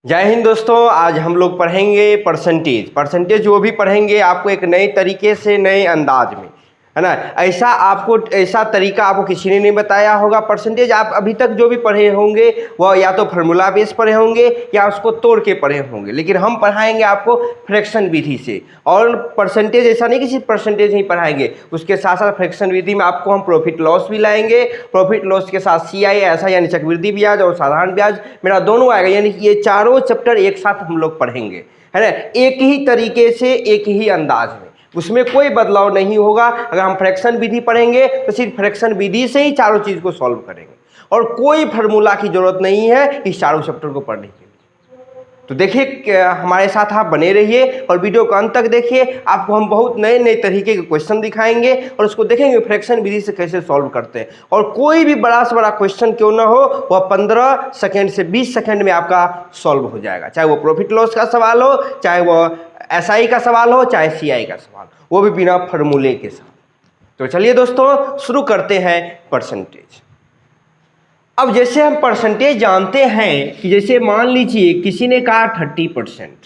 जय हिंद दोस्तों। आज हम लोग पढ़ेंगे परसेंटेज जो भी पढ़ेंगे आपको एक नए तरीके से नए अंदाज में, है ना। ऐसा तरीका आपको किसी ने नहीं बताया होगा। परसेंटेज आप अभी तक जो भी पढ़े होंगे वह या तो फार्मूला बेस पढ़े होंगे या उसको तोड़ के पढ़े होंगे, लेकिन हम पढ़ाएंगे आपको फ्रैक्शन विधि से। और परसेंटेज ऐसा नहीं कि सिर्फ परसेंटेज ही पढ़ाएंगे, उसके साथ साथ फ्रैक्शन विधि में आपको हम प्रॉफिट लॉस भी लाएंगे। प्रॉफिट लॉस के साथ CI ऐसा यानी चक्रवृद्धि ब्याज और साधारण ब्याज मेरा दोनों आएगा, यानी कि ये चारों चैप्टर एक साथ हम लोग पढ़ेंगे, है ना। एक ही तरीके से एक ही अंदाज में, उसमें कोई बदलाव नहीं होगा। अगर हम फ्रैक्शन विधि पढ़ेंगे तो सिर्फ फ्रैक्शन विधि से ही चारों चीज़ को सॉल्व करेंगे और कोई फार्मूला की जरूरत नहीं है इस चारों चैप्टर को पढ़ने के लिए। तो देखिए, हमारे साथ आप बने रहिए और वीडियो को अंत तक देखिए। आपको हम बहुत नए नए तरीके के क्वेश्चन दिखाएंगे और उसको देखेंगे फ्रैक्शन विधि से कैसे सॉल्व करते हैं। और कोई भी बड़ा से बड़ा क्वेश्चन क्यों ना हो, वह 15 सेकेंड से 20 सेकेंड में आपका सॉल्व हो जाएगा। चाहे वो प्रॉफिट लॉस का सवाल हो, चाहे वो SI का सवाल हो, चाहे CI का सवाल, वो भी बिना फार्मूले के साथ। तो चलिए दोस्तों शुरू करते हैं परसेंटेज। अब जैसे हम परसेंटेज जानते हैं कि जैसे मान लीजिए किसी ने कहा 30%,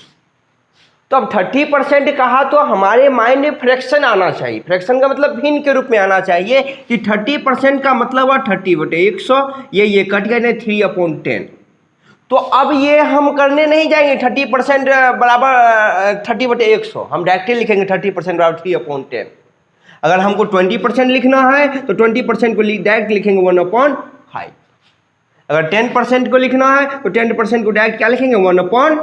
तो अब 30% कहा तो हमारे माइंड में फ्रैक्शन आना चाहिए। फ्रैक्शन का मतलब भिन्न के रूप में आना चाहिए कि 30% का मतलब हुआ 30/100, ये कट गया 3/10। तो अब ये हम करने नहीं जाएंगे 30% बराबर 30/100, हम डायरेक्टली लिखेंगे 30% बराबर 3/10। अगर हमको 20% लिखना है तो 20% को डायरेक्ट लिखेंगे 1/5। अगर 10% को लिखना है तो 10% को डायरेक्ट क्या लिखेंगे 1/10।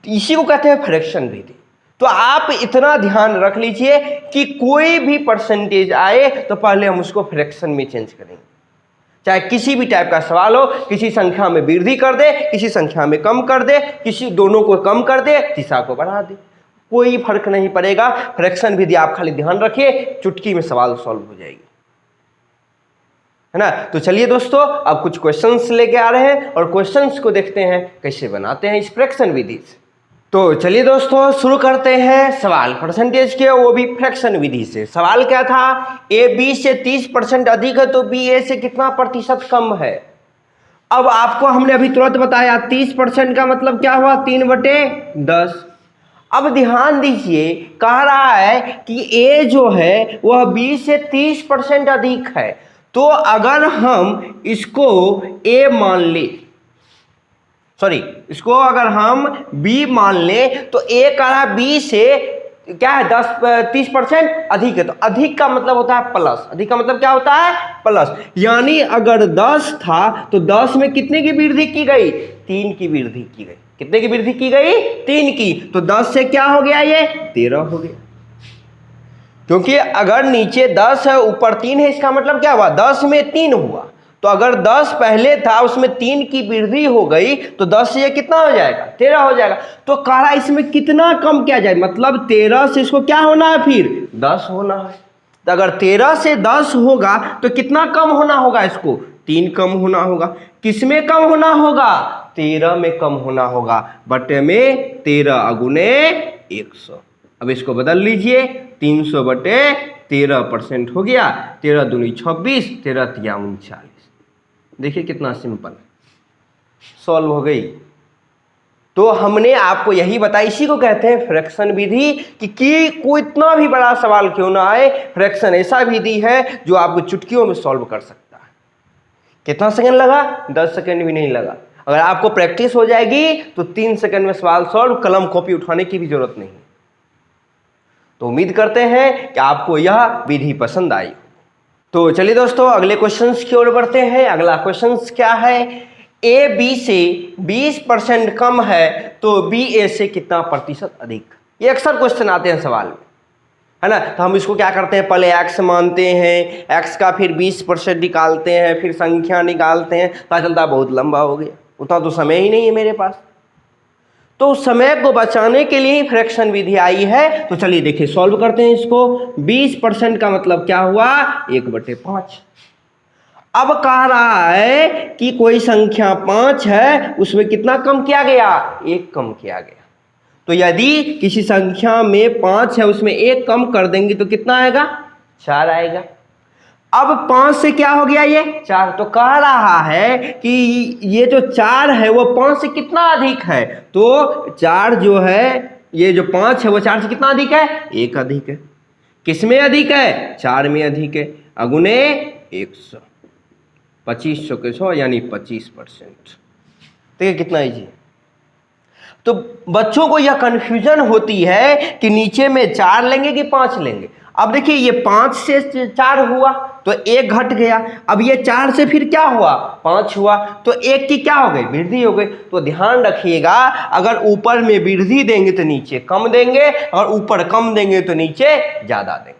इसी को कहते हैं फ्रैक्शन विधि। तो आप इतना ध्यान रख लीजिए कि कोई भी परसेंटेज आए तो पहले हम उसको फ्रैक्शन में चेंज करेंगे। चाहे किसी भी टाइप का सवाल हो, किसी संख्या में वृद्धि कर दे, किसी संख्या में कम कर दे, किसी दोनों को कम कर दे, तीसरा को बढ़ा दे, कोई फर्क नहीं पड़ेगा। फ्रैक्शन विधि आप खाली ध्यान रखिए, चुटकी में सवाल सॉल्व हो जाएगी, है ना। तो चलिए दोस्तों, अब कुछ क्वेश्चंस लेके आ रहे हैं और क्वेश्चंस को देखते हैं कैसे बनाते हैं इस फ्रैक्शन विधि से। तो चलिए दोस्तों शुरू करते हैं सवाल परसेंटेज के, वो भी फ्रैक्शन विधि से। सवाल क्या था, A B से 30% अधिक है तो B A से कितना प्रतिशत कम है। अब आपको हमने अभी तुरंत बताया 30% का मतलब क्या हुआ 3/10। अब ध्यान दीजिए, कह रहा है कि A जो है वह B से 30% अधिक है। तो अगर हम इसको A मान ले, इसको अगर हम B मान ले तो A कह रहा है B से क्या है 30% अधिक है। तो अधिक का मतलब होता है प्लस, अधिक का मतलब क्या होता है प्लस। यानी अगर 10 था तो 10 में कितने की वृद्धि की गई, 3 की वृद्धि की गई। कितने की वृद्धि की गई, 3 की। तो 10 से क्या हो गया, ये 13 हो गया। क्योंकि अगर नीचे 10 है ऊपर 3 है, इसका मतलब क्या हुआ 10 में 3 हुआ। तो अगर 10 पहले था उसमें 3 की वृद्धि हो गई तो 10 से ये कितना हो जाएगा 13 हो जाएगा। तो कह रहा इसमें कितना कम किया जाए, मतलब 13 से इसको क्या होना है फिर 10 होना है। तो अगर 13 से 10 होगा तो कितना कम होना होगा, इसको 3 कम होना होगा। किस में कम होना होगा, 13 में कम होना होगा, बटे में 13 अगुने 100। अब इसको बदल लीजिए, 300/13% हो गया, 13 दूनी 26, 13 तिया 39। देखिए कितना सिंपल, सॉल्व हो गई। तो हमने आपको यही बताया, इसी को कहते हैं फ्रैक्शन विधि कि कोई इतना भी बड़ा सवाल क्यों ना आए, फ्रैक्शन ऐसा विधि है जो आपको चुटकियों में सॉल्व कर सकता है। कितना सेकंड लगा, 10 सेकंड भी नहीं लगा। अगर आपको प्रैक्टिस हो जाएगी तो 3 सेकंड में सवाल सॉल्व, कलम कॉपी उठाने की भी जरूरत नहीं। तो उम्मीद करते हैं कि आपको यह विधि पसंद आई। तो चलिए दोस्तों अगले क्वेश्चंस की ओर बढ़ते हैं। अगला क्वेश्चंस क्या है, A B से 20% कम है तो B A से कितना प्रतिशत अधिक। ये अक्सर क्वेश्चन आते हैं सवाल में, है ना। तो हम इसको क्या करते हैं, पहले x मानते हैं, x का फिर 20% निकालते हैं, फिर संख्या निकालते हैं, पता चलता है बहुत लंबा हो गया, उतना तो समय ही नहीं है मेरे पास। तो समय को बचाने के लिए फ्रैक्शन विधि आई है। तो चलिए देखिए सॉल्व करते हैं इसको। 20% का मतलब क्या हुआ 1/5। अब कह रहा है कि कोई संख्या 5 है, उसमें कितना कम किया गया, 1 कम किया गया। तो यदि किसी संख्या में 5 है उसमें 1 कम कर देंगे तो कितना आएगा, 4 आएगा। अब 5 से क्या हो गया ये 4, तो कह रहा है कि ये जो 4 है वो 5 से कितना अधिक है, तो 4 जो है, ये जो 5 है वो 4 से कितना अधिक है, 1 अधिक है। किस में अधिक है, 4 में अधिक है। अगुने 100, 2500 के 100 यानी 25%। देखिए कितना इजी। तो बच्चों को यह कंफ्यूजन होती है कि नीचे में 4 लेंगे कि 5 लेंगे। अब देखिए ये 5 से 4 हुआ तो 1 घट गया, अब ये 4 से फिर क्या हुआ, 5 हुआ, तो 1 की क्या हो गई, वृद्धि हो गई। तो ध्यान रखिएगा, अगर ऊपर में वृद्धि देंगे तो नीचे कम देंगे, और ऊपर कम देंगे तो नीचे ज्यादा देंगे।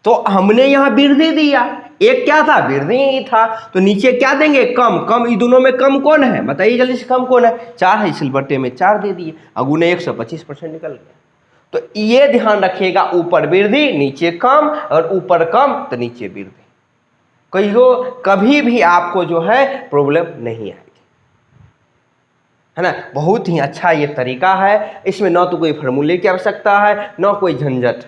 तो हमने यहाँ वृद्धि दिया, एक क्या था, वृद्धि ही था, तो नीचे क्या देंगे, कम। कम, इन दोनों में कम कौन है, बताइए जल्दी से, कम कौन है, 4 है, इस बट्टे में 4 दे दिए, अगुने 125% निकल गया। तो ये ध्यान रखिएगा, ऊपर वृद्धि नीचे कम, और ऊपर कम तो नीचे वृद्धि, कभी भी आपको जो है प्रॉब्लम नहीं आएगी, है ना। बहुत ही अच्छा ये तरीका है, इसमें ना तो कोई फार्मूले की आवश्यकता है, ना कोई झंझट।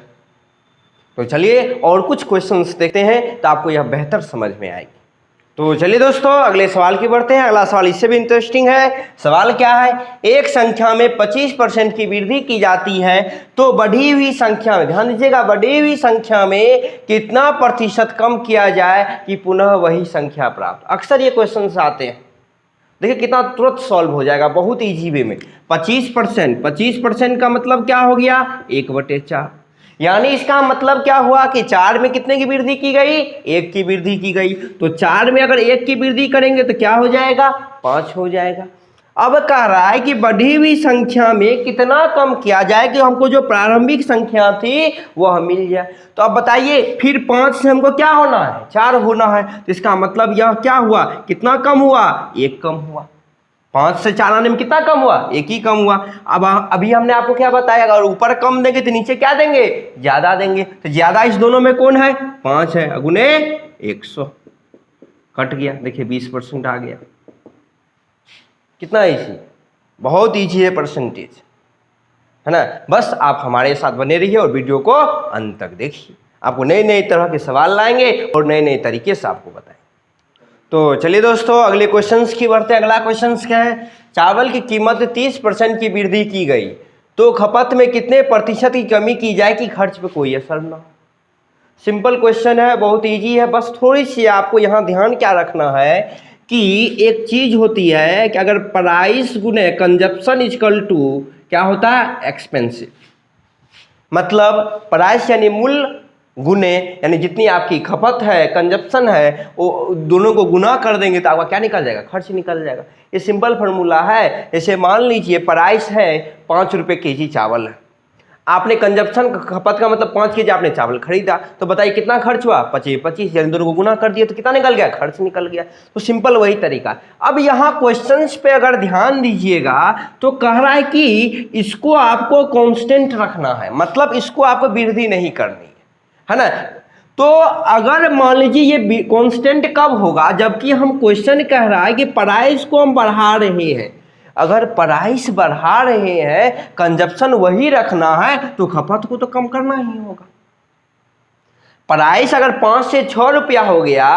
तो चलिए और कुछ क्वेश्चंस देखते हैं तो आपको यह बेहतर समझ में आएगी। तो चलिए दोस्तों अगले सवाल की बढ़ते हैं। अगला सवाल इससे भी इंटरेस्टिंग है। सवाल क्या है, एक संख्या में 25% की वृद्धि की जाती है तो बढ़ी हुई संख्या में, ध्यान दीजिएगा, बढ़ी हुई संख्या में कितना प्रतिशत कम किया जाए कि पुनः वही संख्या प्राप्त। अक्सर ये क्वेश्चन आते हैं, देखिए कितना तुरंत सॉल्व हो जाएगा, बहुत ईजी वे में। 25% का मतलब क्या हो गया, 1/4, यानी इसका मतलब क्या हुआ कि 4 में कितने की वृद्धि की गई, 1 की वृद्धि की गई। तो 4 में अगर 1 की वृद्धि करेंगे तो क्या हो जाएगा, 5 हो जाएगा। अब कह रहा है कि बढ़ी हुई संख्या में कितना कम किया जाए कि हमको जो प्रारंभिक संख्या थी वह मिल जाए। तो अब बताइए, फिर 5 से हमको क्या होना है, 4 होना है। तो इसका मतलब यह क्या हुआ, कितना कम हुआ, 1 कम हुआ। 5 से 4 आने में कितना कम हुआ, 1 ही कम हुआ। अब अभी हमने आपको क्या बताया, अगर ऊपर कम देंगे तो नीचे क्या देंगे, ज्यादा देंगे। तो ज्यादा इस दोनों में कौन है, 5 है, अगुने 100, कट गया, देखिए 20% आ गया। कितना इजी, बहुत इजी है परसेंटेज, है ना। बस आप हमारे साथ बने रहिए और वीडियो को अंत तक देखिए, आपको नए नए तरह के सवाल लाएंगे और नए नए तरीके से आपको बताएंगे। तो चलिए दोस्तों अगले क्वेश्चंस की बढ़ते हैं। अगला क्वेश्चंस क्या है, चावल की कीमत 30% की वृद्धि की गई तो खपत में कितने प्रतिशत की कमी की जाए कि खर्च पे कोई असर ना हो। सिंपल क्वेश्चन है, बहुत इजी है, बस थोड़ी सी आपको यहाँ ध्यान क्या रखना है कि एक चीज होती है कि अगर प्राइस गुने कंजप्शन इक्वल टू क्या होता है, एक्सपेंसिव। मतलब प्राइस यानी मूल्य गुने यानी जितनी आपकी खपत है, कंजप्शन है, वो दोनों को गुना कर देंगे तो आपका क्या निकल जाएगा, खर्च निकल जाएगा। ये सिंपल फार्मूला है। जैसे मान लीजिए प्राइस है 5 रुपये केजी चावल है, आपने कंजप्शन खपत का मतलब 5 केजी आपने चावल खरीदा, तो बताइए कितना खर्च हुआ, 25 यानी दोनों को गुना कर दिया तो कितना निकल गया, खर्च निकल गया। तो सिंपल वही तरीका। अब यहाँ क्वेश्चंस पे अगर ध्यान दीजिएगा तो कह रहा है कि इसको आपको कांस्टेंट रखना है, मतलब इसको आपको वृद्धि नहीं करनी है ना। तो अगर मान लीजिए ये कांस्टेंट कब होगा, जबकि हम क्वेश्चन कह रहा है कि प्राइस को हम बढ़ा रहे हैं। अगर प्राइस बढ़ा रहे हैं, कंजप्शन वही रखना है, तो खपत को तो कम करना ही होगा। प्राइस अगर 5 से 6 रुपया हो गया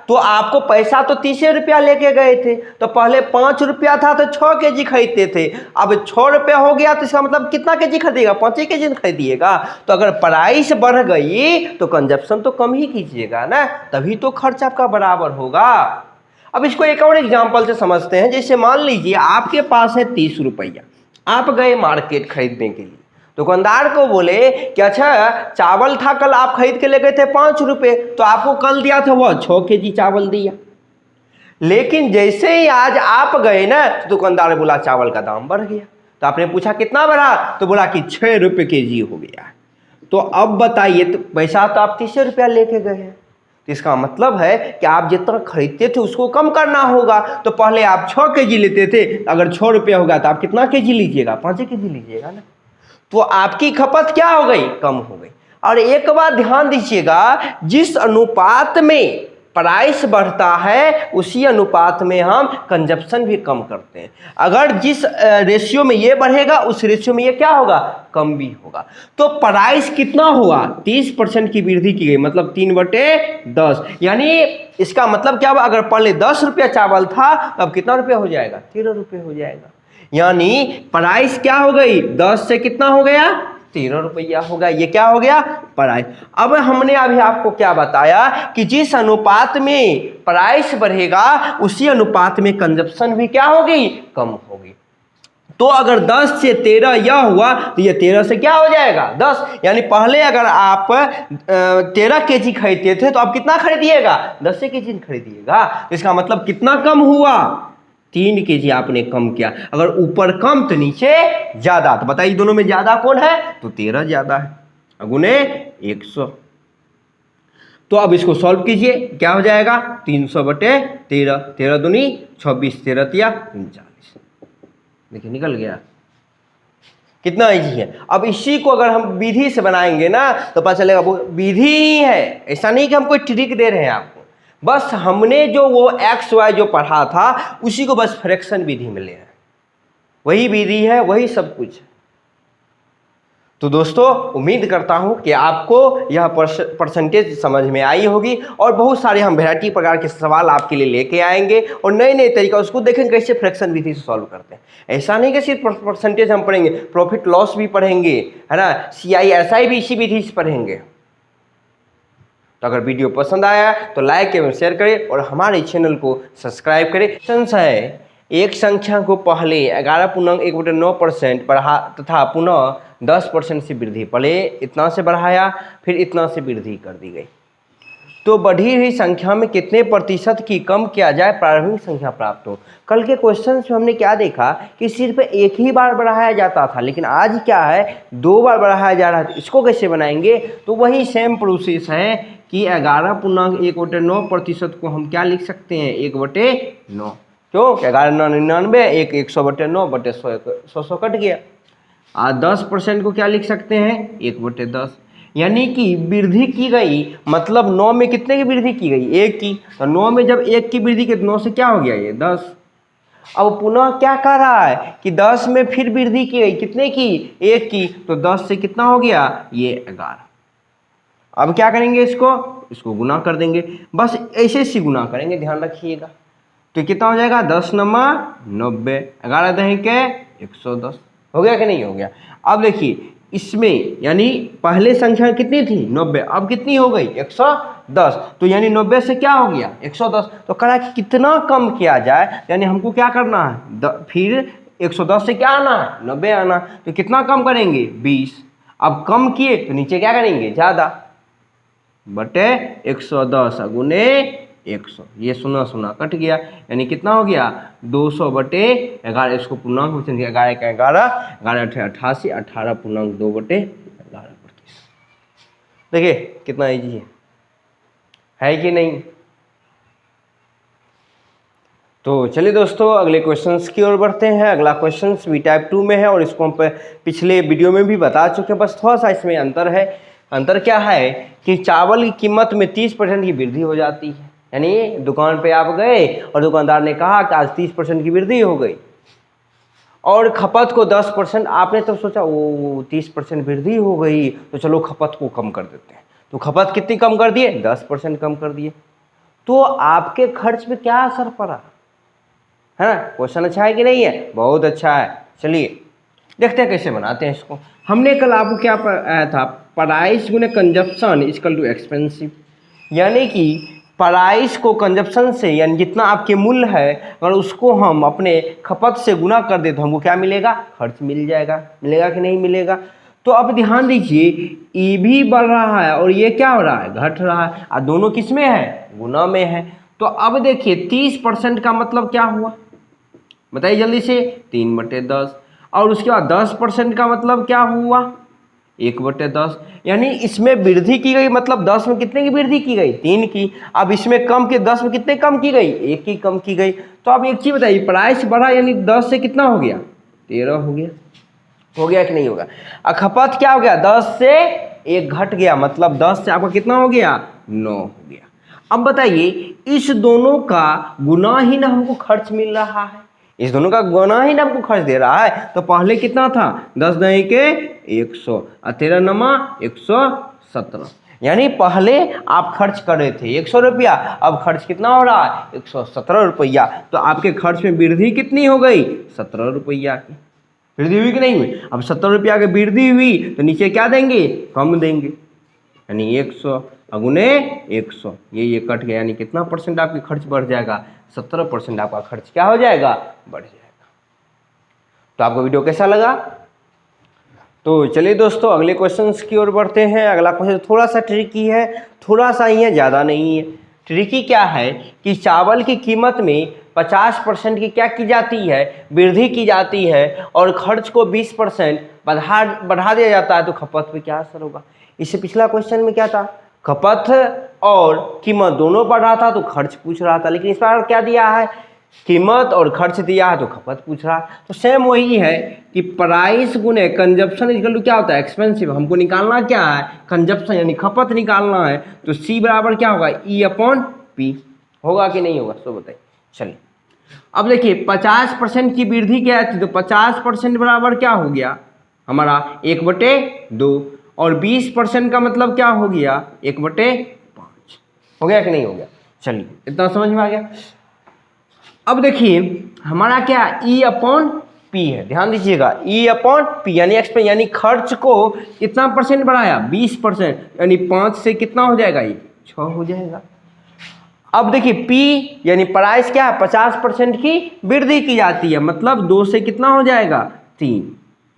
तो आपको पैसा तो 30 रुपया लेके गए थे, तो पहले 5 रुपया था तो 6 केजी खरीदते थे, अब 6 रुपया हो गया तो इसका मतलब कितना केजी खरीदिएगा, 5 केजी खरीदिएगा। तो अगर प्राइस बढ़ गई तो कंजप्शन तो कम ही कीजिएगा ना, तभी तो खर्च आपका बराबर होगा। अब इसको एक और एग्जाम्पल से समझते हैं। जैसे मान लीजिए आपके पास है 30 रुपया, आप गए मार्केट खरीदने के लिए, दुकानदार को बोले कि अच्छा चावल था कल आप खरीद के ले गए थे 5 रुपये, तो आपको कल दिया था वह 6 केजी चावल दिया। लेकिन जैसे ही आज आप गए ना तो दुकानदार बोला चावल का दाम बढ़ गया, तो आपने पूछा कितना बढ़ा, तो बोला कि 6 रुपये केजी हो गया। तो अब बताइए, तो पैसा तो आप 30 रुपया लेके गए हैं, तो इसका मतलब है कि आप जितना खरीदते थे उसको कम करना होगा। तो पहले आप 6 केजी लेते थे, अगर 6 रुपया होगा तो आप कितना केजी लीजिएगा, 5 केजी लीजिएगा ना। तो आपकी खपत क्या हो गई, कम हो गई। और एक बात ध्यान दीजिएगा, जिस अनुपात में प्राइस बढ़ता है उसी अनुपात में हम कंजप्शन भी कम करते हैं। अगर जिस रेशियो में ये बढ़ेगा उस रेशियो में ये क्या होगा, कम भी होगा। तो प्राइस कितना हुआ, 30% की वृद्धि की गई, मतलब 3/10। यानी इसका मतलब क्या हुआ, अगर पहले 10 रुपया चावल था अब कितना रुपया हो जाएगा, 13 रुपये हो जाएगा। यानी प्राइस क्या हो गई, 10 से कितना हो गया, 13 रुपया होगा। ये क्या हो गया, प्राइस। अब हमने अभी आपको क्या बताया कि जिस अनुपात में प्राइस बढ़ेगा उसी अनुपात में कंजप्शन भी क्या होगी, कम होगी। तो अगर 10 से 13 यह हुआ तो ये 13 से क्या हो जाएगा, 10। यानी पहले अगर आप 13 केजी खरीदते थे तो अब कितना खरीदिएगा, 10 केजी खरीदिएगा। तो इसका मतलब कितना कम हुआ, 3 केजी आपने कम किया। अगर ऊपर कम तो नीचे ज्यादा, तो बताइए दोनों में ज्यादा कौन है, तो 13 ज्यादा है, गुने 100। तो अब इसको सॉल्व कीजिए, क्या हो जाएगा, 300/13, 13 दूनी 26, 13 तिया 39। देखिए निकल गया, कितना इजी है। अब इसी को अगर हम विधि से बनाएंगे ना तो पता चलेगा वो विधि ही है, ऐसा नहीं कि हम कोई ट्रिक दे रहे हैं आपको। बस हमने जो वो एक्स वाई जो पढ़ा था उसी को बस फ्रैक्शन विधि में ले आए, वही विधि है, वही सब कुछ है। तो दोस्तों उम्मीद करता हूं कि आपको यह परसेंटेज समझ में आई होगी, और बहुत सारे हम वैरायटी प्रकार के सवाल आपके लिए लेके आएंगे और नए नए तरीका उसको देखेंगे कैसे फ्रैक्शन विधि से सॉल्व करते हैं। ऐसा नहीं कि सिर्फ परसेंटेज हम पढ़ेंगे, प्रॉफिट लॉस भी पढ़ेंगे, है ना, CI/SI भी इसी विधि से पढ़ेंगे। तो अगर वीडियो पसंद आया तो लाइक एवं शेयर करें और हमारे चैनल को सब्सक्राइब करें। संशय एक संख्या को पहले 11.1/9% बढ़ा तथा पुनः 10% से वृद्धि, पहले इतना से बढ़ाया फिर इतना से वृद्धि कर दी गई, तो बढ़ी हुई संख्या में कितने प्रतिशत की कम किया जाए प्रारंभिक संख्या प्राप्त हो। कल के क्वेश्चन में हमने क्या देखा कि सिर्फ एक ही बार बढ़ाया जाता था, लेकिन आज क्या है 2 बार बढ़ाया जा रहा है। तो इसको कैसे बनाएंगे, तो वही सेम प्रोसेस है कि 11.1/9% को हम क्या लिख सकते हैं, 1/9। क्यों, 1199, 100/9/100 कट गया। 10% को क्या लिख सकते हैं, 1/10। यानी कि वृद्धि की गई, मतलब 9 में कितने की वृद्धि की गई, 1 की। तो 9 में जब 1 की वृद्धि की तो 9 से क्या हो गया, ये 10। अब पुनः क्या कर रहा है कि 10 में फिर वृद्धि की गई, कितने की, 1 की। तो 10 से कितना हो गया, ये 11। अब क्या करेंगे, इसको गुना कर देंगे, बस ऐसे से गुना करेंगे, ध्यान रखिएगा। तो कितना हो जाएगा, 10 9 90, 11 दही के 110। हो गया कि नहीं हो गया। अब देखिए इसमें यानी पहले संख्या कितनी थी, 90, अब कितनी हो गई, 110। तो यानी 90 से क्या हो गया, 110। तो कहा कि कितना कम किया जाए, यानी हमको क्या करना है, फिर 110 से क्या आना है, 90 आना। तो कितना कम करेंगे, 20। अब कम किए तो नीचे क्या करेंगे, ज़्यादा, बटे 110 गुने 100, ये 0 कट गया, यानी कितना हो गया, 200/11। इसको पूर्णांक में चेंज किया, 11 का 11, 11 88, 18.2/11। देखिए कितना इजी है कि नहीं। तो चलिए दोस्तों अगले क्वेश्चंस की ओर बढ़ते हैं। अगला क्वेश्चन बी टाइप 2 में है और इसको हम पिछले वीडियो में भी बता चुके हैं, बस थोड़ा सा इसमें अंतर है। अंतर क्या है कि चावल की कीमत में 30% की वृद्धि हो जाती है। यानी दुकान पे आप गए और दुकानदार ने कहा कि आज 30% की वृद्धि हो गई, और खपत को 10%, आपने तो सोचा वो 30% वृद्धि हो गई तो चलो खपत को कम कर देते हैं। तो खपत कितनी कम कर दिए, 10% कम कर दिए। तो आपके खर्च पे क्या असर पड़ा, है ना। क्वेश्चन अच्छा है कि नहीं है, बहुत अच्छा है। चलिए देखते हैं कैसे बनाते हैं इसको। हमने कल आपको क्या आया था, प्राइस गुने कंजप्शन इक्वल टू एक्सपेंसिव। यानी कि प्राइस को कंजप्शन से, यानी जितना आपके मूल्य है अगर उसको हम अपने खपत से गुना कर दे तो हमको क्या मिलेगा, खर्च मिल जाएगा। मिलेगा कि नहीं मिलेगा। तो अब ध्यान दीजिए, ई भी बढ़ रहा है और ये क्या हो रहा है, घट रहा है, और दोनों किस में है, गुना में है। तो अब देखिए 30% का मतलब क्या हुआ, बताइए जल्दी से, 3/10। और उसके बाद 10% का मतलब क्या हुआ, 1/10। यानी इसमें वृद्धि की गई, मतलब 10 में कितने की वृद्धि की गई, 3 की। अब इसमें कम के 10 में कितने कम की गई, 1 की कम की गई। तो अब एक चीज बताइए, प्राइस बढ़ा यानी 10 से कितना हो गया, 13 हो गया। हो गया कि नहीं होगा। खपत क्या हो गया, 10 से 1 घट गया, मतलब 10 से आपका कितना हो गया, 9 हो गया। अब बताइए इस दोनों का गुना ही ना हमको खर्च मिल रहा है, इस दोनों का गुना ही ना हमको खर्च दे रहा है। तो पहले कितना था 10 दही के 100 और 13 नमा 117, यानी पहले आप खर्च कर रहे थे 100 रुपया, अब खर्च कितना हो रहा है 117 रुपया। तो आपके खर्च में वृद्धि कितनी हो गई 17 रुपया की वृद्धि हुई कि नहीं हुई। अब 70 रुपया की वृद्धि हुई तो नीचे क्या देंगे कम देंगे, यानी 100 अगुने 100 ये कट गया, यानी कितना परसेंट आपकी खर्च बढ़ जाएगा 17% आपका खर्च क्या हो जाएगा बढ़ जाएगा। तो आपको वीडियो कैसा लगा। तो चलिए दोस्तों अगले क्वेश्चंस की ओर बढ़ते हैं। अगला क्वेश्चन थोड़ा सा ट्रिकी है, थोड़ा सा ही है ज़्यादा नहीं है। ट्रिकी क्या है कि चावल की कीमत में 50% की क्या की जाती है वृद्धि की जाती है और खर्च को 20% बढ़ा दिया जाता है, तो खपत पे क्या असर होगा। इससे पिछला क्वेश्चन में क्या था खपत और कीमत दोनों बढ़ रहा था तो खर्च पूछ रहा था, लेकिन इस बार क्या दिया है कीमत और खर्च दिया है तो खपत पूछ रहा है। तो सेम वही है कि प्राइस गुने कंजप्शन इक्वल टू क्या होता है एक्सपेंसिव। हमको निकालना क्या है कंजप्शन यानी खपत निकालना है, तो सी बराबर क्या होगा ई अपॉन पी होगा कि नहीं होगा सो बताइए। चलिए अब देखिए 50% की वृद्धि क्या थी, तो 50% बराबर क्या हो गया हमारा 1/2 और 20% का मतलब क्या हो गया 1/5 हो गया कि नहीं हो गया। चलिए इतना समझ में आ गया। अब देखिए हमारा क्या ई अपॉन पी है, ध्यान दीजिएगा ई अपॉन पी यानी एक्सपेंस यानी खर्च को कितना परसेंट बढ़ाया 20%, यानी 5 से कितना हो जाएगा ये 6 हो जाएगा। अब देखिए P यानी प्राइस क्या है 50% की वृद्धि की जाती है, मतलब 2 से कितना हो जाएगा 3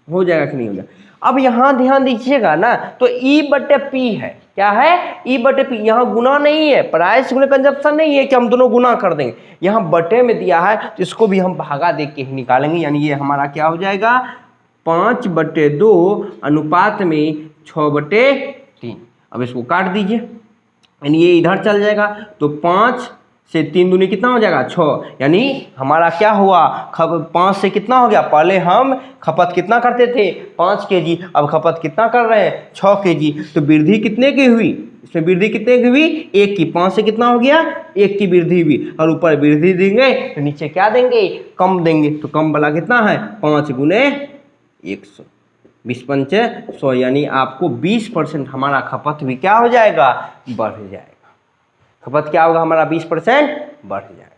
हो जाएगा कि नहीं हो जाएगा। अब यहाँ ध्यान दीजिएगा ना, तो E/P है, क्या है E/P, यहाँ गुना नहीं है प्राइस गुने कंजप्शन नहीं है कि हम दोनों गुना कर देंगे, यहाँ बटे में दिया है तो इसको भी हम भागा दे के ही निकालेंगे, यानी ये हमारा क्या हो जाएगा 5/2 अनुपात में 6/3। अब इसको काट दीजिए यानी ये इधर चल जाएगा, तो 5 से 3 दूनी कितना हो जाएगा 6, यानी हमारा क्या हुआ 5 से कितना हो गया, पहले हम खपत कितना करते थे 5 kg, अब खपत कितना कर रहे हैं 6 kg, तो वृद्धि कितने की हुई इसमें वृद्धि कितने की हुई 1 की, 5 से कितना हो गया 1 की वृद्धि हुई, और ऊपर वृद्धि देंगे तो नीचे क्या देंगे कम देंगे, तो कम वाला कितना है 5 गुने 100 20×5 100, यानी आपको 20% हमारा खपत भी क्या हो जाएगा बढ़ जाएगा। खपत क्या होगा हमारा 20% बढ़ जाएगा।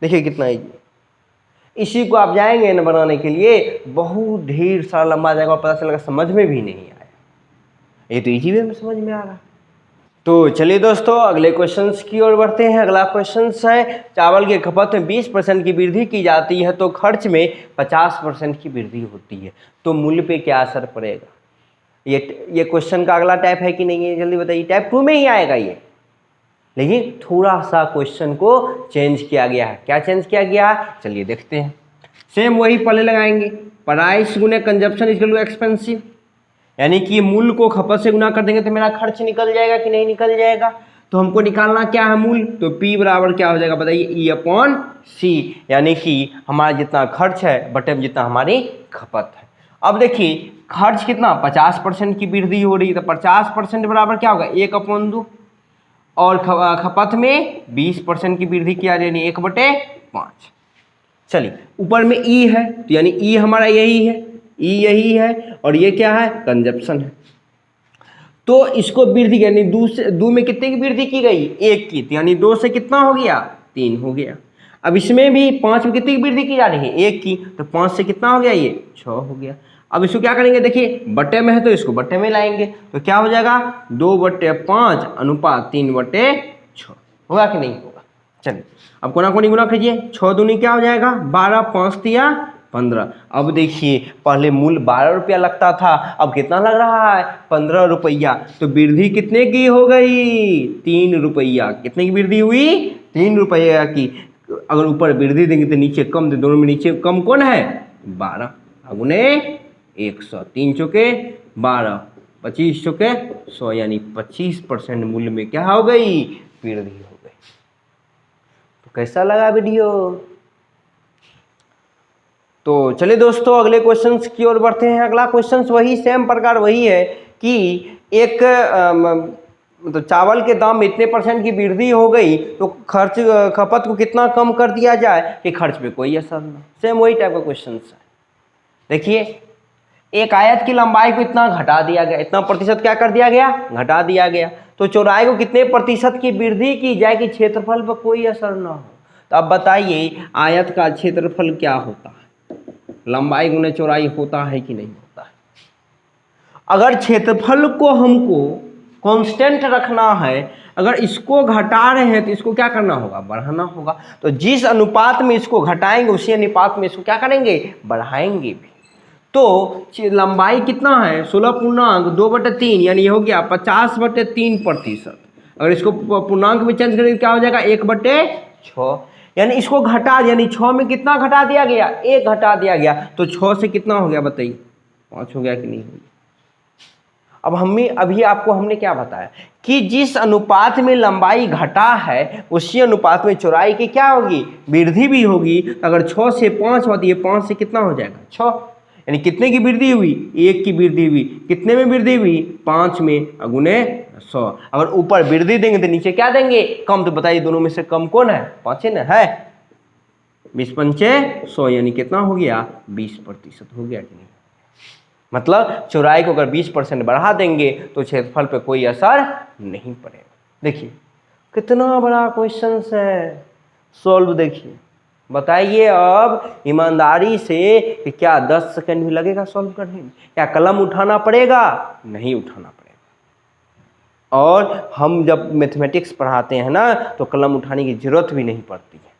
देखिए कितना इजी, इसी को आप जाएंगे न बनाने के लिए बहुत ढेर सारा लंबा जाएगा और पता चलेगा समझ में भी नहीं आया, ये तो इजी वे में समझ में आ रहा। तो चलिए दोस्तों अगले क्वेश्चंस की ओर बढ़ते हैं। अगला क्वेश्चंस है चावल के खपत में 20% की वृद्धि की जाती है तो खर्च में 50% की वृद्धि होती है, तो मूल्य पे क्या असर पड़ेगा। ये क्वेश्चन का अगला टाइप है कि नहीं है जल्दी बताइए। टाइप 2 में ही आएगा ये, लेकिन थोड़ा सा क्वेश्चन को चेंज किया गया है। क्या चेंज किया गया है चलिए देखते हैं। सेम वही पहले लगाएंगे प्राइस गुने कंजप्शन इक्वल टू एक्सपेंसिव, यानी कि मूल्य को खपत से गुना कर देंगे तो मेरा खर्च निकल जाएगा कि नहीं निकल जाएगा। तो हमको निकालना क्या है मूल्य, तो P बराबर क्या हो जाएगा बताइए E अपॉन C, यानी कि हमारा जितना खर्च है बटे में जितना हमारी खपत है। अब देखिए खर्च कितना 50% की वृद्धि हो रही है, तो 50% बराबर क्या होगा 1/2 और खपत में 20% की वृद्धि किया यानी 1/5। चलिए ऊपर में E है तो यानी E हमारा यही है, E यही है और ये क्या है कंजप्शन है, तो इसको वृद्धि यानी 2 में कितने की वृद्धि की गई 1 की, तो यानी 2 से कितना हो गया 3 हो गया। अब इसमें भी 5 में कितनी की वृद्धि की जा रही है 1 की, तो 5 से कितना हो गया ये 6 हो गया। अब इसको क्या करेंगे देखिए बटे में है तो इसको बटे में लाएंगे, तो क्या हो जाएगा 2/5 अनुपात 3/6 होगा कि नहीं होगा। चलिए अब कोना कोनी गुना कीजिए, 6 दूनी क्या हो जाएगा 12, 5 तिया 15। अब देखिए पहले मूल्य 12 रुपया लगता था, अब कितना लग रहा है 15 रुपया, तो वृद्धि कितने की हो गई 3 रुपया। कितने की वृद्धि हुई 3 रुपया की। अगर ऊपर वृद्धि देंगे तो नीचे कम दे, दोनों में नीचे कम कौन है 12 गुने 100, 3 चौके 12 25 चौके 100, यानी 25% मूल्य में क्या हो गई वृद्धि हो गई। तो कैसा लगा वीडियो। तो चलिए दोस्तों अगले क्वेश्चंस की ओर बढ़ते हैं। अगला क्वेश्चंस वही सेम प्रकार वही है कि एक मतलब चावल के दाम में इतने % की वृद्धि हो गई तो खर्च खपत को कितना कम कर दिया जाए कि खर्च पे कोई असर ना। सेम वही टाइप का क्वेश्चन है। देखिए, एक आयत की लंबाई को इतना घटा दिया गया, इतना प्रतिशत क्या कर दिया गया, घटा दिया गया। तो चौड़ाई को कितने % की वृद्धि की जाए कि क्षेत्रफल पर कोई असर ना हो। तो अब बताइए आयत का क्षेत्रफल क्या होता है, लंबाई गुने चौड़ाई होता है कि नहीं होता है। अगर क्षेत्रफल को हमको कांस्टेंट रखना है, अगर इसको घटा रहे हैं तो इसको क्या करना होगा, बढ़ाना होगा। तो जिस अनुपात में इसको घटाएंगे उसी अनुपात में इसको क्या करेंगे, बढ़ाएंगे भी। तो लंबाई कितना है 16.2/3 यानी ये हो गया 50/3%। अगर इसको पूर्णांक में चेंज करेंगे क्या हो जाएगा 1/6, यानी इसको घटा, यानी 6 में कितना घटा दिया गया, 1 घटा दिया गया। तो 6 से कितना हो गया बताइए, 5 हो गया कि नहीं हो गया। अब अभी आपको हमने क्या बताया कि जिस अनुपात में लंबाई घटा है उसी अनुपात में चौड़ाई की क्या होगी, वृद्धि भी होगी। अगर 6 से 5 होती है, 5 से कितना हो जाएगा 6, यानी कितने की वृद्धि हुई, 1 की वृद्धि हुई। कितने में वृद्धि हुई, 5 में, गुने 100। अगर ऊपर वृद्धि देंगे तो नीचे क्या देंगे, कम। तो बताइए दोनों में से कम कौन है, 5 ना है। 20×5 100 यानी कितना हो गया, 20% हो गया कि नहीं। मतलब चौड़ाई को अगर 20% बढ़ा देंगे तो क्षेत्रफल पे कोई असर नहीं पड़ेगा। देखिए कितना बड़ा क्वेश्चन है, सॉल्व देखिए। बताइए अब ईमानदारी से कि क्या 10 सेकंड भी लगेगा सॉल्व करने में, क्या कलम उठाना पड़ेगा, नहीं उठाना पड़ेगा। और हम जब मैथमेटिक्स पढ़ाते हैं ना तो कलम उठाने की जरूरत भी नहीं पड़ती है,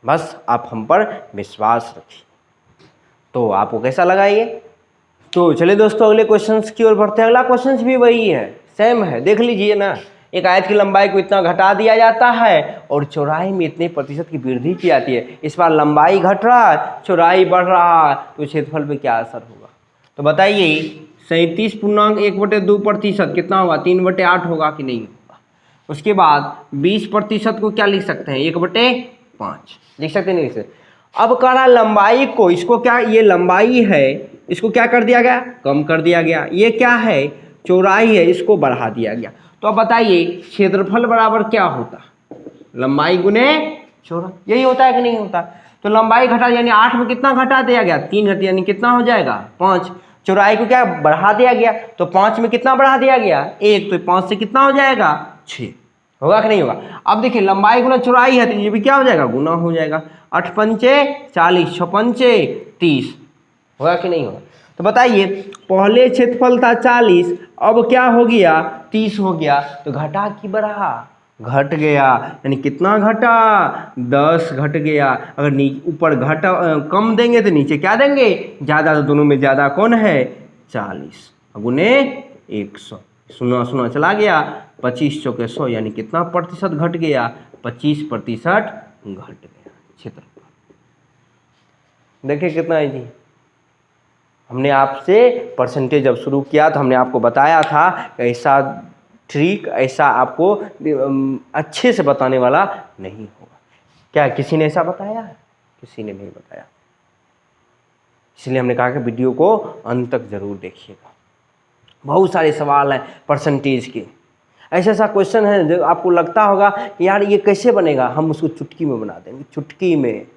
बस आप हम पर विश्वास रखिए। तो आपको कैसा लगा ये। तो चलिए दोस्तों अगले क्वेश्चंस की ओर बढ़ते हैं। अगला क्वेश्चंस भी वही है, सेम है, देख लीजिए ना। एक आयत की लंबाई को इतना घटा दिया जाता है और चौड़ाई में इतने प्रतिशत की वृद्धि की जाती है। इस बार लंबाई घट रहा है, चौड़ाई बढ़ रहा है, तो क्षेत्रफल पे क्या असर होगा। तो बताइए 37.1/2% कितना होगा, 3/8 होगा कि नहीं होगा। उसके बाद 20% को क्या लिख सकते हैं, 1/5 लिख सकते नहीं लिख सकते। अब कह रहा लंबाई को, इसको क्या, ये लंबाई है, इसको क्या कर दिया गया, कम कर दिया गया। ये क्या है, चौड़ाई है, इसको बढ़ा दिया गया। तो अब बताइए क्षेत्रफल बराबर क्या होता, लंबाई गुने चौड़ाई, यही होता है कि नहीं होता। तो लंबाई घटा यानी 8 में कितना घटा दिया गया, 3 घटा, यानी कितना हो जाएगा 5। चौड़ाई को क्या बढ़ा दिया गया, तो 5 में कितना बढ़ा दिया गया 1, तो 5 से कितना हो जाएगा 6, होगा कि नहीं होगा। अब देखिए लंबाई गुना चौड़ाई है तो ये भी क्या हो जाएगा, गुना हो जाएगा। 8 पंचे 40, 6 पंचे 30, होगा कि नहीं होगा। तो बताइए पहले क्षेत्रफल था 40, अब क्या हो गया 30 हो गया। तो घटा कि बढ़ा, घट गया, यानी कितना घटा 10 घट गया। अगर ऊपर घटा कम देंगे तो नीचे क्या देंगे ज़्यादा, तो दोनों में ज़्यादा कौन है 40 गुने 100, सुना सुना चला गया, 25 चौके 100 यानी कितना प्रतिशत घट गया, 25% घट गया क्षेत्रफल। देखिए कितना है जी। हमने आपसे परसेंटेज जब शुरू किया तो हमने आपको बताया था कि ऐसा ट्रिक, ऐसा आपको अच्छे से बताने वाला नहीं होगा। क्या किसी ने ऐसा बताया है, किसी ने नहीं बताया। इसलिए हमने कहा कि वीडियो को अंत तक जरूर देखिएगा। बहुत सारे सवाल हैं परसेंटेज के, ऐसा ऐसा क्वेश्चन है जो आपको लगता होगा कि यार ये कैसे बनेगा, हम उसको चुटकी में बना देंगे, चुटकी में।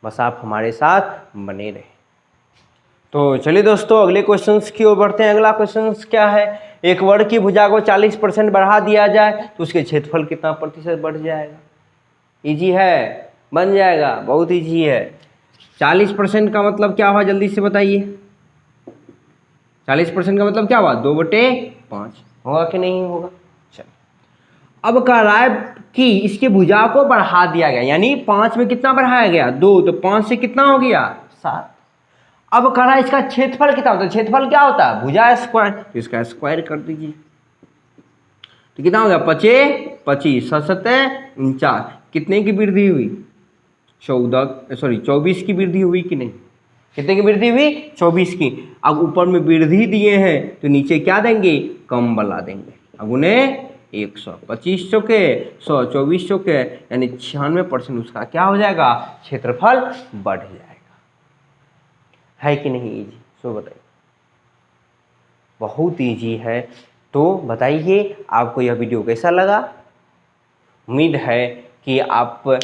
बस आप हमारे साथ बने रहे। तो चलिए दोस्तों अगले क्वेश्चंस की ओर बढ़ते हैं। अगला क्वेश्चंस क्या है, एक वर्ग की भुजा को 40% बढ़ा दिया जाए तो उसके क्षेत्रफल कितना प्रतिशत बढ़ जाएगा। इजी है, बन जाएगा, बहुत इजी है। 40% का मतलब क्या हुआ, जल्दी से बताइए। 40% का मतलब क्या हुआ, 2/5 होगा कि नहीं होगा। चलो अब कह रहा है कि इसके भुजा को बढ़ा दिया गया, यानी 5 में कितना बढ़ाया गया 2, तो 5 से कितना हो गया 7। अब कह रहा है इसका क्षेत्रफल कितना होता है, क्षेत्रफल क्या होता है भुजा स्क्वायर, तो इसका स्क्वायर कर दीजिए तो कितना हो गया 25, 25 7 49, कितने की वृद्धि हुई 24 की वृद्धि हुई कि नहीं, कितने की वृद्धि हुई 24 की। अब ऊपर में वृद्धि दिए हैं तो नीचे क्या देंगे कम वाला देंगे, अब उन्हें 100, 25 चौके 100, 24 चौके यानी 96% उसका क्या हो जाएगा क्षेत्रफल बढ़ जाएगा। है कि नहीं इजी, सो बताइए। बहुत ईजी है। तो बताइए आपको यह वीडियो कैसा लगा। उम्मीद है कि आप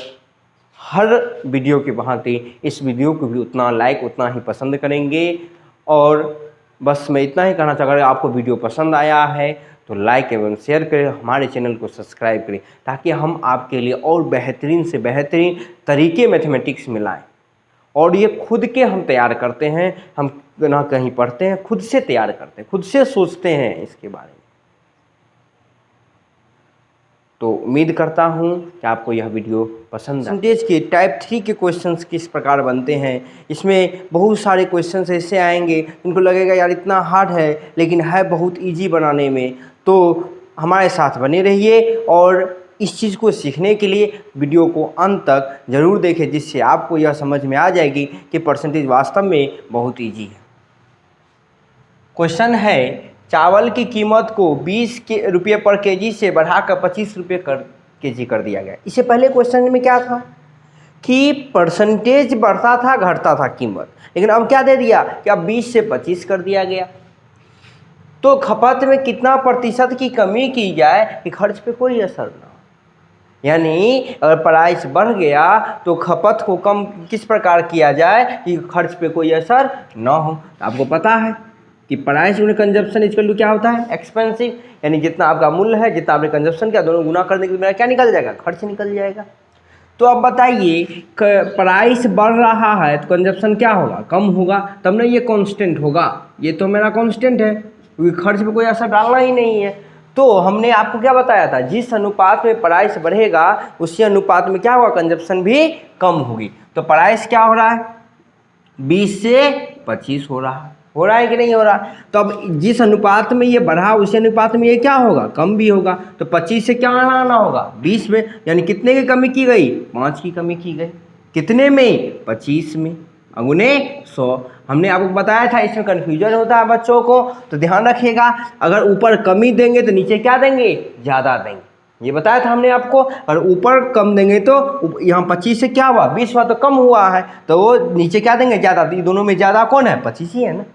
हर वीडियो की भांति इस वीडियो को भी उतना लाइक उतना ही पसंद करेंगे। और बस मैं इतना ही कहना चाहूँगा, अगर आपको वीडियो पसंद आया है तो लाइक एवं शेयर करें, हमारे चैनल को सब्सक्राइब करें, ताकि हम आपके लिए और बेहतरीन से बेहतरीन तरीके मैथमेटिक्स में लाएँ। और ये खुद के हम तैयार करते हैं, हम ना कहीं पढ़ते हैं, खुद से तैयार करते हैं, खुद से सोचते हैं इसके बारे में। तो उम्मीद करता हूँ कि आपको यह वीडियो पसंद आए। परसेंटेज के टाइप 3 के क्वेश्चंस किस प्रकार बनते हैं, इसमें बहुत सारे क्वेश्चंस ऐसे आएंगे इनको लगेगा यार इतना हार्ड है, लेकिन है बहुत इजी बनाने में। तो हमारे साथ बने रहिए और इस चीज़ को सीखने के लिए वीडियो को अंत तक ज़रूर देखें, जिससे आपको यह समझ में आ जाएगी कि परसेंटेज वास्तव में बहुत ईजी है। क्वेश्चन है, चावल की कीमत को 20 रुपये पर केजी से बढ़ाकर 25 रुपये केजी कर दिया गया। इससे पहले क्वेश्चन में क्या था कि परसेंटेज बढ़ता था घटता था कीमत, लेकिन अब क्या दे दिया कि अब 20 से 25 कर दिया गया। तो खपत में कितना प्रतिशत की कमी की जाए कि खर्च पे कोई असर ना हो। यानी अगर प्राइस बढ़ गया तो खपत को कम किस प्रकार किया जाए कि खर्च पे कोई असर ना हो। आपको पता है कि price unit consumption equal to क्या होता है, एक्सपेंसिव। यानी जितना आपका मूल्य है, जितना आपने कंजप्शन किया, दोनों गुना करने के बाद क्या निकल जाएगा, खर्च निकल जाएगा। तो अब बताइए प्राइस बढ़ रहा है तो कंजप्शन क्या होगा, कम होगा, तब ना ये कांस्टेंट होगा। ये तो मेरा कांस्टेंट है क्योंकि खर्च पे कोई असर डालना ही नहीं है। तो हमने आपको क्या बताया था, जिस अनुपात में प्राइस बढ़ेगा उसी अनुपात में क्या होगा, कंजप्शन भी कम होगी। तो प्राइस क्या हो रहा है, 20 से 25 हो रहा है कि नहीं हो रहा। तो अब जिस अनुपात में ये बढ़ा उसी अनुपात में ये क्या होगा, कम भी होगा। तो 25 से क्या आना होगा, 20 में। यानी कितने की कमी की गई, 5 की कमी की गई। कितने में, 25 में, अगुने 100। हमने आपको बताया था इसमें कन्फ्यूजन होता है बच्चों को, तो ध्यान रखिएगा। अगर ऊपर कमी देंगे तो नीचे क्या देंगे, ज़्यादा देंगे। ये बताया था हमने आपको। और ऊपर कम देंगे तो यहाँ 25 से क्या हुआ, 20 हुआ, तो कम हुआ है, तो वो नीचे क्या देंगे, ज़्यादा। दोनों में ज़्यादा कौन है, 25 ही है ना।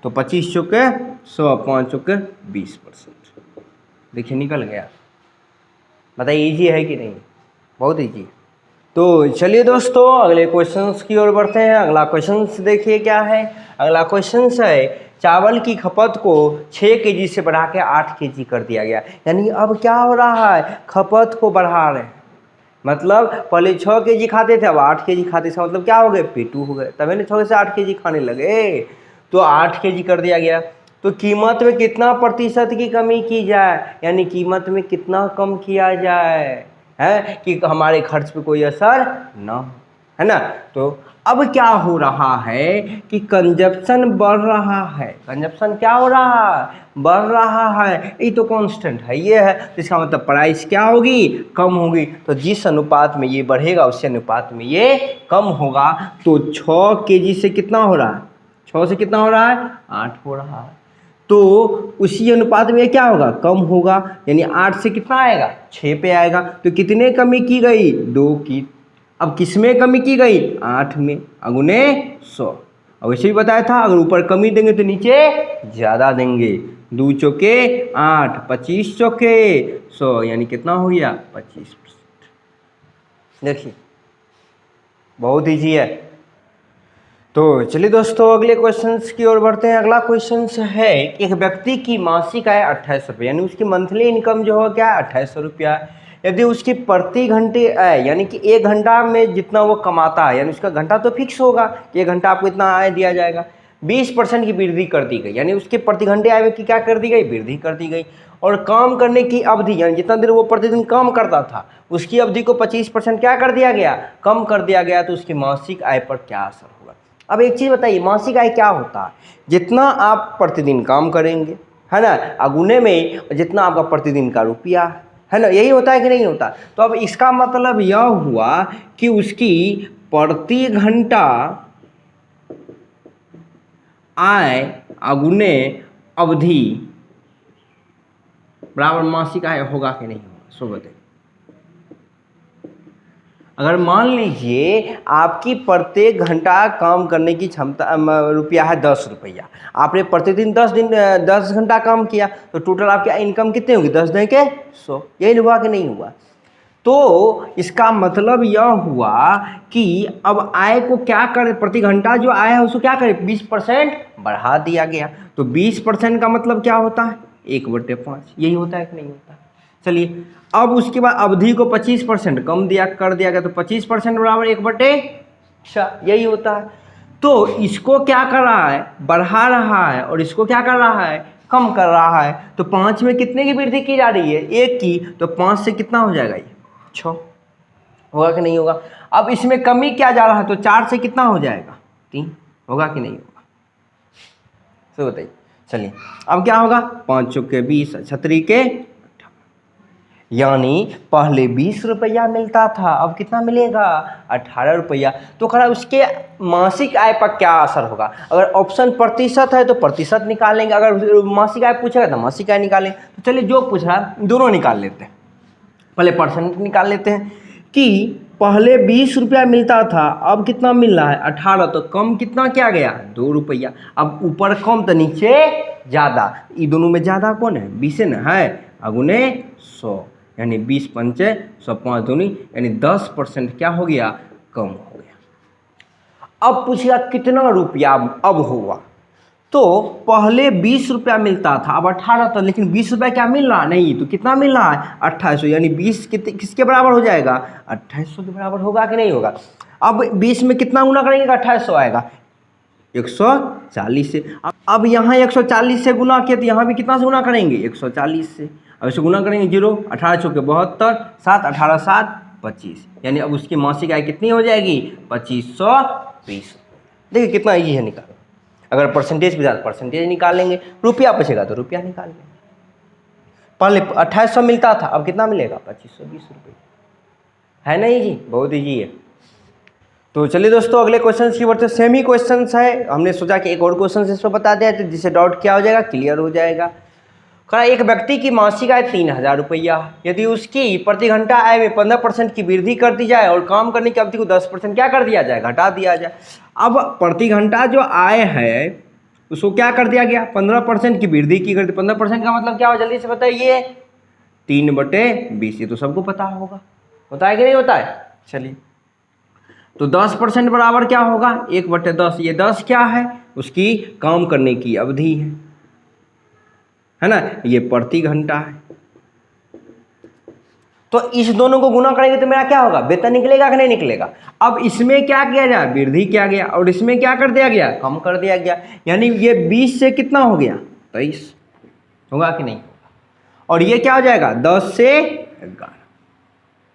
तो 25 चौके 100, 5 चौके 20%। देखिए निकल गया। बताइए ईजी है कि नहीं, बहुत ईजी। तो चलिए दोस्तों अगले क्वेश्चंस की ओर बढ़ते हैं। अगला क्वेश्चंस देखिए क्या है। अगला क्वेश्चंस है, चावल की खपत को 6 केजी से बढ़ा के 8 केजी कर दिया गया। यानी अब क्या हो रहा है, खपत को बढ़ा रहे हैं। मतलब पहले 6 केजी खाते थे, अब 8 केजी खाते थे। मतलब क्या हो गए, पेटू हो गए, तभी ना 6 से 8 केजी खाने लगे। तो 8 केजी कर दिया गया। तो कीमत में कितना प्रतिशत की कमी की जाए, यानी कीमत में कितना कम किया जाए है कि हमारे खर्च पे कोई असर ना हो, है ना। तो अब क्या हो रहा है कि कंजप्शन बढ़ रहा है। कंजप्शन क्या हो रहा है, बढ़ रहा है। ये तो कांस्टेंट है, ये है। तो इसका मतलब प्राइस क्या होगी, कम होगी। तो जिस अनुपात में ये बढ़ेगा उसी अनुपात में ये कम होगा। तो 6 केजी से कितना हो रहा है, 6 से कितना हो रहा है, 8 हो रहा है। तो उसी अनुपात में क्या होगा, कम होगा। यानी 8 से कितना आएगा, 6 पे आएगा। तो कितने कमी की गई, 2 की। अब किस में कमी की गई, 8 में, अगुने 100। अब वैसे भी बताया था अगर ऊपर कमी देंगे तो नीचे ज़्यादा देंगे। 2 चौके 8, 25 चौके 100, यानी कितना हो गया, 25%। देखिए बहुत ईजी है। तो चलिए दोस्तों अगले क्वेश्चंस की ओर बढ़ते हैं। अगला क्वेश्चंस है कि एक व्यक्ति की मासिक आय 2800 रुपये, यानी उसकी मंथली इनकम जो है क्या, 2800 रुपया। यदि उसकी प्रति घंटे आय, यानी कि 1 घंटा में जितना वो कमाता है, यानी उसका घंटा तो फिक्स होगा कि 1 घंटा आपको इतना आय दिया जाएगा, 20% की वृद्धि कर दी गई। यानी उसके प्रति घंटे आय में की क्या कर दी गई, वृद्धि कर दी गई। और काम करने की अवधि, यानी जितना देर वो प्रतिदिन काम करता था उसकी अवधि को 25% क्या कर दिया गया, कम कर दिया गया। तो उसकी मासिक आय पर क्या असर होगा। अब एक चीज़ बताइए, मासिक आय क्या होता है, जितना आप प्रतिदिन काम करेंगे, है ना, अगुने में जितना आपका प्रतिदिन का रुपया है ना, यही होता है कि नहीं होता। तो अब इसका मतलब यह हुआ कि उसकी प्रति घंटा आय अगुने अवधि बराबर मासिक आय होगा कि नहीं होगा, सो बताइए। अगर मान लीजिए आपकी प्रत्येक घंटा काम करने की क्षमता रुपया है 10 रुपया, आपने प्रतिदिन 10 घंटा काम किया तो टोटल आपकी इनकम कितनी होगी? 10 दें के 100। यही हुआ कि नहीं हुआ? तो इसका मतलब यह हुआ कि अब आय को क्या करे, प्रति घंटा जो आय है उसको क्या करे, 20% बढ़ा दिया गया। तो 20% का मतलब क्या होता है? 1/5। यही होता है कि नहीं होता? चलिए अब उसके बाद अवधि को 25% कम कर दिया गया, तो 25% बराबर 1/6 यही होता है। तो इसको क्या कर रहा है? बढ़ा रहा है, और इसको क्या कर रहा है? कम कर रहा है। तो 5 में कितने की वृद्धि की जा रही है? 1 की। तो 5 से कितना हो जाएगा? ये 6 होगा कि नहीं होगा? अब इसमें कमी क्या जा रहा है? तो 4 से कितना हो जाएगा? 3 होगा कि नहीं होगा? तो बताइए। चलिए अब क्या होगा? 5 चौके 20, 36 के 18। यानी पहले 20 रुपया मिलता था, अब कितना मिलेगा? 18 रुपया। तो खरा उसके मासिक आय पर क्या असर होगा? अगर ऑप्शन प्रतिशत है तो प्रतिशत निकालेंगे, अगर मासिक आय पूछेगा तो मासिक आय निकालेंगे। तो चलिए जो पूछ रहा है दोनों निकाल लेते हैं। पहले परसेंट निकाल लेते हैं कि पहले 20 रुपया मिलता था, अब कितना मिल रहा है? 18। तो कम कितना क्या गया? 2 रुपया। अब ऊपर कम तो नीचे ज़्यादा, ये दोनों में ज़्यादा कौन है? 20 न है, अगुने 100, यानी 20 पंचे 100, 5 दूनी, यानी 10% क्या हो गया? कम हो गया। अब पूछेगा कितना रुपया अब हुआ? तो पहले 20 रुपया मिलता था, अब 18 था, लेकिन 20 रुपया क्या मिल रहा? नहीं, तो कितना मिल रहा है? 2800। यानी 20 किसके बराबर हो जाएगा? 2800 के बराबर होगा कि नहीं होगा? अब 20 में कितना गुना करेंगे? 2800 आएगा 140 से। अब यहाँ 140 से गुना किया तो यहाँ भी कितना से गुना करेंगे? 140 से। अब इसे गुना करेंगे 0, 18 चौके 72, 7 18 7 25, यानी अब उसकी मासिक आय कितनी हो जाएगी? 2520। देखिए कितना ईजी है निकाल। अगर परसेंटेज के साथ परसेंटेज निकालेंगे, रुपया बचेगा तो रुपया निकाल लेंगे। पहले 2800 मिलता था, अब कितना मिलेगा? 2520 रुपये। है ना जी? बहुत ईजी है। तो चलिए दोस्तों अगले क्वेश्चन की बढ़ते। सेम ही क्वेश्चन है, हमने सोचा कि एक और क्वेश्चन इस पर बता दिया तो जिससे डाउट क्या हो जाएगा? क्लियर हो जाएगा। खरा एक व्यक्ति की मासिक आय 3000 रुपया, यदि उसकी प्रति घंटा आय में 15% की वृद्धि कर दी जाए और काम करने की अवधि को 10% क्या कर दिया जाए? घटा दिया जाए। अब प्रति घंटा जो आय है उसको क्या कर दिया गया? 15% की वृद्धि की कर दी। 15% का मतलब क्या हो? जल्दी से बताइए। 3/20। ये तो सबको पता होगा, होता है कि नहीं होता है? चलिए तो 10% बराबर क्या होगा? 1/10। ये 10 क्या है? उसकी काम करने की अवधि है ना? ये प्रति घंटा है। तो इस दोनों को गुना करेंगे तो मेरा क्या होगा? वेतन निकलेगा कि नहीं निकलेगा? अब इसमें क्या किया जाए? वृद्धि किया गया, और इसमें क्या कर दिया गया? कम कर दिया गया। यानी ये 20 से कितना हो गया? 23 होगा कि नहीं होगा? और ये क्या हो जाएगा? 10 से 11,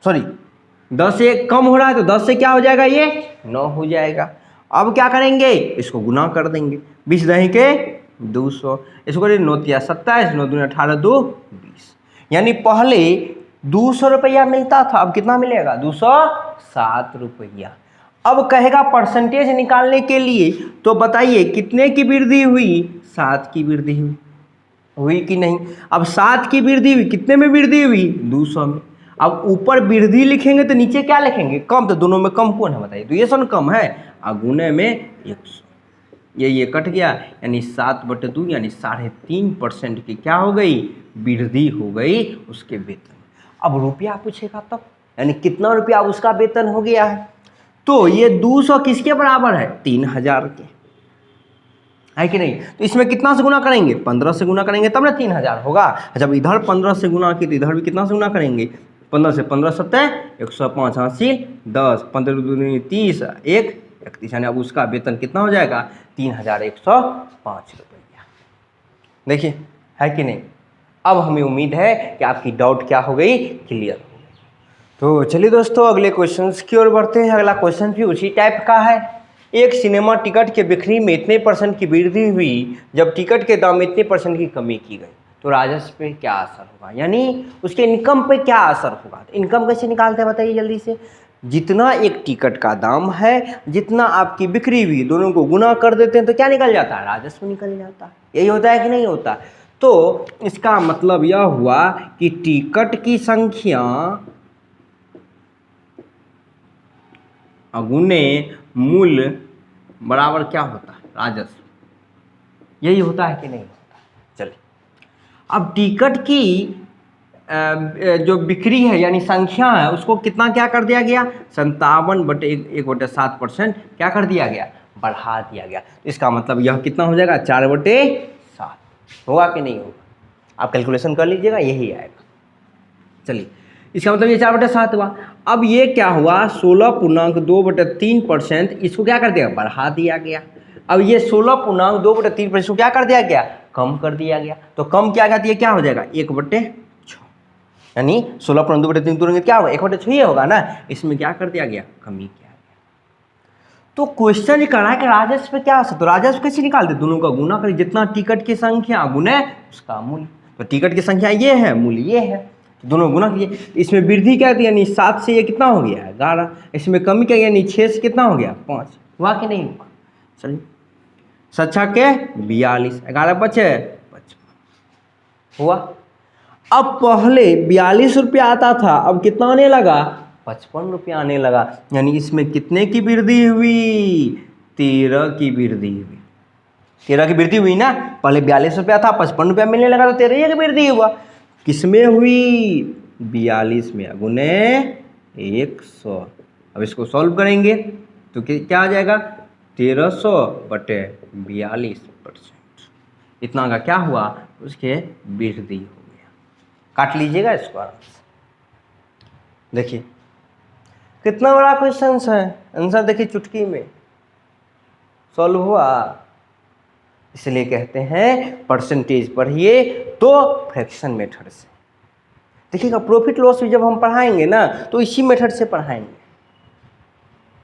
सॉरी 10 से कम हो रहा है तो 10 से क्या हो जाएगा? ये 9 हो जाएगा। अब क्या करेंगे? इसको गुना कर देंगे। 20 दही के 200, इसको करें 9 तिया 27, 9 दूनी 18, 2 20। यानी पहले 200 रुपया मिलता था, अब कितना मिलेगा? 207 रुपया। अब कहेगा परसेंटेज निकालने के लिए, तो बताइए कितने की वृद्धि हुई? 7 की वृद्धि हुई कि नहीं? अब 7 की वृद्धि हुई, कितने में वृद्धि हुई? 200 में। अब ऊपर वृद्धि लिखेंगे तो नीचे क्या लिखेंगे? कम। तो दोनों में कम कौन है बताइए? तो ये सन कम है, और गुने में 100। ये कट गया, यानी 7/2 यानी 3.5% की क्या हो गई? वृद्धि हो गई उसके वेतन। अब रुपया पूछेगा तब, यानी कितना रुपया उसका वेतन हो गया है? तो ये 200 किसके बराबर है? 3000 के, है कि नहीं? तो इसमें कितना से गुना करेंगे? 15 से गुना करेंगे तब ना 3000 होगा। जब इधर 15 से गुना की तो इधर भी कितना से गुना करेंगे? 15 से 15 7 105 हासिल 10, 15 दूनी 30, 1 31, यानी अब उसका वेतन कितना हो जाएगा? 3105 रुपया। देखिए है कि नहीं? अब हमें उम्मीद है कि आपकी डाउट क्या हो गई? क्लियर हो गई। तो चलिए दोस्तों अगले क्वेश्चन की ओर बढ़ते हैं। अगला क्वेश्चन भी उसी टाइप का है। एक सिनेमा टिकट के बिक्री में इतने % की वृद्धि हुई जब टिकट के दाम में इतने % की कमी की गई, तो राजस्व पे क्या असर होगा? यानी उसके इनकम पे क्या असर होगा? तो इनकम कैसे निकालते हैं बताइए जल्दी से। जितना एक टिकट का दाम है, जितना आपकी बिक्री हुई, दोनों को गुना कर देते हैं तो क्या निकल जाता है? राजस्व निकल जाता है। यही होता है कि नहीं होता? तो इसका मतलब यह हुआ कि टिकट की संख्या अगुने मूल्य बराबर क्या होता है, राजस्व। यही होता है कि नहीं होता। चलिए अब टिकट की जो बिक्री है यानी संख्या है उसको कितना क्या कर दिया गया, 57/1/7% क्या कर दिया गया, बढ़ा दिया गया। इसका मतलब यह कितना हो जाएगा, 4/7 होगा कि नहीं होगा, आप कैलकुलेशन कर लीजिएगा, यही आएगा। चलिए इसका मतलब ये 4/7 हुआ। अब ये क्या हुआ, 16.2/3%, इसको क्या कर दिया, बढ़ा दिया गया। अब ये 16.2/3% को क्या कर दिया गया, कम कर दिया गया। तो कम क्या कर दिया, क्या हो जाएगा, 1/6, यानी 16.2/3 तुरंत क्या होगा, 1/6 होगा ना। इसमें क्या कर दिया गया, कमी किया गया। तो क्वेश्चन ये कर रहा है कि राजस्व पे क्या असर, तो राजस्व कैसे निकालते, दोनों का गुना करें, जितना टिकट की संख्या गुने उसका मूल्य। तो टिकट की संख्या ये है, मूल्य ये है, तो दोनों गुना कीजिए। इसमें वृद्धि क्या थी, यानी 7 से ये कितना हो गया, 11। इसमें कमी क्या, यानी 6 से कितना हो गया, 5। हुआ कि नहीं हुआ। चलिए 7 के 42, 11 बचे 55 हुआ। अब पहले 42 रुपया आता था, अब कितना आने लगा, 55 रुपया आने लगा। यानी इसमें कितने की वृद्धि हुई, 13 की वृद्धि हुई। 13 की वृद्धि हुई ना, पहले 42 रुपया था, 55 रुपया मिलने लगा, तो 13 की वृद्धि हुआ। किसमें हुई, 42 में, गुने 100। अब इसको सॉल्व करेंगे तो क्या आ जाएगा, 1300/42%, इतना का क्या हुआ, उसके वृद्धि हो गया। काट लीजिएगा इसको आराम से। देखिए कितना बड़ा क्वेश्चन है, आंसर देखिए चुटकी में सॉल्व हुआ। इसलिए कहते हैं परसेंटेज पढ़िए तो फ्रैक्शन मेथड से। देखिएगा प्रॉफिट लॉस भी जब हम पढ़ाएंगे ना तो इसी मेथड से पढ़ाएंगे,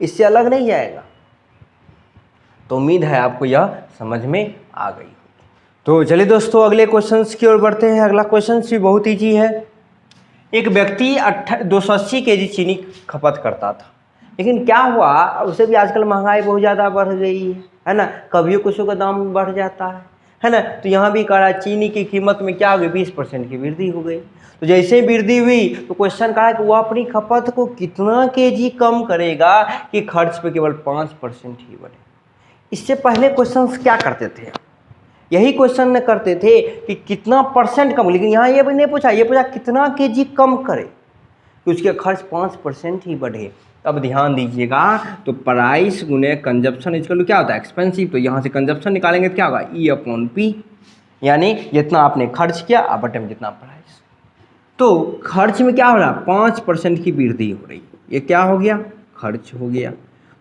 इससे अलग नहीं जाएगा। तो उम्मीद है आपको यह समझ में आ गई। तो चलिए दोस्तों अगले क्वेश्चंस की ओर बढ़ते हैं। अगला क्वेश्चन भी बहुत ईजी है। एक व्यक्ति 280 केजी चीनी खपत करता था, लेकिन क्या हुआ, उसे भी आजकल महंगाई बहुत ज़्यादा बढ़ गई है ना, कभी कुछ का दाम बढ़ जाता है ना। तो यहाँ भी कह रहा है चीनी की कीमत में क्या हो गई, 20% की वृद्धि हो गई। तो जैसे ही वृद्धि हुई तो क्वेश्चन कहा है कि वह अपनी खपत को कितना केजी कम करेगा कि खर्च पे केवल 5% ही बढ़े। इससे पहले क्वेश्चन क्या करते थे, यही क्वेश्चन न करते थे कि कितना परसेंट कम, लेकिन यहाँ ये भी नहीं पूछा, ये पूछा कितना केजी कम करे कि उसके खर्च 5% ही बढ़े। अब ध्यान दीजिएगा, तो प्राइस गुने कंजप्शन इक्वल क्या होता है, एक्सपेंसिव। तो यहाँ से कंजप्शन निकालेंगे तो क्या होगा, E/P, यानी जितना आपने खर्च किया बटे में जितना प्राइस। तो खर्च में क्या हो रहा, 5% की वृद्धि हो रही, ये क्या हो गया, खर्च हो गया।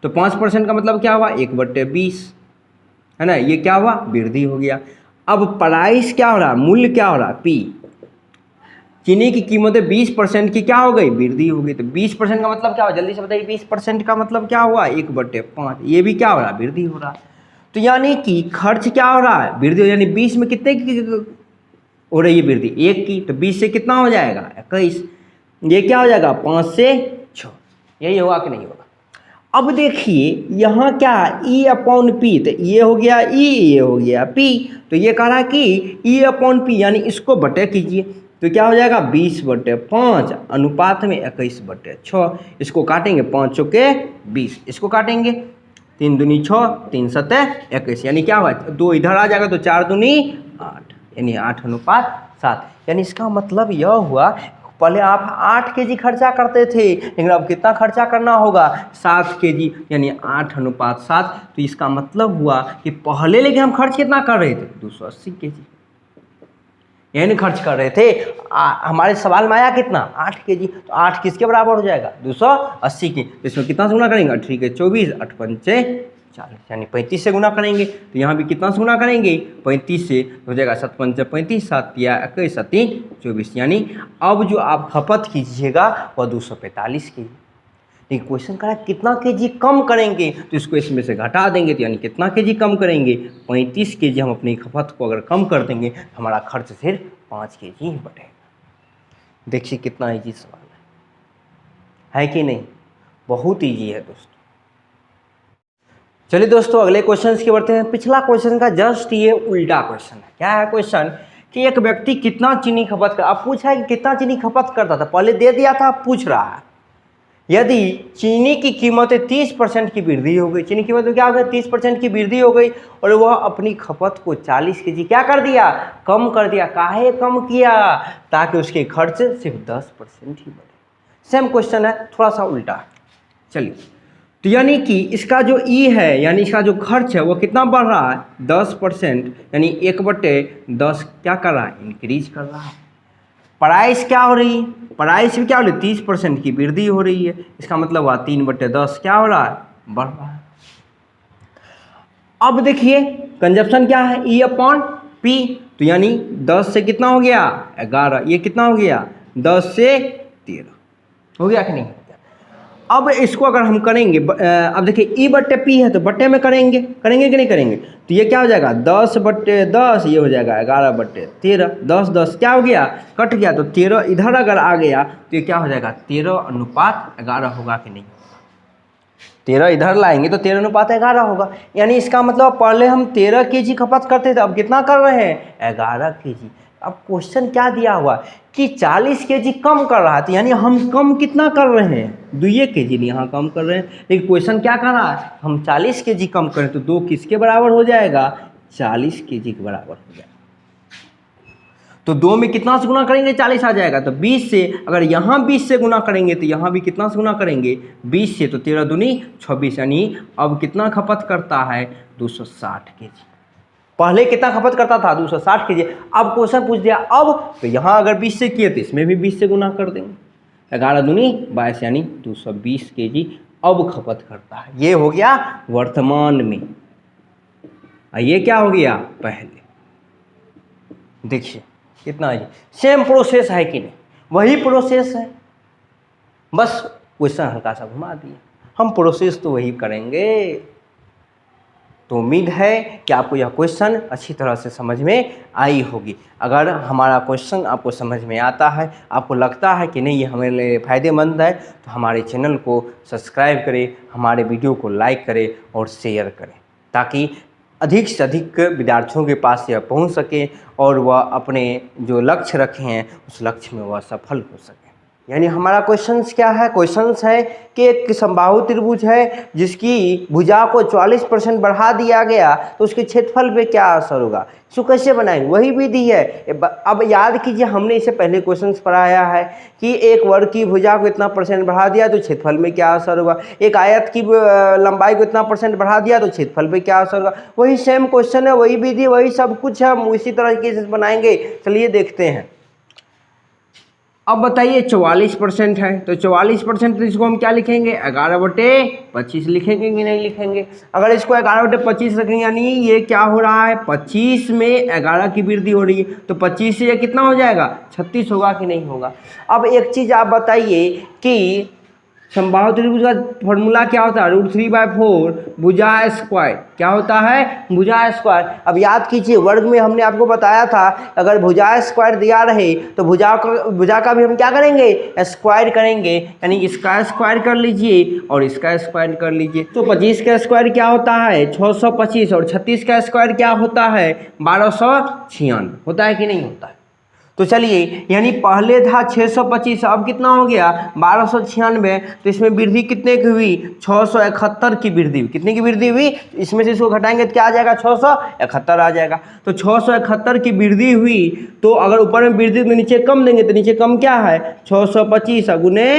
तो 5% का मतलब क्या हुआ, 1/20 है ना, ये क्या हुआ, वृद्धि हो गया। अब प्राइस क्या हो रहा, मूल्य क्या हो रहा, P, चीनी की कीमतें 20% की क्या हो गई, वृद्धि हो गई। तो 20% का मतलब क्या हुआ, जल्दी से बताइए, 20% का मतलब क्या हुआ, 1/5, ये भी क्या हो रहा, वृद्धि हो रहा। तो यानी कि खर्च क्या हो रहा है, वृद्धि, यानी 20 में कितने की हो रही है वृद्धि, 1 की। तो 20 से कितना हो जाएगा, 21, ये क्या हो जाएगा, 5 से 6, यही होगा कि नहीं होगा। अब देखिए यहाँ क्या है, E/P, तो ये हो गया E, ये हो गया P। तो ये कह रहा है कि E/P यानी इसको बटे कीजिए, तो क्या हो जाएगा, 20/5 अनुपात में 21/6। इसको काटेंगे, 5 चौके 20, इसको काटेंगे, 3 दूनी 6, 3 सते 21, यानी क्या हुआ, 2 इधर आ जाएगा तो 4 दूनी 8, यानी 8:7। यानी इसका मतलब यह हुआ, पहले आप 8 केजी खर्चा करते थे, लेकिन अब कितना खर्चा करना होगा, 7 केजी, यानी 8:7। तो इसका मतलब हुआ कि पहले लेकिन हम खर्च कितना कर रहे थे, 280 केजी यानी खर्च कर रहे थे। हमारे सवाल में आया कितना, 8 केजी। तो 8 किसके बराबर हो जाएगा, 280 की। तो इसमें कितना से गुना करेंगे, 8 के 24, 8 पंचे 40, यानी 35 से गुना करेंगे। तो यहाँ भी कितना से गुना करेंगे, 35 से, हो जाएगा 7 पंचे 35, 7 या 21, 7 24, यानी अब जो आप खपत कीजिएगा वह 245 केजी। लेकिन क्वेश्चन करा कितना केजी कम करेंगे, तो इसको इसमें से घटा देंगे, तो यानी कितना केजी कम करेंगे, 35 केजी हम अपनी खपत को अगर कम कर देंगे हमारा खर्च सिर्फ 5 केजी ही बढ़ेगा। देखिए कितना ईजी सवाल है कि नहीं, बहुत ईजी है दोस्तों। चलिए दोस्तों अगले क्वेश्चन की बढ़ते हैं। पिछला क्वेश्चन का जस्ट ये उल्टा क्वेश्चन है। क्या है क्वेश्चन कि एक व्यक्ति कितना चीनी खपत कर, अब पूछा है कि कितना चीनी खपत करता था, पहले दे दिया था, अब पूछ रहा है यदि चीनी की कीमत 30% की वृद्धि हो गई, चीनी की कीमत में क्या हो गया, 30% की वृद्धि हो गई और वह अपनी खपत को 40 केजी क्या कर दिया, कम कर दिया। काहे कम किया, ताकि उसके खर्च सिर्फ 10% ही बढ़े। सेम क्वेश्चन है, थोड़ा सा उल्टा। चलिए, तो यानी कि इसका जो ई है, यानी इसका जो खर्च है वो कितना बढ़ रहा है, 10%, यानी 1/10 क्या कर रहा है, इंक्रीज कर रहा है। प्राइस क्या हो रही है, प्राइस भी क्या हो रही है, 30% की वृद्धि हो रही है। इसका मतलब हुआ 3/10 क्या हो रहा है, बढ़ रहा है। अब देखिए कंजप्शन क्या है, ई अपॉन पी, तो यानी 10 से कितना हो गया, 11, ये कितना हो गया, 10 से 13 हो गया कि नहीं। अब इसको अगर हम करेंगे, अब देखिए ई बट्टे पी है तो बट्टे में करेंगे कि नहीं करेंगे, तो ये क्या हो जाएगा, 10/10, ये हो जाएगा 11/13, 10 क्या हो गया, कट गया, तो 13 इधर अगर आ गया तो ये क्या हो जाएगा, 13:11 होगा कि नहीं। 13 इधर लाएंगे तो 13:11 होगा। यानी इसका मतलब पहले हम 13 केजी खपत करते थे, अब कितना कर रहे हैं, 11 केजी। अब क्वेश्चन क्या दिया हुआ कि 40 केजी कम कर रहा है, यानी हम कम कितना कर रहे हैं, 2 केजी यहाँ कम कर रहे हैं। लेकिन क्वेश्चन क्या कर रहा है, हम 40 केजी कम करें तो 2 किसके बराबर हो जाएगा, 40 केजी के बराबर हो जाएगा। तो 2 में कितना से गुना करेंगे, 40 आ जाएगा। तो 20 से, अगर यहाँ 20 से गुना करेंगे तो यहाँ भी कितना से गुना करेंगे, 20 से, तो 13 दूनी 26, यानी अब कितना खपत करता है, 260 केजी। पहले कितना खपत करता था, 260 केजी। अब क्वेश्चन पूछ दिया अब, तो यहाँ अगर 20 से किए तो इसमें भी 20 से गुना कर देंगे, 11 दूनी 22, यानी 220 केजी अब खपत करता है। ये हो गया वर्तमान में, ये क्या हो गया, पहले। देखिए कितना है, सेम प्रोसेस है कि नहीं, वही प्रोसेस है, बस क्वेश्चन हल्का सा घुमा दिया। हम प्रोसेस तो वही करेंगे। तो उम्मीद है कि आपको यह क्वेश्चन अच्छी तरह से समझ में आई होगी। अगर हमारा क्वेश्चन आपको समझ में आता है, आपको लगता है कि नहीं ये हमारे लिए फ़ायदेमंद है, तो हमारे चैनल को सब्सक्राइब करें, हमारे वीडियो को लाइक करें और शेयर करें, ताकि अधिक से अधिक विद्यार्थियों के पास यह पहुंच सके और वह अपने जो लक्ष्य रखे हैं उस लक्ष्य में वह सफल हो सके। यानी हमारा क्वेश्चंस क्या है, क्वेश्चंस है कि एक समबाहु त्रिभुज है जिसकी भुजा को 40% बढ़ा दिया गया, तो उसके क्षेत्रफल पे क्या असर होगा, इसको कैसे बनाएंगे, वही विधि है। अब याद कीजिए, हमने इसे पहले क्वेश्चंस पढ़ाया है कि एक वर्ग की भुजा को इतना % बढ़ा दिया तो क्षेत्रफल में क्या असर होगा, एक आयत की लंबाई को इतना % बढ़ा दिया तो क्षेत्रफल पे क्या असर होगा। वही सेम क्वेश्चन है, वही विधि, वही सब कुछ है, हम इसी तरीके से बनाएंगे। चलिए देखते हैं। अब बताइए 44% है, तो 44% तो इसको हम क्या लिखेंगे, 11/25 लिखेंगे कि नहीं लिखेंगे। अगर इसको 11/25 रखेंगे, यानी ये क्या हो रहा है, 25 में 11 की वृद्धि हो रही है, तो 25 से ये कितना हो जाएगा, 36 होगा कि नहीं होगा। अब एक चीज़ आप बताइए कि समबाहु त्रिभुज का फॉर्मूला क्या होता है, √3/4 भुजा स्क्वायर, क्या होता है, भुजा स्क्वायर। अब याद कीजिए, वर्ग में हमने आपको बताया था अगर भुजा स्क्वायर दिया रहे तो भुजा का भी हम क्या करेंगे, स्क्वायर करेंगे, यानी इसका स्क्वायर कर लीजिए और इसका स्क्वायर कर लीजिए। तो 25 का स्क्वायर क्या होता है, 625, और 36 का स्क्वायर क्या होता है, 1296 होता है कि नहीं होता है। तो चलिए, यानी पहले था 625, अब कितना हो गया, 1296, तो इसमें वृद्धि कितने की हुई, 671 की वृद्धि हुई। कितने की वृद्धि हुई, इसमें से इसको घटाएंगे तो क्या आ जाएगा, 671 आ जाएगा। तो 671 की वृद्धि हुई, तो अगर ऊपर में वृद्धि तो नीचे कम देंगे, तो नीचे कम क्या है, 625 गुने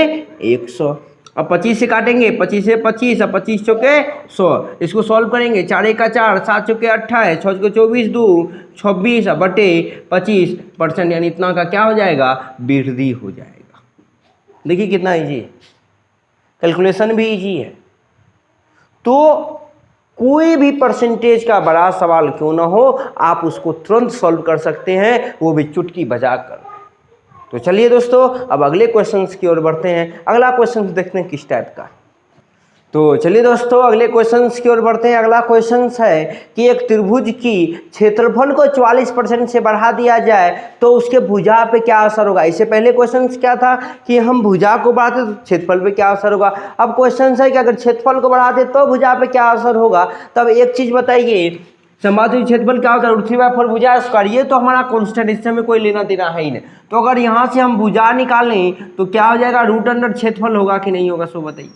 100। अब 25 से काटेंगे, 25 से 25, अब 25 चौके 100, इसको सॉल्व करेंगे, 4 × 4, 7 चौके 28, 6 चौके 24, 2 26 बटे 25%, यानी इतना का क्या हो जाएगा, वृद्धि हो जाएगा। देखिए कितना इजी है, कैलकुलेशन भी इजी है। तो कोई भी परसेंटेज का बड़ा सवाल क्यों ना हो, आप उसको तुरंत सॉल्व कर सकते हैं, वो भी चुटकी बजाकर। तो चलिए दोस्तों, अब अगले क्वेश्चंस की ओर बढ़ते हैं। अगला क्वेश्चन देखते हैं किस टाइप का। तो चलिए दोस्तों, अगले क्वेश्चंस की ओर बढ़ते हैं। अगला क्वेश्चंस है कि एक त्रिभुज की क्षेत्रफल को 44% से बढ़ा दिया जाए तो उसके भुजा पे क्या असर होगा। इससे पहले क्वेश्चंस क्या था कि हम भुजा को बढ़ाते तो क्षेत्रफल पे क्या असर होगा। अब क्वेश्चंस है कि अगर क्षेत्रफल को बढ़ाते तो भुजा पे क्या असर होगा। तब एक चीज़ बताइए समबाहु क्षेत्रफल क्या होता है, √3/4 भुजा स्क्वायर। ये तो हमारा कांस्टेंट, इससे हमें कोई लेना देना है ही नहीं। तो अगर यहाँ से हम भुजा निकालें तो क्या हो जाएगा, √ क्षेत्रफल होगा कि नहीं होगा, सो बताइए।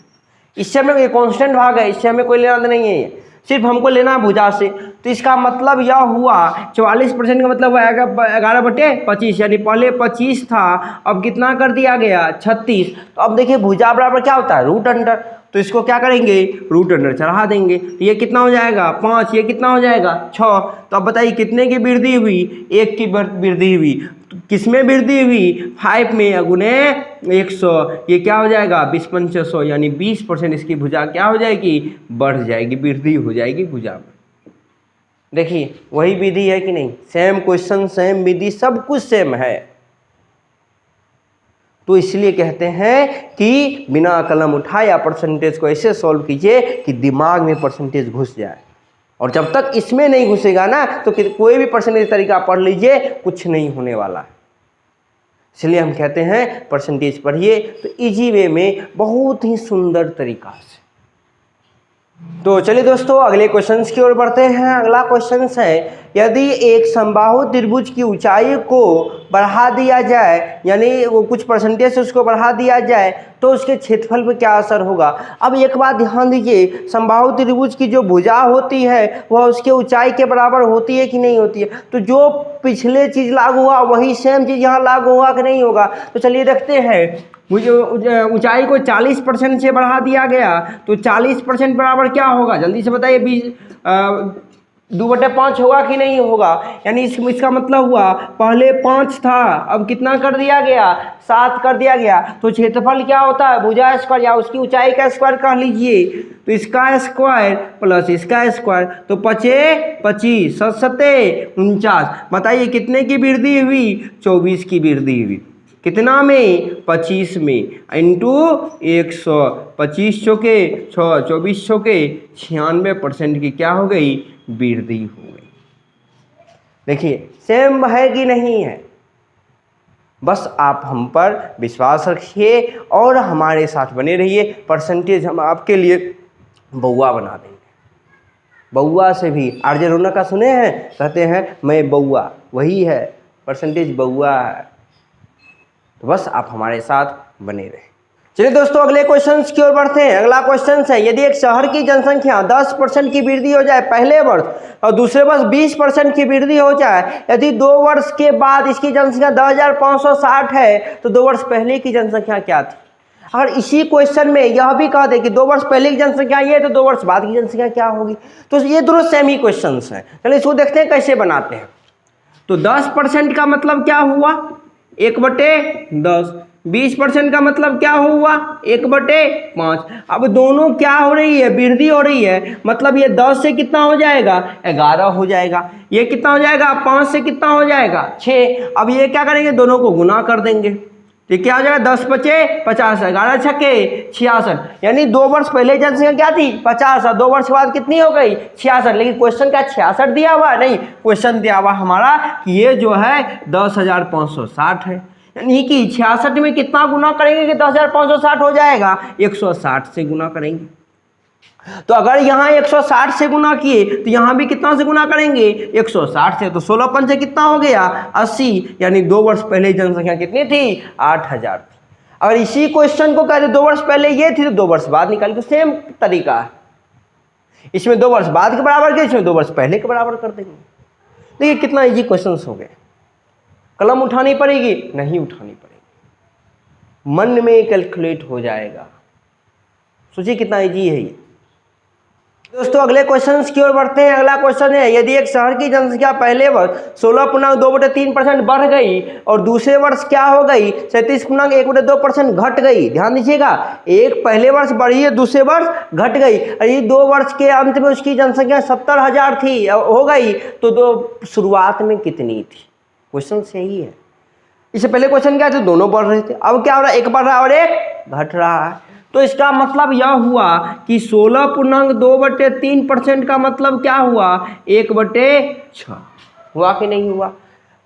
इससे हमें ये कांस्टेंट भाग है, इससे हमें कोई लेना देना नहीं है, सिर्फ हमको लेना है भुजा से। तो इसका मतलब यह हुआ 44% का मतलब आएगा 11/25, यानी पहले 25 था, अब कितना कर दिया गया 36। तो अब देखिए भुजा बराबर क्या होता है, √, तो इसको क्या करेंगे, √, चढ़ा देंगे। तो ये कितना हो जाएगा 5, ये कितना हो जाएगा 6। तो अब बताइए कितने की वृद्धि हुई, 1 की वृद्धि हुई। तो किसमें वृद्धि हुई, 5 में गुने 100, ये क्या हो जाएगा 20×500, यानी 20% इसकी भुजा क्या हो जाएगी, बढ़ जाएगी, वृद्धि हो जाएगी भुजा में। देखिए वही विधि है कि नहीं, सेम क्वेश्चन, सेम विधि, सब कुछ सेम है। तो इसलिए कहते हैं कि बिना कलम उठाया परसेंटेज को ऐसे सॉल्व कीजिए कि दिमाग में परसेंटेज घुस जाए। और जब तक इसमें नहीं घुसेगा ना तो कोई भी परसेंटेज तरीका पढ़ लीजिए, कुछ नहीं होने वाला है। इसलिए हम कहते हैं परसेंटेज पढ़िए तो इजी वे में, बहुत ही सुंदर तरीका से। तो चलिए दोस्तों अगले क्वेश्चंस की ओर बढ़ते हैं। अगला क्वेश्चन है, यदि एक समबाहु त्रिभुज की ऊंचाई को बढ़ा दिया जाए, यानी वो कुछ परसेंटेज से उसको बढ़ा दिया जाए, तो उसके क्षेत्रफल पर क्या असर होगा। अब एक बात ध्यान दीजिए, समबाहु त्रिभुज की जो भुजा होती है वह उसके ऊंचाई के बराबर होती है कि नहीं होती है। तो जो पिछले चीज़ लागू हुआ वही सेम चीज़ यहाँ लागू होगा कि नहीं होगा। तो चलिए देखते हैं, मुझे ऊंचाई को 40% से बढ़ा दिया गया, तो 40% बराबर क्या होगा, जल्दी से बताइए। 2/5 होगा कि नहीं होगा। यानी इसका मतलब हुआ पहले 5 था, अब कितना कर दिया गया, 7 कर दिया गया। तो क्षेत्रफल क्या होता है, भुजा स्क्वायर या उसकी ऊंचाई का स्क्वायर कह लीजिए। तो इसका स्क्वायर प्लस इसका स्क्वायर, तो 5 25 7 49। बताइए कितने की वृद्धि हुई, 24 की वृद्धि हुई। कितना में, 25 में, इंटू 100, 25 चौके 6, 24 चौके 96% की क्या हो गई, वृद्धि हो गई। देखिए सेम है कि नहीं है, बस आप हम पर विश्वास रखिए और हमारे साथ बने रहिए। परसेंटेज हम आपके लिए बउआ बना देंगे। बउआ से भी आरजे रौनक का सुने हैं, कहते हैं मैं बउआ, वही है परसेंटेज, बउआ है। तो बस आप हमारे साथ बने रहें। चलिए दोस्तों अगले क्वेश्चंस की ओर बढ़ते हैं। अगला क्वेश्चन है, यदि एक शहर की जनसंख्या 10% की वृद्धि हो जाए पहले वर्ष और दूसरे वर्ष 20% की वृद्धि हो जाए, यदि 2 वर्ष के बाद इसकी जनसंख्या 10,560 है, तो 2 वर्ष पहले की जनसंख्या क्या थी। अगर इसी क्वेश्चन में यह भी कह दे कि 2 वर्ष पहले की जनसंख्या ये है, तो 2 वर्ष बाद की जनसंख्या क्या होगी। तो ये दोनों सेम ही क्वेश्चन हैं। चलिए इसको देखते हैं कैसे बनाते हैं। तो 10% का मतलब क्या हुआ, 1/10। 20% का मतलब क्या हुआ, 1/5। अब दोनों क्या हो रही है, वृद्धि हो रही है, मतलब ये 10 से कितना हो जाएगा, 11 हो जाएगा। ये कितना हो जाएगा, 5 से कितना हो जाएगा, 6। अब ये क्या करेंगे, दोनों को गुना कर देंगे। तो क्या हो जाएगा, 10 × 5 = 50, 11 × 6 = 66। यानी 2 वर्ष पहले जनसंख्या क्या थी, 50, और 2 वर्ष के बाद कितनी हो गई, 66। लेकिन क्वेश्चन क्या 66 दिया हुआ नहीं, क्वेश्चन दिया हुआ हमारा कि ये जो है 10,560 है। यानी कि 66 में कितना गुना करेंगे कि 10,560 हो जाएगा, 160 से गुना करेंगे। तो अगर यहाँ 160 से गुना किए तो यहाँ भी कितना से गुना करेंगे, 160 से। तो 16 पंचे कितना हो गया, 80। यानी 2 वर्ष पहले जनसंख्या कितनी थी, 8,000 थी। अगर इसी क्वेश्चन को कहते 2 वर्ष पहले ये थी तो 2 वर्ष बाद निकाल, तो सेम तरीका है। इसमें 2 वर्ष बाद के बराबर के, इसमें 2 वर्ष पहले के बराबर कर देंगे। देखिए कितना इजी क्वेश्चन हो गए। कलम उठानी पड़ेगी, नहीं उठानी पड़ेगी, मन में कैलकुलेट हो जाएगा। सोचिए कितना इजी है ये। दोस्तों अगले क्वेश्चंस की ओर बढ़ते हैं। अगला क्वेश्चन है, यदि एक शहर की जनसंख्या पहले वर्ष 16.2/3% बढ़ गई और दूसरे वर्ष क्या हो गई, 37.1/2% घट गई। ध्यान दीजिएगा, एक पहले वर्ष बढ़ी है, दूसरे वर्ष घट गई। यदि 2 वर्ष के अंत में उसकी जनसंख्या 70,000 थी हो गई, तो शुरुआत में कितनी थी। क्वेश्चन सही है। इससे पहले क्वेश्चन क्या थे, दोनों बढ़ रहे थे, अब क्या हो रहा है, एक बढ़ रहा है और एक घट रहा है। तो इसका मतलब यह हुआ कि 16.2/3% का मतलब क्या हुआ, 1/6 हुआ कि नहीं हुआ।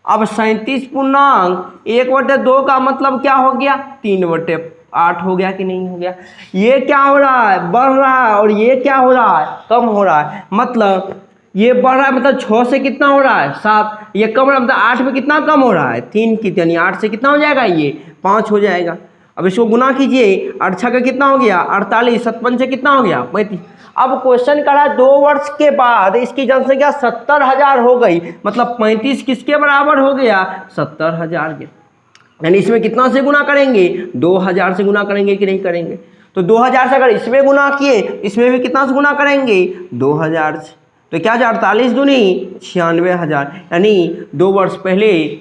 अब 37.1/2 का मतलब क्या हो गया, 3/8 हो गया कि नहीं हो गया। ये क्या हो रहा है, बढ़ रहा है, और ये क्या हो रहा है, कम हो रहा है। मतलब ये बढ़ रहा है मतलब 6 से कितना हो रहा है 7, ये कम मतलब 8 में कितना कम हो रहा है 3 की, यानी 8 से कितना हो जाएगा ये 5 हो जाएगा। अब इसको गुना कीजिए, 8 का कितना हो गया 48, 57 से कितना हो गया 35। अब क्वेश्चन करा 2 वर्ष के बाद इसकी जनसंख्या 70,000 हो गई, मतलब 35 किसके बराबर हो गया 70,000 के, यानी इसमें कितना से गुना करेंगे 2000 से गुना करेंगे कि नहीं करेंगे। तो 2000 से अगर इसमें गुना किए इसमें भी कितना से गुना करेंगे 2000 से, तो क्या 48 दूनी 96,000, यानी 2 वर्ष पहले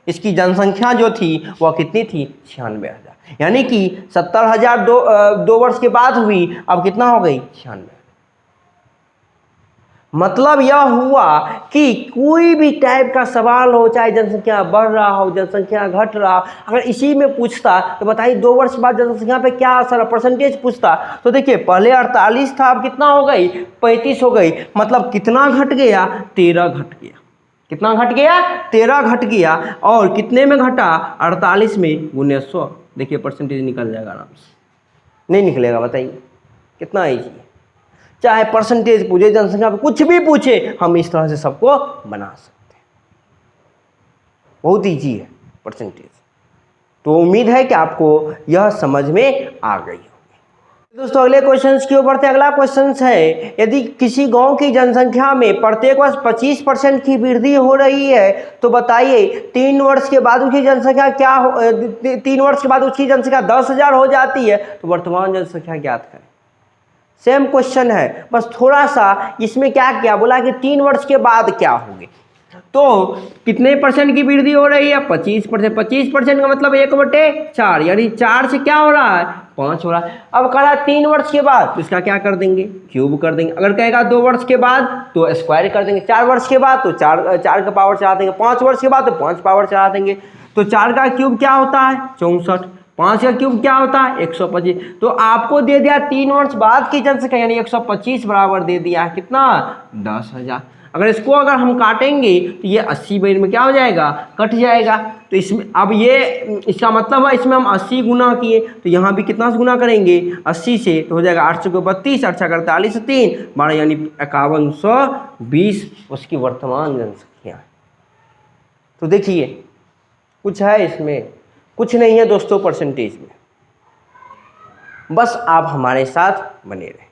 इसकी जनसंख्या जो थी वह कितनी थी 96,000, यानी कि 70,000 दो वर्ष के बाद हुई, अब कितना हो गई 96। मतलब यह हुआ कि कोई भी टाइप का सवाल हो, चाहे जनसंख्या बढ़ रहा हो जनसंख्या घट रहा, अगर इसी में पूछता तो बताइए 2 वर्ष बाद जनसंख्या पे क्या असर है, परसेंटेज पूछता तो देखिए पहले 48 था, अब कितना हो गई 35 हो गई, मतलब कितना घट गया 13 घट गया। कितना घट गया 13 घट गया, और कितने में घटा 48 में गुने 100, देखिए परसेंटेज निकल जाएगा आराम से। नहीं निकलेगा बताइए, कितना ईजी है। चाहे परसेंटेज पूछे, जनसंख्या पे कुछ भी पूछे, हम इस तरह से सबको बना सकते हैं, बहुत ईजी है परसेंटेज। तो उम्मीद है कि आपको यह समझ में आ गई होगी। दोस्तों अगले क्वेश्चंस की ओर बढ़ते हैं। अगला क्वेश्चन है, यदि किसी गांव की जनसंख्या में प्रत्येक वर्ष 25% की वृद्धि हो रही है तो बताइए 3 वर्ष के बाद उसकी जनसंख्या क्या हो, 3 वर्ष के बाद उसकी जनसंख्या 10,000 हो जाती है तो वर्तमान जनसंख्या ज्ञात करें। सेम क्वेश्चन है, बस थोड़ा सा इसमें क्या किया, बोला कि 3 वर्ष के बाद क्या होगी, तो कितने परसेंट की वृद्धि हो रही है 25%। 25% का मतलब 1/4, यानी 4 से क्या हो रहा है 5 हो रहा है। अब कहा 3 वर्ष के बाद तो इसका क्या कर देंगे क्यूब कर देंगे, अगर कहेगा 2 वर्ष के बाद तो स्क्वायर कर देंगे, 4 वर्ष के बाद तो 4 का पावर चढ़ा देंगे, 5 वर्ष के बाद तो 5 पावर चढ़ा देंगे। तो 4 का क्यूब क्या होता है 64, 5 का क्यूब क्या होता है 125। तो आपको दे दिया 3 वर्ष बाद की जनसंख्या, यानी 125 बराबर दे दिया है कितना 10,000। अगर इसको अगर हम काटेंगे तो ये 80 में क्या हो जाएगा कट जाएगा। तो इसमें अब ये इसका मतलब है इसमें हम 80 गुना किए, तो यहाँ भी कितना से गुना करेंगे 80 से, तो हो जाएगा 8 को 32, 8 का 48, 3 12, यानी 5120 उसकी वर्तमान जनसंख्या। तो देखिए कुछ है इसमें, कुछ नहीं है दोस्तों परसेंटेज में, बस आप हमारे साथ बने रहें।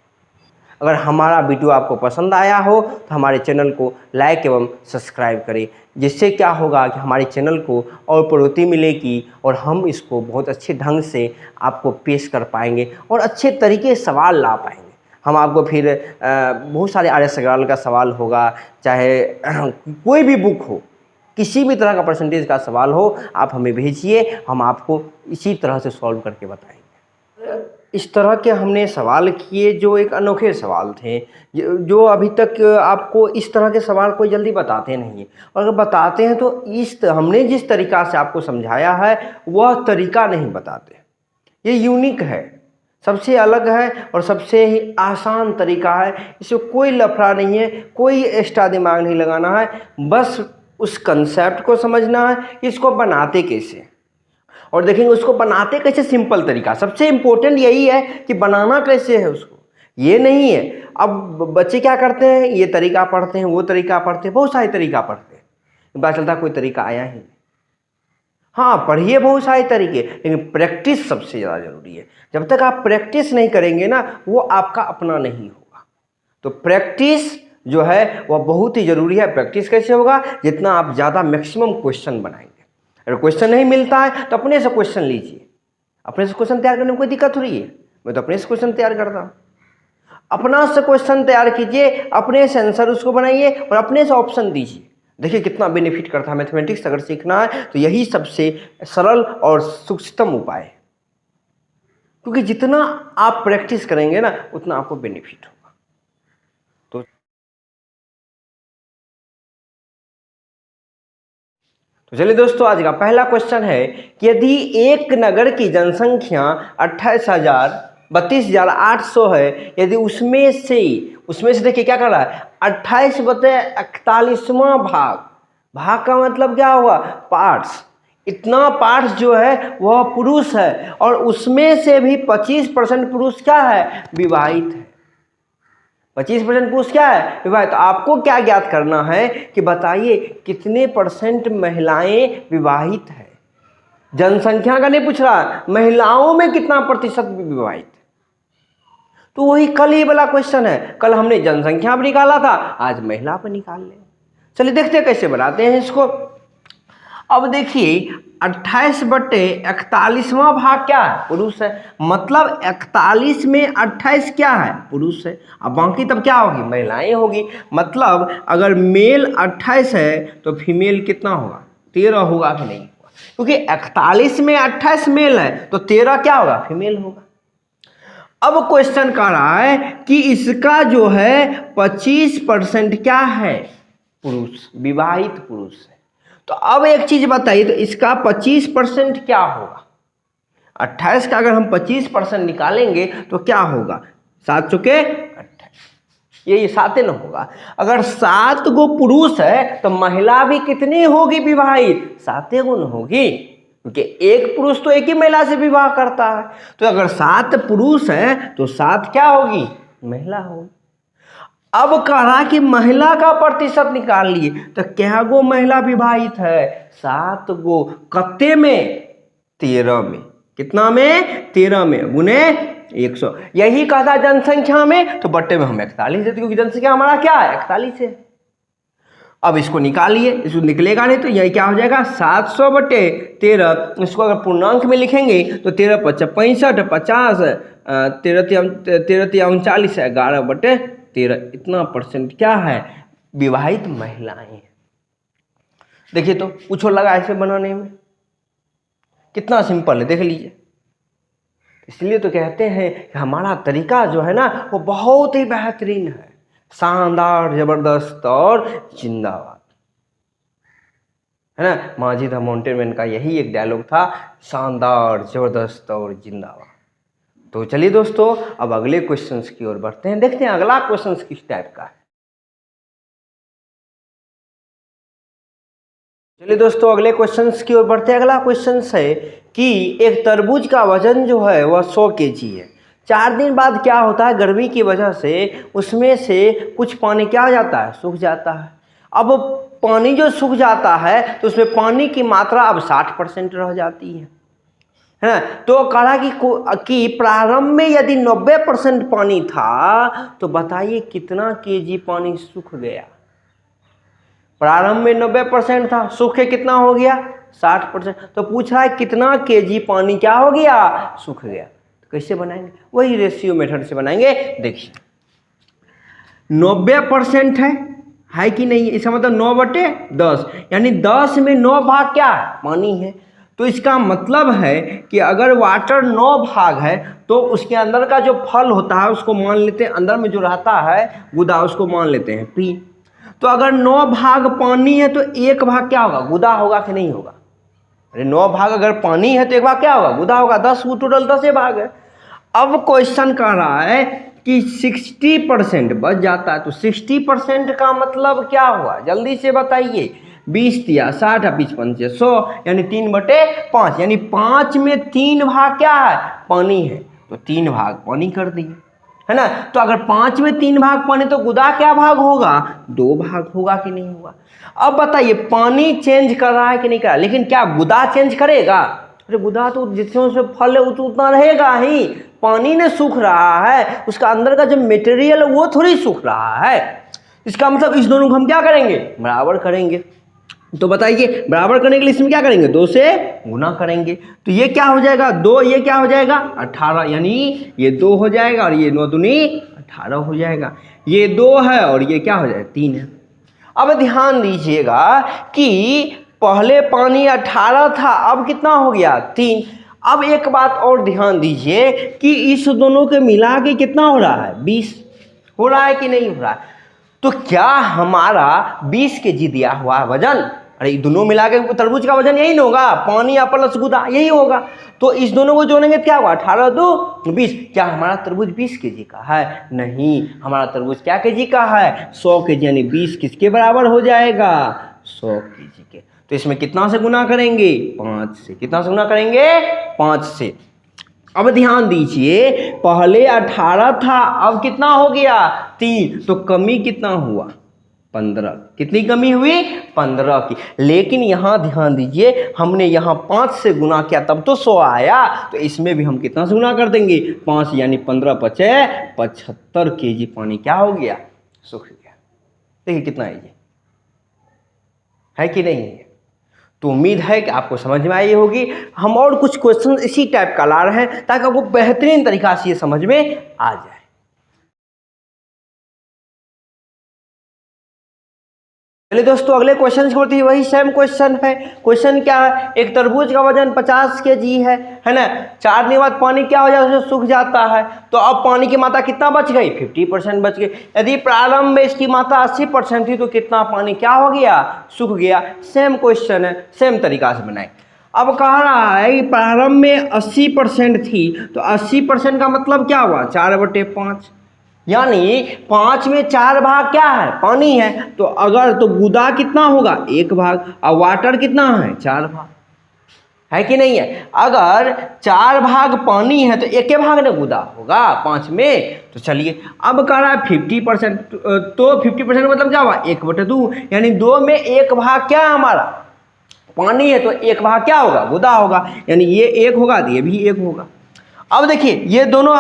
अगर हमारा वीडियो आपको पसंद आया हो तो हमारे चैनल को लाइक एवं सब्सक्राइब करें, जिससे क्या होगा कि हमारे चैनल को और प्रगति मिलेगी और हम इसको बहुत अच्छे ढंग से आपको पेश कर पाएंगे और अच्छे तरीके से सवाल ला पाएंगे। हम आपको फिर बहुत सारे आर्य अग्रवाल का सवाल होगा, चाहे कोई भी बुक हो, किसी भी तरह का परसेंटेज का सवाल हो आप हमें भेजिए, हम आपको इसी तरह से सॉल्व करके बताएंगे। इस तरह के हमने सवाल किए जो एक अनोखे सवाल थे, जो अभी तक आपको इस तरह के सवाल कोई जल्दी बताते नहीं, और अगर बताते हैं तो हमने जिस तरीक़ा से आपको समझाया है वह तरीक़ा नहीं बताते। ये यूनिक है, सबसे अलग है और सबसे ही आसान तरीक़ा है, इसमें कोई लफड़ा नहीं है, कोई एक्स्ट्रा दिमाग नहीं लगाना है, बस उस कंसेप्ट को समझना है, इसको बनाते कैसे और देखेंगे उसको बनाते कैसे, सिंपल तरीका। सबसे इम्पोर्टेंट यही है कि बनाना कैसे है उसको, ये नहीं है। अब बच्चे क्या करते हैं, ये तरीका पढ़ते हैं, वो तरीका पढ़ते हैं, बहुत सारे तरीका पढ़ते हैं, पता चलता कोई तरीका आया ही नहीं। हाँ पढ़िए बहुत सारे तरीके, लेकिन प्रैक्टिस सबसे ज़्यादा ज़रूरी है। जब तक आप प्रैक्टिस नहीं करेंगे ना वो आपका अपना नहीं होगा। तो प्रैक्टिस जो है वह बहुत ही ज़रूरी है। प्रैक्टिस कैसे होगा, जितना आप ज़्यादा मैक्सिमम क्वेश्चन बनाएंगे। अगर क्वेश्चन नहीं मिलता है तो अपने से क्वेश्चन लीजिए, अपने से क्वेश्चन तैयार करने में कोई दिक्कत हो रही है, मैं तो अपने से क्वेश्चन तैयार करता हूँ। अपना से क्वेश्चन तैयार कीजिए, अपने से आंसर उसको बनाइए और अपने से ऑप्शन दीजिए। देखिए कितना बेनिफिट करता है। मैथमेटिक्स अगर सीखना है तो यही सबसे सरल और सूक्ष्मतम उपाय है, क्योंकि जितना आप प्रैक्टिस करेंगे ना उतना आपको बेनिफिट होगा। तो चलिए दोस्तों, आज का पहला क्वेश्चन है कि यदि एक नगर की जनसंख्या 32,800 है, यदि उसमें से देखिए क्या कर रहा है 28/41वां भाग का मतलब क्या हुआ पार्ट्स, इतना पार्ट्स जो है वह पुरुष है और उसमें से भी 25% पुरुष क्या है विवाहित है। 25% पुरुष क्या है? विवाहित। तो आपको क्या ज्ञात करना है कि बताइए कितने परसेंट महिलाएं विवाहित है। जनसंख्या का नहीं पूछ रहा, महिलाओं में कितना प्रतिशत विवाहित। तो वही कल ही वाला क्वेश्चन है, कल हमने जनसंख्या पर निकाला था, आज महिला पर निकाल ले। चलिए देखते हैं कैसे बनाते हैं इसको। अब देखिए 28/41वां भाग क्या है? पुरुष है। मतलब 41 में 28 क्या है? पुरुष है। अब बाकी तब क्या होगी? महिलाएं होगी। मतलब अगर मेल 28 है तो फीमेल कितना होगा? 13 होगा कि नहीं होगा? क्योंकि 41 में 28 मेल है तो 13 क्या होगा? फीमेल होगा। अब क्वेश्चन कह रहा है कि इसका जो है 25% क्या है? पुरुष, विवाहित पुरुष है। तो अब एक चीज बताइए, तो इसका 25% क्या होगा? 28 का अगर हम 25% निकालेंगे तो क्या होगा? 7 चुके 28, ये 7 न होगा। अगर 7 गो पुरुष है तो महिला भी कितनी होगी विवाहित? 7 गो न होगी, क्योंकि एक पुरुष तो एक ही महिला से विवाह करता है। तो अगर 7 पुरुष है तो 7 क्या होगी? महिला होगी। अब कहा कि महिला का प्रतिशत निकाल लिए, तो क्या गो महिला विवाहित है? 7 गो। कत्ते में? 13 में। कितना में? 13 में। गुने 100। यही कहा था जनसंख्या में, तो बट्टे में हम 41 देते, क्योंकि जनसंख्या हमारा क्या है? 41 है। अब इसको निकालिए, इसको निकलेगा नहीं तो यही क्या हो जाएगा? 700/13। इसको अगर पूर्णांक में लिखेंगे तो 13 × 5 = 65, 50, 13 × 39, 11/13। इतना परसेंट क्या है? विवाहित महिलाएं हैं। देखिए तो कुछ लगा ऐसे बनाने में, कितना सिंपल है, देख लीजिए। इसलिए तो कहते हैं कि हमारा तरीका जो है ना वो बहुत ही बेहतरीन है, शानदार, जबरदस्त और जिंदाबाद, है ना। मांझी द माउंटेन मैन का यही एक डायलॉग था, शानदार, जबरदस्त और जिंदाबाद। तो चलिए दोस्तों, अब अगले क्वेश्चंस की ओर बढ़ते हैं, देखते हैं अगला क्वेश्चंस किस टाइप का है। चलिए दोस्तों, अगले क्वेश्चंस की ओर बढ़ते हैं। अगला क्वेश्चन है कि एक तरबूज का वजन जो है वह 100 kg है। 4 दिन बाद क्या होता है? गर्मी की वजह से उसमें से कुछ पानी क्या हो जाता है? सूख जाता है। अब पानी जो सूख जाता है तो उसमें पानी की मात्रा अब 60% रह जाती है ना। तो कहा कि प्रारंभ में यदि 90% पानी था तो बताइए कितना केजी पानी सूख गया? प्रारंभ में 90% था, सूख के कितना हो गया? 60%। तो पूछ रहा है कितना केजी पानी क्या हो गया? सूख गया। तो कैसे बनाएंगे? वही रेशियो मेथड से बनाएंगे। देखिए 90% है कि नहीं? इसका मतलब 9/10, यानी 10 में 9 भाग क्या है? पानी है। तो इसका मतलब है कि अगर वाटर 9 भाग है तो उसके अंदर का जो फल होता है उसको मान लेते हैं, अंदर में जो रहता है गुदा, उसको मान लेते हैं पी। तो अगर 9 भाग पानी है तो 1 भाग क्या होगा? गुदा होगा कि नहीं होगा? अरे 9 भाग अगर पानी है तो 1 भाग क्या होगा? गुदा होगा। 10 टोटल 10 भाग है। अब क्वेश्चन कह रहा है कि 60% बच जाता है, तो 60% का मतलब क्या हुआ? जल्दी से बताइए। 20 × 60, 20 × 5 = 100, यानी 3/5, यानी 5 में 3 भाग क्या है? पानी है। तो 3 भाग पानी कर दिए, है ना। तो अगर 5 में 3 भाग पानी तो गुदा क्या भाग होगा? 2 भाग होगा कि नहीं होगा? अब बताइए पानी चेंज कर रहा है कि नहीं कर रहा है, लेकिन क्या गुदा चेंज करेगा? अरे गुदा तो जितने उसमें फल है वो तो उतना रहेगा ही। पानी ने सूख रहा है, उसका अंदर का जो मटेरियल है वो थोड़ी सूख रहा है। इसका मतलब इस दोनों को हम क्या करेंगे? बराबर करेंगे। तो बताइए बराबर करने के लिए इसमें क्या करेंगे? 2 से गुना करेंगे। तो ये क्या हो जाएगा? 2, ये क्या हो जाएगा? 18, यानी ये 2 हो जाएगा और ये 9 दूनी 18 हो जाएगा। ये 2 है और ये क्या हो जाएगा? 3 है। अब ध्यान दीजिएगा कि पहले पानी 18 था, अब कितना हो गया? 3। अब एक बात और ध्यान दीजिए कि इस दोनों के मिला के कितना हो रहा है? 20 हो रहा है कि नहीं हो रहा है? तो क्या हमारा 20 kg दिया हुआ है वजन? अरे दोनों मिला के तरबूज का वजन यही ना होगा, पानी या प्लस गुदा यही होगा। तो इस दोनों को जोड़ेंगे क्या होगा? 18 × 2 = 20। क्या हमारा तरबूज 20 kg का है? नहीं, हमारा तरबूज क्या kg का है? 100 kg, यानी 20 किसके बराबर हो जाएगा? 100 kg के। तो इसमें कितना से गुना करेंगे? 5 से। कितना से गुना करेंगे? 5 से। अब ध्यान दीजिए, पहले 18 था, अब कितना हो गया? 3, तो कमी कितना हुआ 15। कितनी कमी हुई 15 की। लेकिन यहाँ ध्यान दीजिए, हमने यहाँ 5 से गुना किया तब तो 100 आया, तो इसमें भी हम कितना से गुना कर देंगे 5, यानी 15 पचे 75 kg पानी क्या हो गया सूख गया। देखिए कितना है कि नहीं है। तो उम्मीद है कि आपको समझ में आई होगी। हम और कुछ क्वेश्चन इसी टाइप का ला रहे हैं ताकि आपको बेहतरीन तरीका से ये समझ में आ जाए। चलिए दोस्तों, अगले क्वेश्चन की होती है वही सेम क्वेश्चन है। क्वेश्चन क्या है, एक तरबूज का वजन 50 kg है ना। 4 दिन बाद पानी क्या हो जाता है, सूख जाता है। तो अब पानी की मात्रा कितना बच गई 50% बच गई। यदि प्रारंभ में इसकी मात्रा 80% थी तो कितना पानी क्या हो गया सूख गया। सेम क्वेश्चन है, सेम तरीका से बनाए। अब कह रहा है कि प्रारंभ में 80% थी, तो 80% का मतलब क्या हुआ 4/5, यानी 5 में 4 भाग क्या है पानी है। तो अगर तो गुदा कितना होगा 1 भाग, और वाटर कितना है 4 भाग, है कि नहीं है। अगर 4 भाग पानी है तो 1 भाग ना गुदा होगा 5 में। तो चलिए अब कह रहा है 50%, तो 50% मतलब क्या हुआ 1/2, यानी 2 में 1 भाग क्या है हमारा पानी है, तो 1 भाग क्या होगा गुदा होगा, यानी ये 1 होगा तो ये भी 1 होगा। अब देखिए ये दोनों,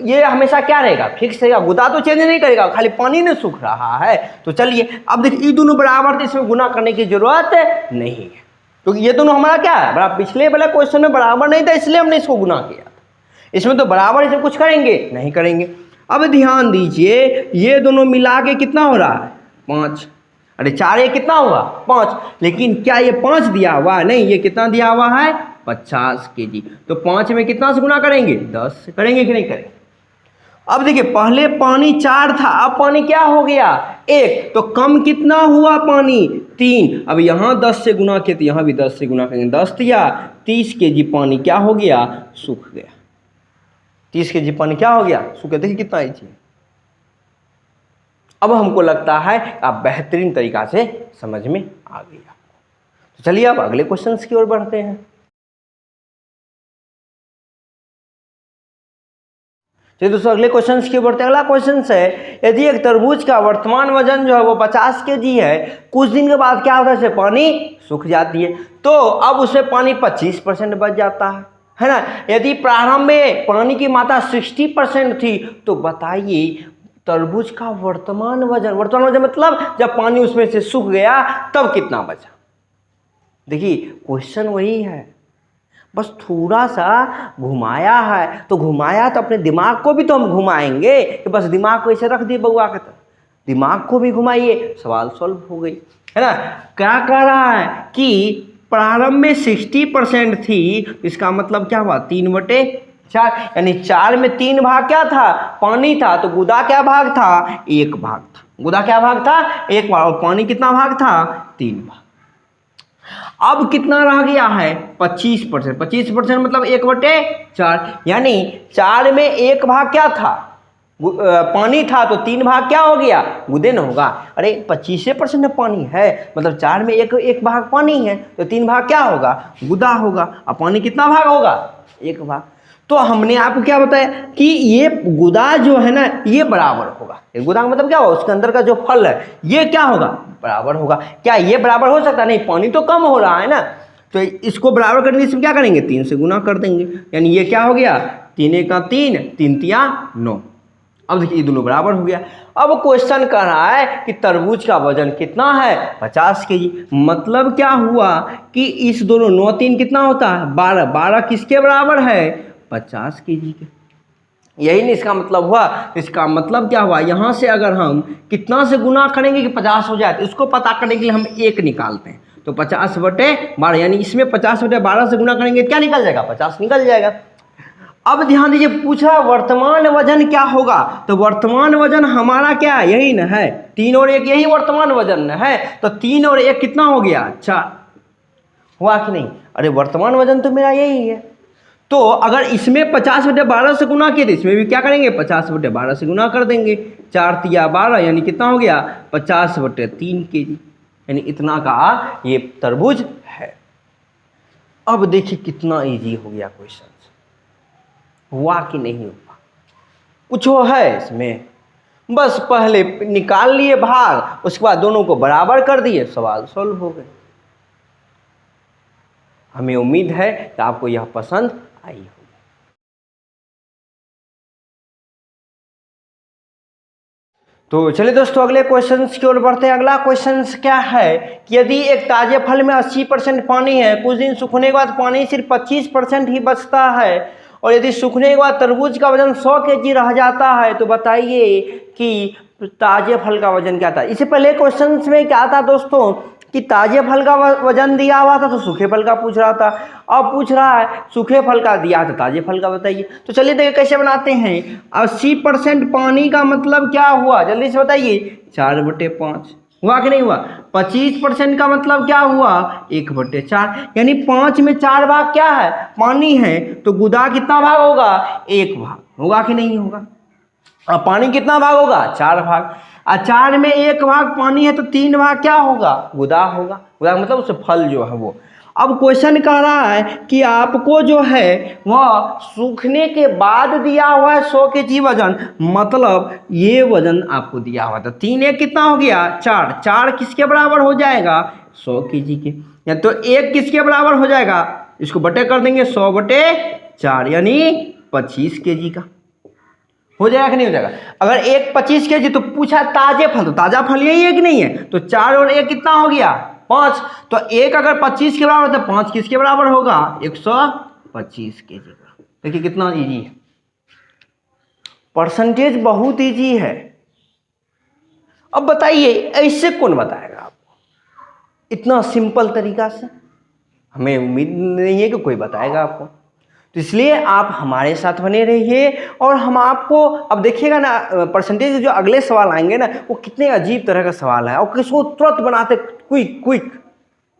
ये हमेशा क्या रहेगा फिक्स रहेगा, गुदा तो चेंज नहीं करेगा, खाली पानी नहीं सूख रहा है। तो चलिए अब देखिए ये दोनों बराबर, तो इसमें गुना करने की जरूरत नहीं है, तो ये दोनों हमारा क्या है बराबर। पिछले वाला क्वेश्चन में बराबर नहीं था इसलिए हमने इसको गुना किया था, इसमें तो बराबर इसमें कुछ करेंगे नहीं करेंगे। अब ध्यान दीजिए ये दोनों मिला के कितना हो रहा है 5, अरे 4 ये कितना हुआ 5, लेकिन क्या ये 5 दिया हुआ है, नहीं, ये कितना दिया हुआ है 50 kg। तो 5 में कितना से गुना करेंगे 10 से करेंगे कि नहीं करेंगे। अब देखिए पहले पानी 4 था, अब पानी क्या हो गया 1, तो कम कितना हुआ पानी 3। अब यहाँ 10 से गुना किया तो यहाँ भी 10 से गुना करेंगे, 10 दिया 30 kg पानी क्या हो गया सूख गया। 30 kg पानी क्या हो गया सूख गया। देखिए कितना ही चाहिए। अब हमको लगता है आप बेहतरीन तरीका से समझ में आ गया। तो चलिए अब अगले क्वेश्चंस की ओर बढ़ते हैं। चलिए दोस्तों अगले क्वेश्चंस की ओर बढ़ते हैं। अगला क्वेश्चन है, यदि एक तरबूज का वर्तमान वजन जो है वो 50 kg है, कुछ दिन के बाद क्या होता है इससे पानी सूख जाती है, तो अब उसमें पानी 25% बच जाता है ना। यदि प्रारंभ में पानी की मात्रा 60% थी, तो बताइए तरबूज का वर्तमान वजन मतलब जब पानी उसमें से सूख गया तब कितना बचा। देखिए क्वेश्चन वही है, बस थोड़ा सा घुमाया है। तो घुमाया तो अपने दिमाग को भी तो हम घुमाएंगे कि बस दिमाग को ऐसे रख दिए बउआ के, तो दिमाग को भी घुमाइए, सवाल सॉल्व हो गई है ना। क्या कह रहा है कि प्रारंभ में 60% थी, इसका मतलब क्या हुआ 3/4, यानी 4 में 3 भाग क्या था पानी था, तो गुदा क्या भाग था 1 भाग था। गुदा क्या भाग था 1 भाग, और पानी कितना भाग था 3 भाग। अब कितना रह गया है 25%। 25% मतलब 1/4, यानी 4 में 1 भाग क्या था पानी था, तो 3 भाग क्या हो गया गुदे न होगा। अरे 25% पानी है, मतलब 4 में एक भाग पानी है, तो 3 भाग क्या होगा गुदा होगा। अब पानी कितना भाग होगा 1 भाग। तो हमने आपको क्या बताया कि ये गुदा जो है ना ये बराबर होगा। ये गुदा का मतलब क्या होगा, उसके अंदर का जो फल है ये क्या होगा बराबर होगा। क्या ये बराबर हो सकता नहीं, पानी तो कम हो रहा है ना। तो इसको बराबर करने से क्या करेंगे 3 से गुना कर देंगे, यानी ये क्या हो गया 3 का 3, 3 तिया 9। अब देखिए ये दोनों बराबर हो गया। अब क्वेश्चन कर रहा है कि तरबूज का वजन कितना है 50 kg। मतलब क्या हुआ कि इस दोनों 9 3 कितना होता है 12, 12 किसके बराबर है 50 kg के। यही नहीं इसका मतलब हुआ। इसका मतलब क्या हुआ, यहाँ से अगर हम कितना से गुना करेंगे कि 50 हो जाए, तो इसको पता करने के लिए हम 1 निकालते हैं। तो 50/12, यानी इसमें 50/12 से गुना करेंगे क्या निकल जाएगा 50 निकल जाएगा। अब ध्यान दीजिए पूछा वर्तमान वजन क्या होगा, तो वर्तमान वजन हमारा क्या है यही ना है, 3 और 1 यही वर्तमान वजन है। तो 3 और 1 कितना हो गया 4 हुआ कि नहीं। अरे वर्तमान वजन तो मेरा यही है। तो अगर इसमें 50/12 से गुना किए तो इसमें भी क्या करेंगे 50/12 से गुना कर देंगे। 4 तिया 12, यानी कितना हो गया 50/3 kg, यानी इतना का ये तरबूज है। अब देखिए कितना इजी हो गया क्वेश्चन, हुआ कि नहीं हुआ, कुछ हो है इसमें बस पहले निकाल लिए भाग, उसके बाद दोनों को बराबर कर दिए, सवाल सॉल्व हो गए। हमें उम्मीद है कि आपको यह पसंद आई होगी। तो चलिए दोस्तों अगले क्वेश्चंस की ओर बढ़ते हैं। अगला क्वेश्चंस क्या है कि यदि एक ताजे फल में 80% पानी है, कुछ दिन सूखने के बाद पानी सिर्फ 25% ही बचता है, और यदि सूखने के बाद तरबूज का वजन 100 kg रह जाता है, तो बताइए कि ताजे फल का वजन क्या था। इससे पहले क्वेश्चंस में क्या था दोस्तों कि ताजे फल का वजन दिया हुआ था तो सूखे फल का पूछ रहा था, अब पूछ रहा है सूखे फल का दिया तो ताजे फल का बताइए। तो चलिए देखिए कैसे बनाते हैं। 80% पानी का मतलब क्या हुआ, जल्दी से बताइए, 4/5 हुआ कि नहीं हुआ। 25% का मतलब क्या हुआ, 1/4, यानी 5 में 4 भाग क्या है, पानी है, तो गुदा कितना भाग होगा, 1 भाग होगा कि नहीं होगा। अब पानी कितना भाग होगा, 4 भाग, और 4 में 1 भाग पानी है तो 3 भाग क्या होगा, गुदा होगा। गुदा मतलब उससे फल जो है वो। अब क्वेश्चन कह रहा है कि आपको जो है वह सूखने के बाद दिया हुआ है 100 kg वजन, मतलब ये वजन आपको दिया हुआ था। 3 1 कितना हो गया, 4, 4 किसके बराबर हो जाएगा, 100 kg के, या तो 1 किसके बराबर हो जाएगा, इसको बटे कर देंगे, 100/4 यानी 25 kg का हो जाएगा कि नहीं हो जाएगा। अगर 1 25 kg तो पूछा ताजे फल, तो ताजा फल यही है कि नहीं है, तो 4 और 1 कितना हो गया, 5, तो 1 अगर 25 के बराबर तो 5 किसके बराबर होगा, 125 kg का। देखिए कितना इजी है, परसेंटेज बहुत इजी है। अब बताइए ऐसे कौन बताएगा आपको इतना सिंपल तरीका से, हमें उम्मीद नहीं है कि कोई बताएगा आपको। तो इसलिए आप हमारे साथ बने रहिए, और हम आपको अब देखिएगा ना परसेंटेज जो अगले सवाल आएंगे ना वो कितने अजीब तरह का सवाल है, और किसको तुरंत बनाते क्विक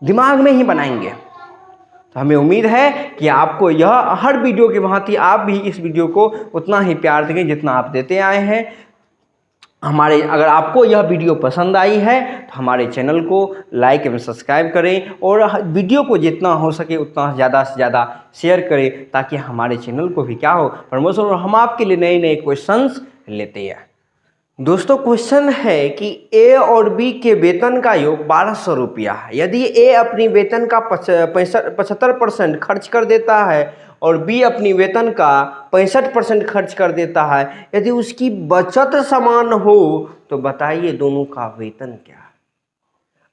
दिमाग में ही बनाएंगे। तो हमें उम्मीद है कि आपको यह हर वीडियो के भांति आप भी इस वीडियो को उतना ही प्यार देंगे जितना आप देते आए हैं। अगर आपको यह वीडियो पसंद आई है तो हमारे चैनल को लाइक एवं सब्सक्राइब करें, और वीडियो को जितना हो सके उतना ज़्यादा से ज़्यादा शेयर करें, ताकि हमारे चैनल को भी क्या हो, प्रमोशन, और हम आपके लिए नए नए क्वेश्चंस लेते हैं। दोस्तों क्वेश्चन है कि ए और बी के वेतन का योग 1200 रुपया है। यदि ए अपनी वेतन का 75% खर्च कर देता है और बी अपनी वेतन का 65% खर्च कर देता है, यदि उसकी बचत समान हो तो बताइए दोनों का वेतन क्या है।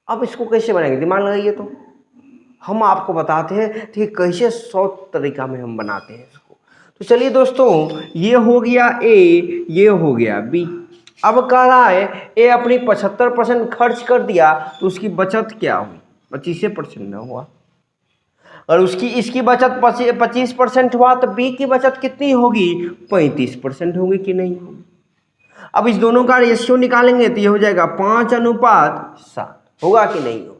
अब इसको कैसे बनाएंगे, दिमाग लगाइए। तो हम आपको बताते हैं कि कैसे 100 तरीका में हम बनाते हैं इसको। तो चलिए दोस्तों, ये हो गया ए, ये हो गया बी। अब कह रहा है ए अपनी 75% खर्च कर दिया तो उसकी बचत क्या हुई, 25% ना हुआ। और इसकी बचत 25% हुआ तो बी की बचत कितनी होगी, 35% होगी कि नहीं होगी। अब इस दोनों का रेशियो निकालेंगे तो ये हो जाएगा 5:7, होगा कि नहीं होगा।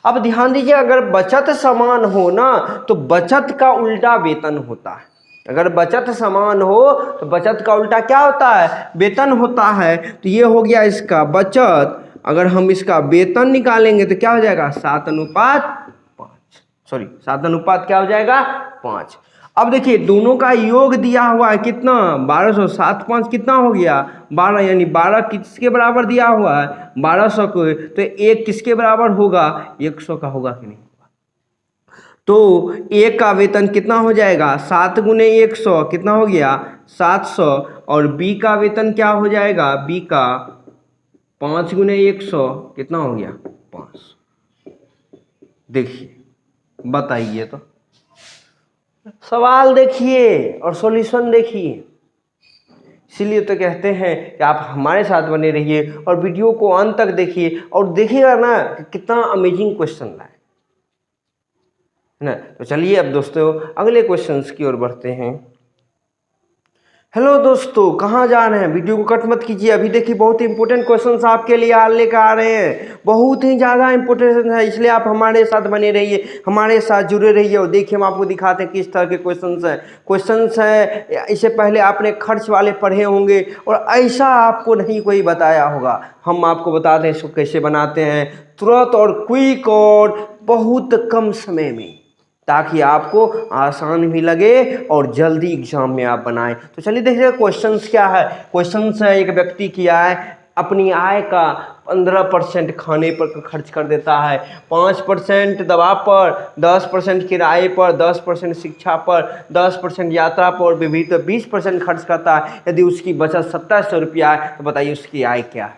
अब ध्यान दीजिए, अगर बचत समान हो ना तो बचत का उल्टा वेतन होता है। अगर बचत समान हो तो बचत का उल्टा क्या होता है, वेतन होता है। तो ये हो गया इसका बचत, अगर हम इसका वेतन निकालेंगे तो क्या हो जाएगा, 7:5 क्या हो जाएगा, 5। अब देखिए दोनों का योग दिया हुआ है कितना, 1200, 7 5 कितना हो गया, 12, यानी 12 किसके बराबर दिया हुआ है, 1200 को, तो 1 किसके बराबर होगा, 100 का होगा कि नहीं। तो ए का वेतन कितना हो जाएगा, 7 × 100 कितना हो गया, 700, और बी का वेतन क्या हो जाएगा, बी का 5 × 100 कितना हो गया, 5। देखिए बताइए, तो सवाल देखिए और सॉल्यूशन देखिए। इसीलिए तो कहते हैं कि आप हमारे साथ बने रहिए और वीडियो को अंत तक देखिए, और देखिएगा ना कितना अमेजिंग क्वेश्चन है ना। तो चलिए अब दोस्तों अगले क्वेश्चंस की ओर बढ़ते हैं। हेलो दोस्तों, कहाँ जा रहे हैं, वीडियो को कट मत कीजिए। अभी देखिए बहुत इंपॉर्टेंट क्वेश्चंस आपके लिए लेकर आ रहे हैं, बहुत ही ज़्यादा इंपॉर्टेंट है, इसलिए आप हमारे साथ बने रहिए, हमारे साथ जुड़े रहिए। और देखिए हम आपको दिखाते हैं किस तरह के क्वेश्चंस हैं। इससे पहले आपने खर्च वाले पढ़े होंगे और ऐसा आपको नहीं कोई बताया होगा। हम आपको बताते हैं इसको कैसे बनाते हैं, तुरंत और क्विक और बहुत कम समय में, ताकि आपको आसान भी लगे और जल्दी एग्जाम में आप बनाएं। तो चलिए देखिए क्वेश्चंस क्या है। क्वेश्चंस है, एक व्यक्ति की आय अपनी आय का 15% खाने पर खर्च कर देता है, 5% दवा पर, 10% किराए पर, 10% शिक्षा पर, 10% यात्रा पर, विविध 20% खर्च करता है। यदि उसकी बचत 2700 रुपया है तो बताइए उसकी आय क्या है।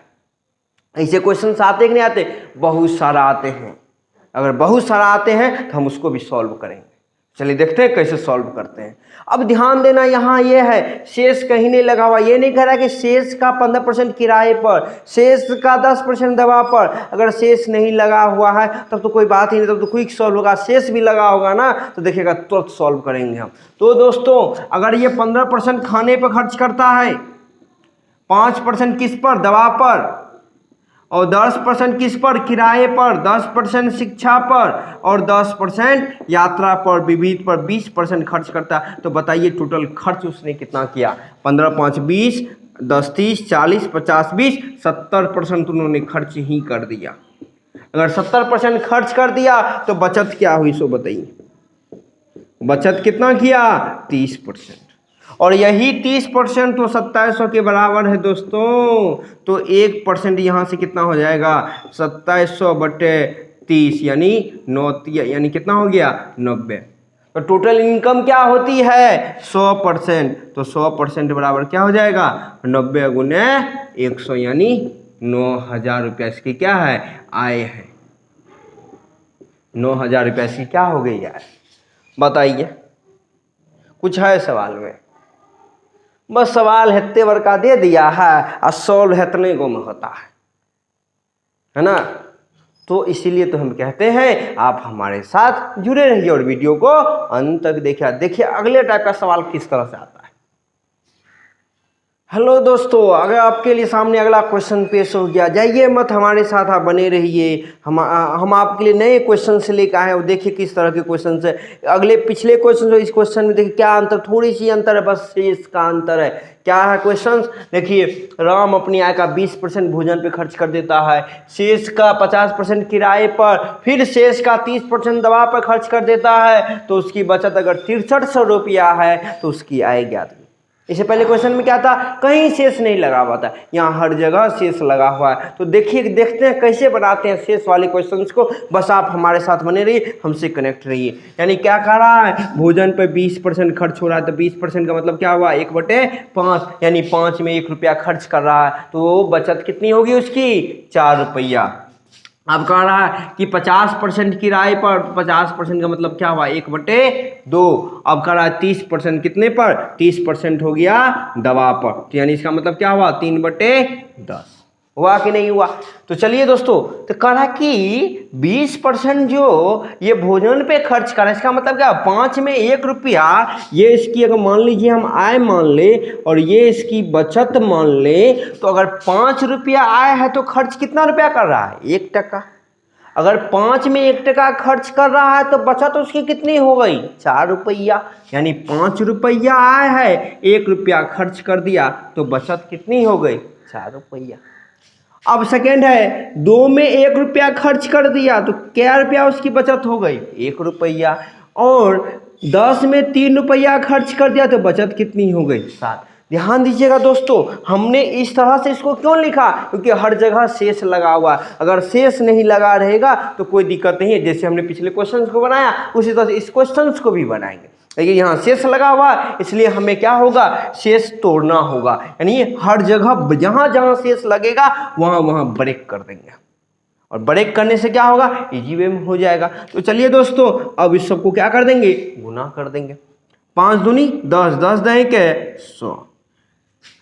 ऐसे क्वेश्चंस आते कि नहीं आते? बहुत सारा आते हैं। अगर बहुत सारा आते हैं तो हम उसको भी सॉल्व करेंगे। चलिए देखते हैं कैसे सॉल्व करते हैं। अब ध्यान देना, यहाँ ये है शेष कहीं नहीं लगा हुआ। ये नहीं कह रहा कि शेष का 15% किराए पर, शेष का 10% दवा पर। अगर शेष नहीं लगा हुआ है तब तो कोई बात ही नहीं, तब तो क्विक सॉल्व होगा। शेष भी लगा होगा ना तो देखिएगा तुरंत सॉल्व करेंगे हम। तो दोस्तों अगर ये 15% खाने पर खर्च करता है, 5% किस पर? दवा पर, और 10% किस पर? किराए पर, 10% शिक्षा पर, और 10% यात्रा पर, विविध पर 20% खर्च करता है। तो बताइए टोटल खर्च उसने कितना किया? 15 5 20, 10 30, 40 50 20, 70% उन्होंने खर्च ही कर दिया। अगर 70% खर्च कर दिया तो बचत क्या हुई सो बताइए। बचत कितना किया? 30%। और यही 30% तो 2700 के बराबर है दोस्तों। तो 1% यहाँ से कितना हो जाएगा? 2700 बटे 30 यानी 9, यानी कितना हो गया? 90। तो टोटल इनकम क्या होती है? 100%। तो 100% बराबर क्या हो जाएगा? 90 गुने 100 यानी 9000 रुपया इसकी क्या है? आय है। 9000 रुपया इसकी क्या हो गई यार? बताइए, कुछ है सवाल में? बस सवाल हेत्ते वर का दे दिया है और सॉल्व हेतने को में होता है ना। तो इसीलिए तो हम कहते हैं आप हमारे साथ जुड़े रहिए और वीडियो को अंत तक देखिए अगले टाइप का सवाल किस तरह से आता है। हेलो दोस्तों, अगर आपके लिए सामने अगला क्वेश्चन पेश हो गया, जाइए मत, हमारे साथ आप बने रहिए। हम आपके लिए नए क्वेश्चन से लेकर आए और देखिए किस तरह के क्वेश्चन है। अगले पिछले क्वेश्चन जो इस क्वेश्चन में देखिए क्या अंतर, थोड़ी सी अंतर है, बस शेष का अंतर है। क्या है क्वेश्चन? देखिए, राम अपनी आय का 20% भोजन पे खर्च कर देता है, शेष का 50% किराए पर, फिर शेष का 30% दवा पर खर्च कर देता है। तो उसकी बचत अगर 6300 रुपया है तो उसकी आय ज्ञात। इससे पहले क्वेश्चन में क्या था? कहीं शेष नहीं लगा हुआ था, यहाँ हर जगह शेष लगा हुआ है। तो देखते हैं कैसे बनाते हैं शेष वाले क्वेश्चंस को। बस आप हमारे साथ बने रहिए, हमसे कनेक्ट रहिए। यानी क्या कह रहा है? भोजन पे 20% खर्च हो रहा है, तो 20% का मतलब क्या हुआ? 1/5, यानी 5 में 1 रुपया खर्च कर रहा है। तो बचत कितनी होगी उसकी? 4 रुपया। अब कह रहा है कि 50% किराए पर, 50% का मतलब क्या हुआ? 1/2। अब कह रहा है 30% कितने पर? 30% हो गया दवा पर, तो यानी इसका मतलब क्या हुआ? 3/10 हुआ कि नहीं हुआ? तो चलिए दोस्तों, तो कह रहा कि 20% जो ये भोजन पे खर्च कर रहा है, इसका मतलब क्या? 5 में 1 रुपया, ये इसकी अगर मान लीजिए हम आय मान ले और ये इसकी बचत मान ले, तो अगर 5 रुपया आय है तो खर्च कितना रुपया कर रहा है? 1 टका। अगर 5 में 1 टका खर्च कर रहा है तो बचत उसकी कितनी हो गई? 4 रुपया। यानी 5 रुपया आय है, 1 रुपया खर्च कर दिया, तो बचत कितनी हो गई? 4 रुपया। अब सेकेंड है, 2 में 1 रुपया खर्च कर दिया तो क्या रुपया उसकी बचत हो गई? 1 रुपया। और 10 में 3 रुपया खर्च कर दिया तो बचत कितनी हो गई? 7। ध्यान दीजिएगा दोस्तों, हमने इस तरह से इसको क्यों लिखा? क्योंकि हर जगह शेष लगा हुआ है। अगर शेष नहीं लगा रहेगा तो कोई दिक्कत नहीं है। जैसे हमने पिछले क्वेश्चन को बनाया उसी तरह से इस क्वेश्चन को भी बनाएंगे। लेकिन यहाँ शेष लगा हुआ इसलिए हमें क्या होगा? शेष तोड़ना होगा। यानी हर जगह जहाँ जहाँ शेष लगेगा वहाँ वहाँ ब्रेक कर देंगे, और ब्रेक करने से क्या होगा? इजी वे में हो जाएगा। तो चलिए दोस्तों, अब इस सबको क्या कर देंगे? गुना कर देंगे। 5 दूनी 10, 10 दही के 100,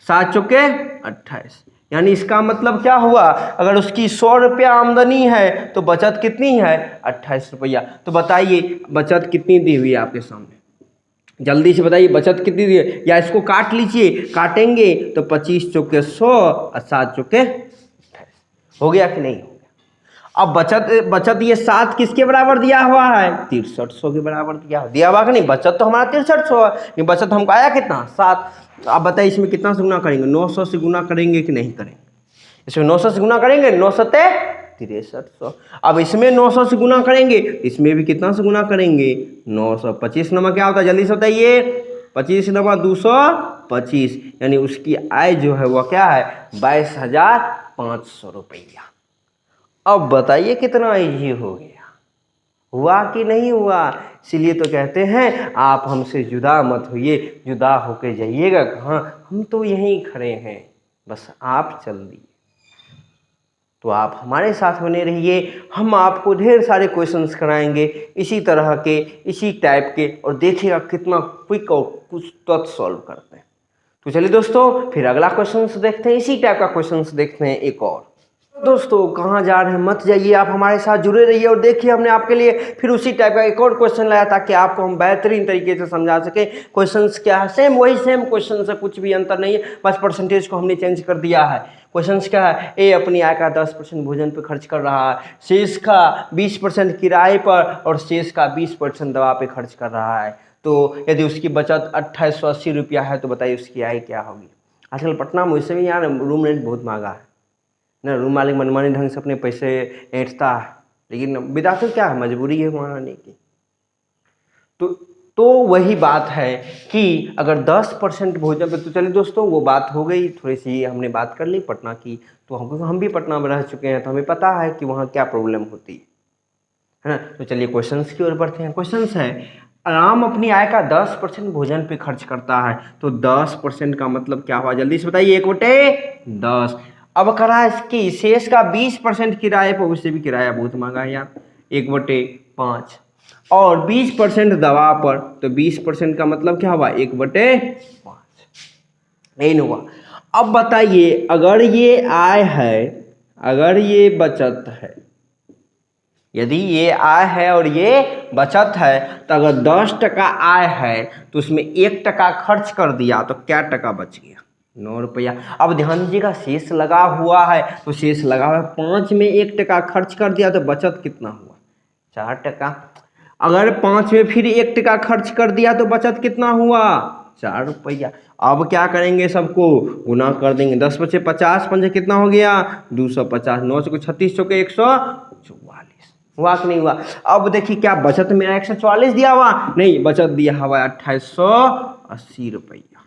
7 चौके 28। यानी इसका मतलब क्या हुआ? अगर उसकी 100 रुपया आमदनी है तो बचत कितनी है? 28 रुपया। तो बताइए बचत कितनी दी हुई है आपके सामने? जल्दी से बताइए बचत कितनी दी है? या इसको काट लीजिए, काटेंगे तो 25 चौके 100 और 7 चौके 28 हो गया कि नहीं? अब बचत ये 7 किसके बराबर दिया हुआ है? 6300 के बराबर दिया हुआ कि नहीं? बचत तो हमारा 6300 है, बचत हमको आया कितना? 7। आप बताइए इसमें कितना से गुना करेंगे? 900 से गुना करेंगे कि नहीं करेंगे? इसमें 900 से गुना करेंगे, 9 सत्ते 6300। अब इसमें 900 से गुना करेंगे, इसमें भी कितना से गुना करेंगे, 900। 25 नमा क्या होता है, जल्दी से बताइए, 25 नमा 225, यानी उसकी आय जो है वह क्या है, 22,500 रुपया। अब बताइए कितना इजी हो गया, हुआ कि नहीं हुआ। इसीलिए तो कहते हैं आप हमसे जुदा मत होइए, जुदा होके जाइएगा कहाँ, हम तो यहीं खड़े हैं, बस आप चल दिए। तो आप हमारे साथ बने रहिए, हम आपको ढेर सारे क्वेश्चंस कराएंगे इसी तरह के, इसी टाइप के, और देखिएगा कितना क्विक और कुछ तत्व सॉल्व करते हैं। तो चलिए दोस्तों, फिर अगला क्वेश्चंस देखते हैं, इसी टाइप का क्वेश्चंस देखते हैं एक और। दोस्तों कहाँ जा रहे हैं, मत जाइए, आप हमारे साथ जुड़े रहिए और देखिए हमने आपके लिए फिर उसी टाइप का एक और क्वेश्चन लाया ताकि आपको हम बेहतरीन तरीके से समझा सके। क्वेश्चंस क्या है, सेम वही सेम क्वेश्चन है, कुछ भी अंतर नहीं है, बस परसेंटेज को हमने चेंज कर दिया है। क्वेश्चंस क्या है, ए अपनी आय का 10% भोजन पर खर्च कर रहा है, शेष का 20% किराए पर और शेष का 20% दवा पे खर्च कर रहा है। तो यदि उसकी बचत 2880 रुपया है तो बताइए उसकी आय क्या होगी। आजकल पटना में वैसे भी यार रूम रेंट बहुत महंगा है ना, रूम मालिक मनमानी ढंग से अपने पैसे ऐंठता है, लेकिन विदाउट तो क्या है, मजबूरी है वहाँ रहने की। तो वही बात है कि अगर 10% भोजन पे, तो चलिए दोस्तों वो बात हो गई, थोड़ी सी हमने बात कर ली पटना की, तो हम भी पटना में रह चुके हैं तो हमें पता है कि वहाँ क्या प्रॉब्लम होती है ना। तो चलिए क्वेश्चंस की ओर बढ़ते हैं। क्वेश्चंस है, राम अपनी आय का 10% भोजन पे खर्च करता है, तो 10% का मतलब क्या हुआ, जल्दी से बताइए, 1/10। अब करा इसकी शेष का 20% किराए पर, उससे भी किराया बहुत महंगा है यार, 1/5, और 20% दवा पर, तो 20% का मतलब क्या हुआ, 1/5, नहीं हुआ। अब बताइए अगर ये आय है, अगर ये बचत है, यदि ये आय है और ये बचत है, तो अगर 10% आय है तो उसमें 1% खर्च कर दिया तो क्या टका बच गया, 9 रुपया। अब ध्यान दीजिएगा शेष लगा हुआ है, तो शेष लगा हुआ है, 5 में 1% खर्च कर दिया तो बचत कितना हुआ, 4%। अगर 5 में फिर 1% खर्च कर दिया तो बचत कितना हुआ, 4 रुपया। अब क्या करेंगे, सबको गुना कर देंगे, 10 × 5 = 50, 5 कितना हो गया, 250, 9 × 36 = 144, हुआ कि नहीं हुआ। अब देखिए क्या बचत मेरा 144 दिया हुआ, नहीं बचत दिया हुआ 2880 रुपया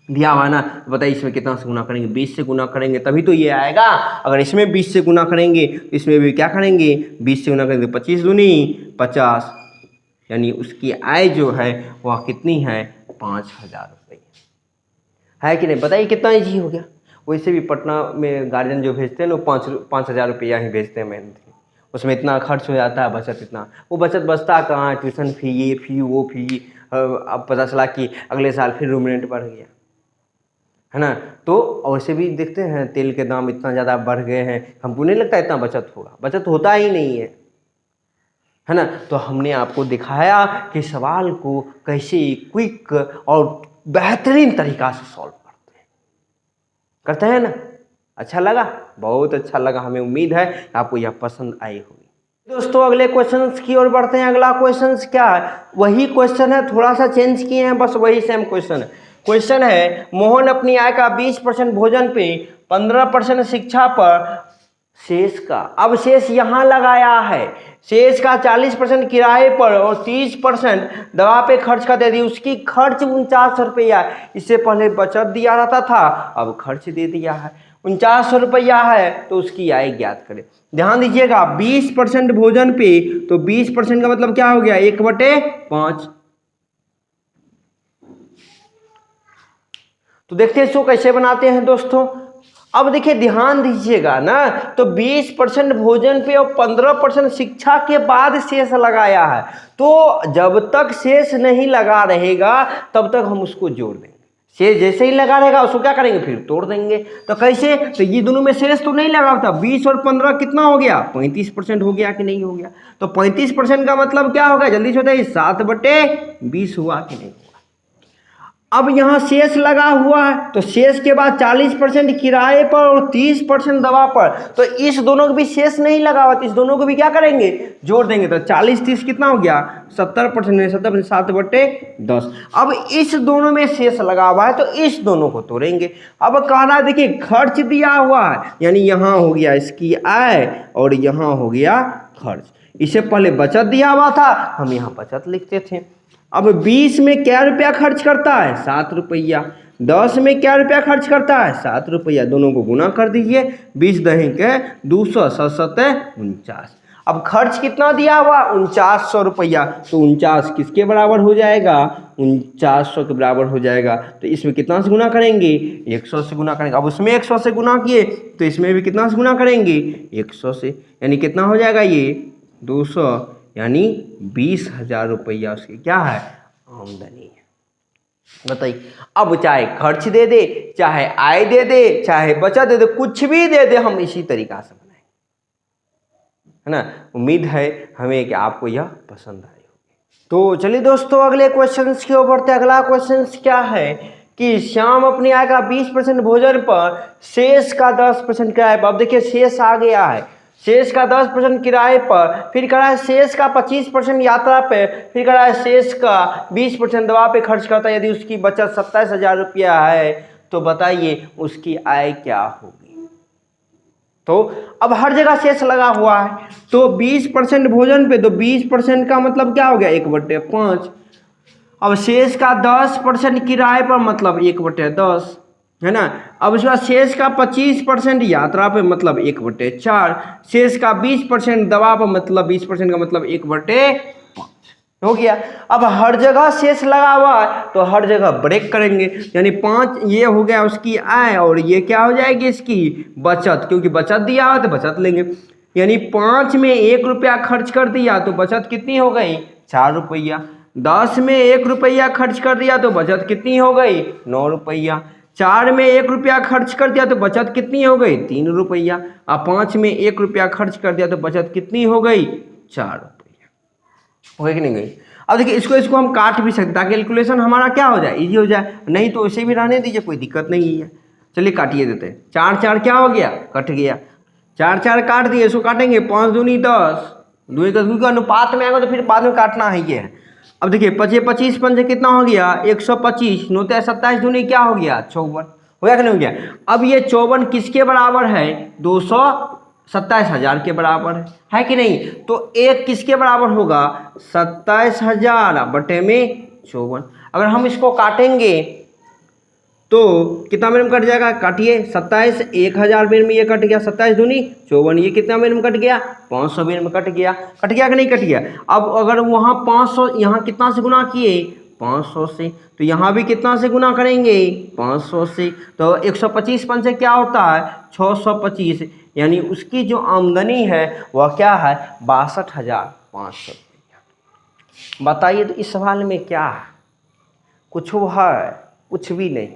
दिया हुआ ना। तो बताइए इसमें कितना से गुना करेंगे, 20 से गुना करेंगे तभी तो ये आएगा। अगर इसमें 20 से गुना करेंगे तो इसमें भी क्या करेंगे, 20 से गुना करेंगे, 25 दूनी 50, यानी उसकी आय जो है वह कितनी है, 5000 रुपये, है कि नहीं। बताइए कितना ईजी हो गया। वैसे भी पटना में गार्जियन जो भेजते हैं ना 5,000 रुपया ही भेजते हैं मेहनत, उसमें इतना खर्च हो जाता है, बचत इतना, वो बचत बचता कहाँ, ट्यूशन फी, ये फी वो फी। अब पता चला कि अगले साल फिर रूम रेंट बढ़ गया, है ना। तो वैसे भी देखते हैं तेल के दाम इतना ज़्यादा बढ़ गए हैं, हमको नहीं लगता इतना बचत होगा, बचत होता ही नहीं है ना। तो हमने आपको दिखाया कि सवाल को कैसे क्विक और बेहतरीन तरीका से सॉल्व करते हैं ना। अच्छा लगा, बहुत अच्छा लगा, हमें उम्मीद है आपको यह पसंद आई होगी। दोस्तों अगले क्वेश्चंस की ओर बढ़ते हैं। अगला क्वेश्चंस क्या है, वही क्वेश्चन है, थोड़ा सा चेंज किए हैं, बस वही सेम क्वेश्चन है। क्वेश्चन है, मोहन अपनी आय का 20% भोजन पे, 15% शिक्षा पर, शेष का, अब शेष यहाँ लगाया है, शेष का 40% किराए पर और 30% दवा पे खर्च कर दे दी, उसकी खर्च 49 रुपया। इससे पहले बचत दिया रहता था, अब खर्च दे दिया है, 49 रुपया है, तो उसकी आय ज्ञात करें। ध्यान दीजिएगा 20% भोजन पे, तो 20% का मतलब क्या हो गया, 1/5। तो देखते हैं इसको कैसे बनाते हैं दोस्तों। अब देखिए ध्यान दीजिएगा ना, तो 20% भोजन पे और 15% शिक्षा के बाद शेष लगाया है, तो जब तक शेष नहीं लगा रहेगा तब तक हम उसको जोड़ देंगे। शेष जैसे ही लगा रहेगा उसको क्या करेंगे, फिर तोड़ देंगे। तो कैसे, तो ये दोनों में शेष तो नहीं लगा था, 20 और 15 कितना हो गया, 35% हो गया कि नहीं हो गया। तो 35% का मतलब क्या होगा, जल्दी से बताइए, 7/20 हुआ कि नहीं हुआ। अब यहाँ शेष लगा हुआ है, तो शेष के बाद 40% किराए पर और 30% दवा पर, तो इस दोनों को भी शेष नहीं लगा हुआ, तो इस दोनों को भी क्या करेंगे, जोड़ देंगे। तो 40-30 कितना हो गया, 70%, 70% 7/10। अब इस दोनों में शेष लगा हुआ है, तो इस दोनों को तोड़ेंगे। अब कहना देखिए खर्च दिया हुआ है, यानी यहाँ हो गया इसकी आय और यहाँ हो गया खर्च। इससे पहले बचत दिया हुआ था, हम यहाँ बचत लिखते थे। अब 20 में क्या रुपया खर्च करता है, 7 रुपया। 10 में क्या रुपया खर्च करता है, 7 रुपया। दोनों को गुना कर दीजिए, 20 दही के 200, 7 49। अब खर्च कितना दिया हुआ, 4900 रुपया। तो 49 किसके बराबर हो जाएगा, 4900 के बराबर हो जाएगा। तो इसमें कितना से गुना करेंगे, 100 से गुना करेंगे। अब उसमें 100 से गुना किए, तो इसमें भी कितना से गुना करेंगे, 100 से। यानी कितना हो जाएगा ये 200, यानी 20,000 रुपया उसकी क्या है, आमदनी है। बताइए, अब चाहे खर्च दे दे, चाहे आय दे दे, चाहे बचत दे दे, कुछ भी दे दे, हम इसी तरीका से बनाएंगे, है ना। उम्मीद है हमें कि आपको यह पसंद आई होगी। तो चलिए दोस्तों अगले क्वेश्चन की ओर बढ़ते हैं। अगला क्वेश्चन क्या है कि श्याम अपनी आय का 20% भोजन पर, शेष का 10% किराए पर। अब देखिए शेष आ गया है, शेष का 10% किराए पर, फिर करा है शेष का 25% यात्रा पे, फिर करा है शेष का 20% दवा पे खर्च करता है। यदि उसकी बचत 27,000 रुपया है, तो बताइए उसकी आय क्या होगी। तो अब हर जगह शेष लगा हुआ है, तो 20% भोजन पे, तो 20% का मतलब क्या हो गया, 1/5। अब शेष का 10% किराए पर, मतलब 1/10, है ना। अब उसके बाद शेष का 25% यात्रा पे, मतलब 1/4। शेष का 20% दवा पर, मतलब 20% का मतलब 1/5 हो गया। अब हर जगह शेष लगा हुआ है, तो हर जगह ब्रेक करेंगे, यानी 5 ये हो गया उसकी आय, और ये क्या हो जाएगी इसकी बचत, क्योंकि बचत दिया हुआ तो बचत लेंगे। यानी 5 में 1 रुपया खर्च कर दिया, तो बचत कितनी हो गई, 4 रुपया। 10 में 1 रुपया खर्च कर दिया, तो बचत कितनी हो गई, 9 रुपया। 4 में 1 रुपया खर्च कर दिया, तो बचत कितनी हो गई, 3 रुपया। अब 5 में 1 रुपया खर्च कर दिया, तो बचत कितनी हो गई, 4 रुपया। हो गई कि नहीं गई। अब देखिए इसको हम काट भी सकते, ताकि कैलकुलेशन हमारा क्या हो जाए, इजी हो जाए। नहीं तो इसे भी रहने दीजिए, कोई दिक्कत नहीं है। चलिए काटिए देते हैं। 4 क्या हो गया, कट गया। 4 काट दिए, इसको काटेंगे, 5 दूनी 10, 2 का अनुपात में आएगा, तो फिर बाद में काटना है ये है। अब देखिए 25 पंजे कितना हो गया, 125, 9 27 दूनी क्या हो गया, 54। हो गया कि नहीं हो गया। अब ये 54 किसके बराबर है, 227,000 के बराबर है कि नहीं। तो एक किसके बराबर होगा, 27,000 बटे में 54। अगर हम इसको काटेंगे तो कितना मिनट में कट जाएगा, काटिए। 27, 1000 मिनट में ये कट गया, 27 दूनी 54, ये कितना मिनट में कट गया, 500 मिनट में कट गया। कट गया कि नहीं कट गया। अब अगर वहाँ 500, यहाँ कितना से गुना किए, 500 से, तो यहाँ भी कितना से गुना करेंगे, 500 से। तो 125 पंच से क्या होता है, 625, यानी उसकी जो आमदनी है वह क्या है, 62,500 रुपया। बताइए तो इस सवाल में क्या है, कुछ है, कुछ भी नहीं।